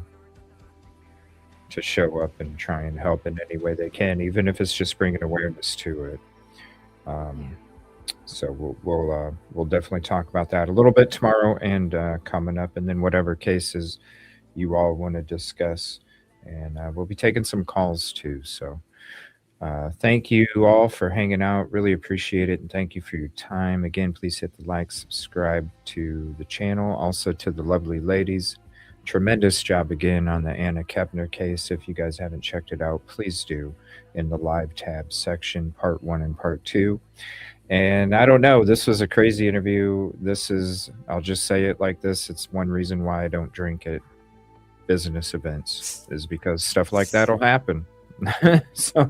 show up and try and help in any way they can, even if it's just bringing awareness to it. So we'll definitely talk about that a little bit tomorrow and coming up, and then whatever cases you all want to discuss, and we'll be taking some calls too. So. Thank you all for hanging out. Really appreciate it. And thank you for your time. Again, please hit the like, subscribe to the channel. Also to the lovely ladies. Tremendous job again on the Anna Kepner case. If you guys haven't checked it out, please do in the live tab section, part 1 and part 2. And I don't know, this was a crazy interview. I'll just say it like this. It's one reason why I don't drink at business events, is because stuff like that will happen. So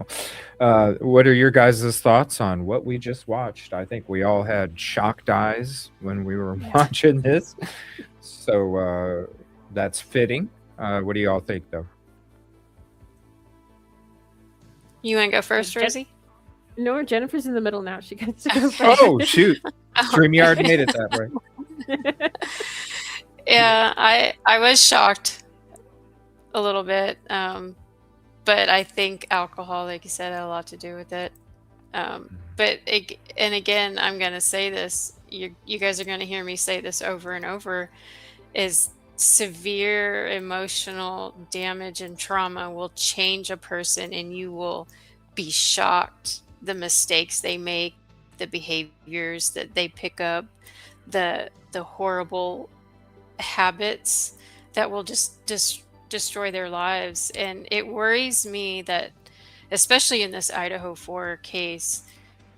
what are your guys' thoughts on what we just watched? I think we all had shocked eyes when we were watching this, so that's fitting. What do you all think, though? You want to go first, Rosee? No, Jennifer's in the middle now. She gets to go first. Oh shoot, StreamYard made it that way. Yeah, I was shocked a little bit. But I think alcohol, like you said, had a lot to do with it. And again, I'm going to say this. You guys are going to hear me say this over and over, is severe emotional damage and trauma will change a person, and you will be shocked the mistakes they make, the behaviors that they pick up, the horrible habits that will just destroy their lives. And it worries me that, especially in this Idaho 4 case,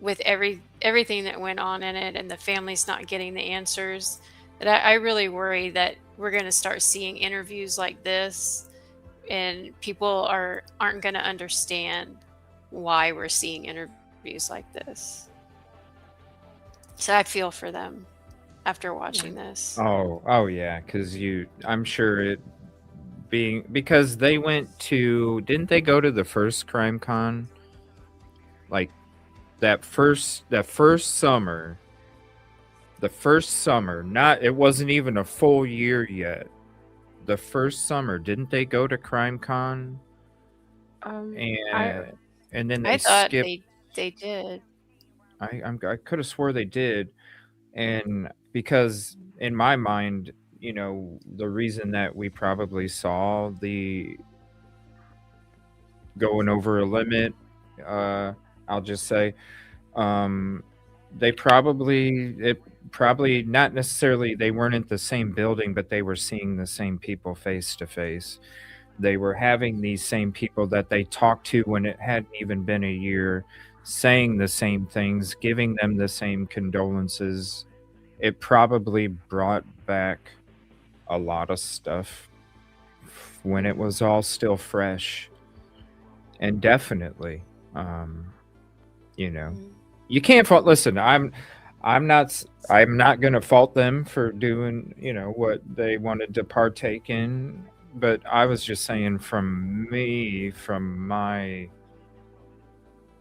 with everything that went on in it and the families not getting the answers, that I really worry that we're going to start seeing interviews like this, and people aren't going to understand why we're seeing interviews like this. So I feel for them after watching this. Oh yeah, because I'm sure it because they didn't they go to the first crime con, like that first summer, not, it wasn't even a full year yet, the first summer, didn't they go to crime con? And then they thought skipped. they did. I could have swore they did. And because in my mind, the reason that we probably saw the going over a limit. I'll just say, um, they probably it probably not necessarily they weren't in the same building, but they were seeing the same people face to face. They were having these same people that they talked to when it hadn't even been a year, saying the same things, giving them the same condolences. It probably brought back a lot of stuff when it was all still fresh. And definitely, um, you know, Mm. you can't fault. Listen, I'm not going to fault them for doing, what they wanted to partake in. But I was just saying, from my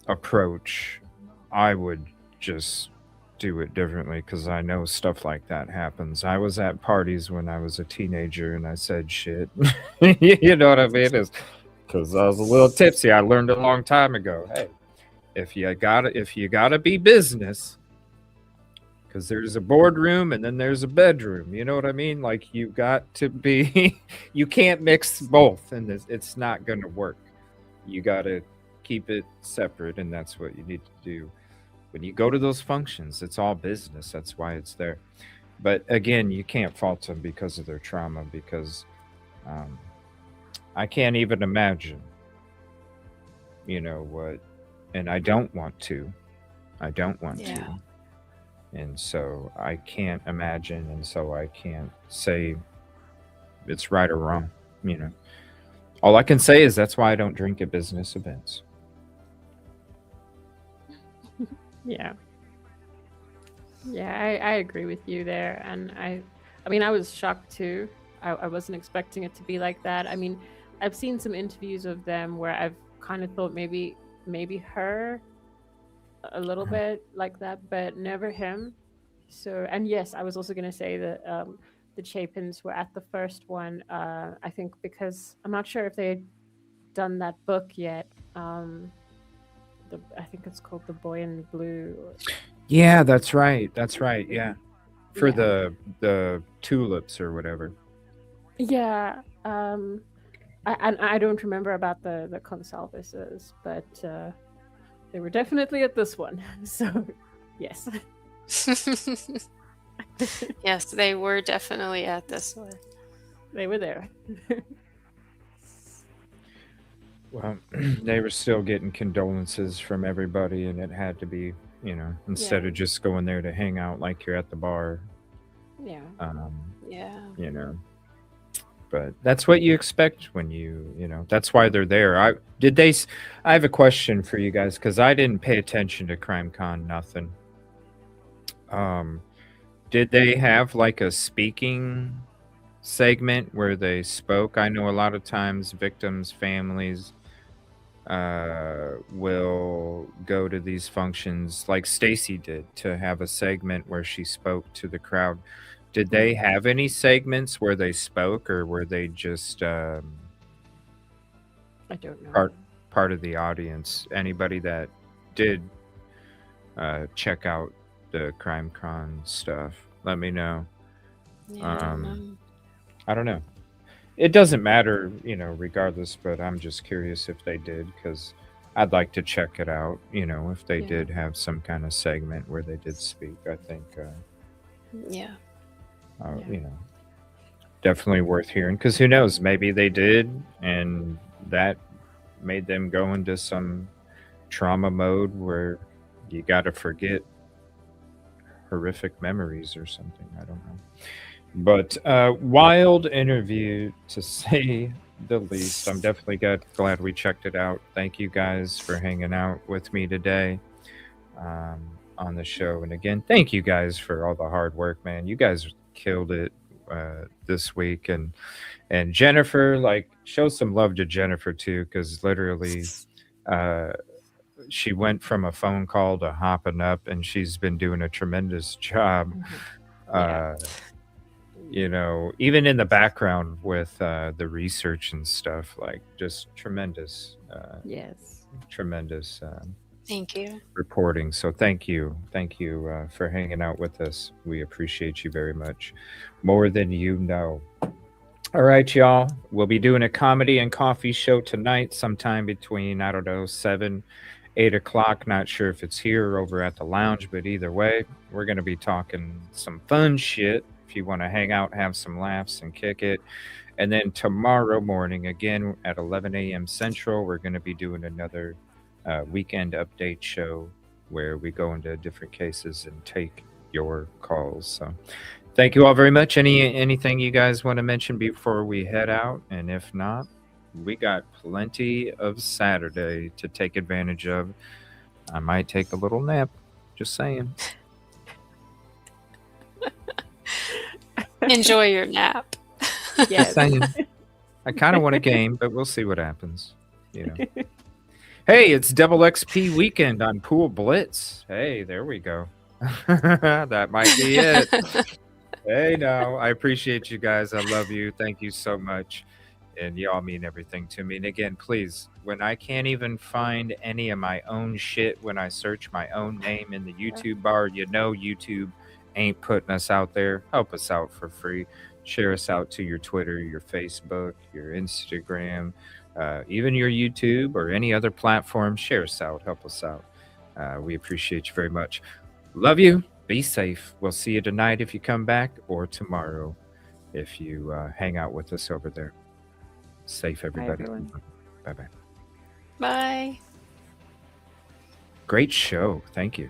approach, I would just do it differently because I know stuff like that happens. I was at parties when I was a teenager and I said shit. You know what I mean? Because I was a little tipsy. I learned a long time ago. Hey, if you gotta be business, because there's a boardroom and then there's a bedroom. You know what I mean? Like you got to be, you can't mix both, and it's not going to work. You got to keep it separate, and that's what you need to do. When you go to those functions, it's all business. That's why it's there. But again, you can't fault them because of their trauma, because um, I can't even imagine, what, and I don't want to. I don't want Yeah. to. And so I can't imagine, and so I can't say it's right or wrong. All I can say is that's why I don't drink at business events. Yeah. Yeah, I agree with you there. And I mean, I was shocked too. I wasn't expecting it to be like that. I mean, I've seen some interviews of them where I've kind of thought maybe her a little bit like that, but never him. So, and yes, I was also going to say that the Chapins were at the first one. I think because I'm not sure if they had done that book yet. I think it's called The Boy in Blue. Yeah, that's right. That's right. Yeah, for Yeah. the tulips or whatever. Yeah. I don't remember about the Consalveses, but they were definitely at this one. So, yes. Yes, they were definitely at this one. They were there. Well, they were still getting condolences from everybody, and it had to be, instead Yeah. of just going there to hang out like you're at the bar. Yeah. Yeah. You know, but that's what you expect when that's why they're there. I have a question for you guys because I didn't pay attention to CrimeCon nothing. Did they have like a speaking segment where they spoke? I know a lot of times victims' families will go to these functions like Stacy did to have a segment where she spoke to the crowd. Did they have any segments where they spoke, or were they just I don't know. part of the audience? Anybody that did check out the CrimeCon stuff, let me know. Yeah, I don't know. I don't know. It doesn't matter, regardless, but I'm just curious if they did, because I'd like to check it out, if they Yeah. did have some kind of segment where they did speak. I think, Yeah. Definitely worth hearing, because who knows, maybe they did, and that made them go into some trauma mode where you got to forget horrific memories or something. I don't know. But wild interview, to say the least. I'm definitely glad we checked it out. Thank you guys for hanging out with me today on the show. And again, thank you guys for all the hard work, man. You guys killed it this week. And Jennifer, like, show some love to Jennifer too, because literally she went from a phone call to hopping up, and she's been doing a tremendous job. Yeah. Even in the background with the research and stuff, like just tremendous Yes. Thank you. reporting. So thank you for hanging out with us. We appreciate you very much, more than you know. All right, y'all. We'll be doing a comedy and coffee show tonight, sometime between, I don't know, 7, 8 o'clock. Not sure if it's here or over at the lounge, but either way, we're going to be talking some fun shit. If you want to hang out, have some laughs, and kick it. And then tomorrow morning, again at 11 a.m. Central, we're going to be doing another weekend update show where we go into different cases and take your calls. So thank you all very much. Anything you guys want to mention before we head out? And if not, we got plenty of Saturday to take advantage of. I might take a little nap. Just saying. Enjoy your nap. Just Yes. saying. I kind of want a game, but we'll see what happens. You know. Hey, it's Double XP weekend on Pool Blitz. Hey, there we go. That might be it. Hey, no, I appreciate you guys. I love you. Thank you so much. And y'all mean everything to me. And again, please, when I can't even find any of my own shit when I search my own name in the YouTube bar, you know YouTube ain't putting us out there. Help us out for free. Share us out to your Twitter, your Facebook, your Instagram, even your YouTube or any other platform. Share us out. Help us out. We appreciate you very much. Love you. Be safe. We'll see you tonight if you come back, or tomorrow if you hang out with us over there. Safe, everybody. everyone. Bye-bye. Bye. Great show. Thank you.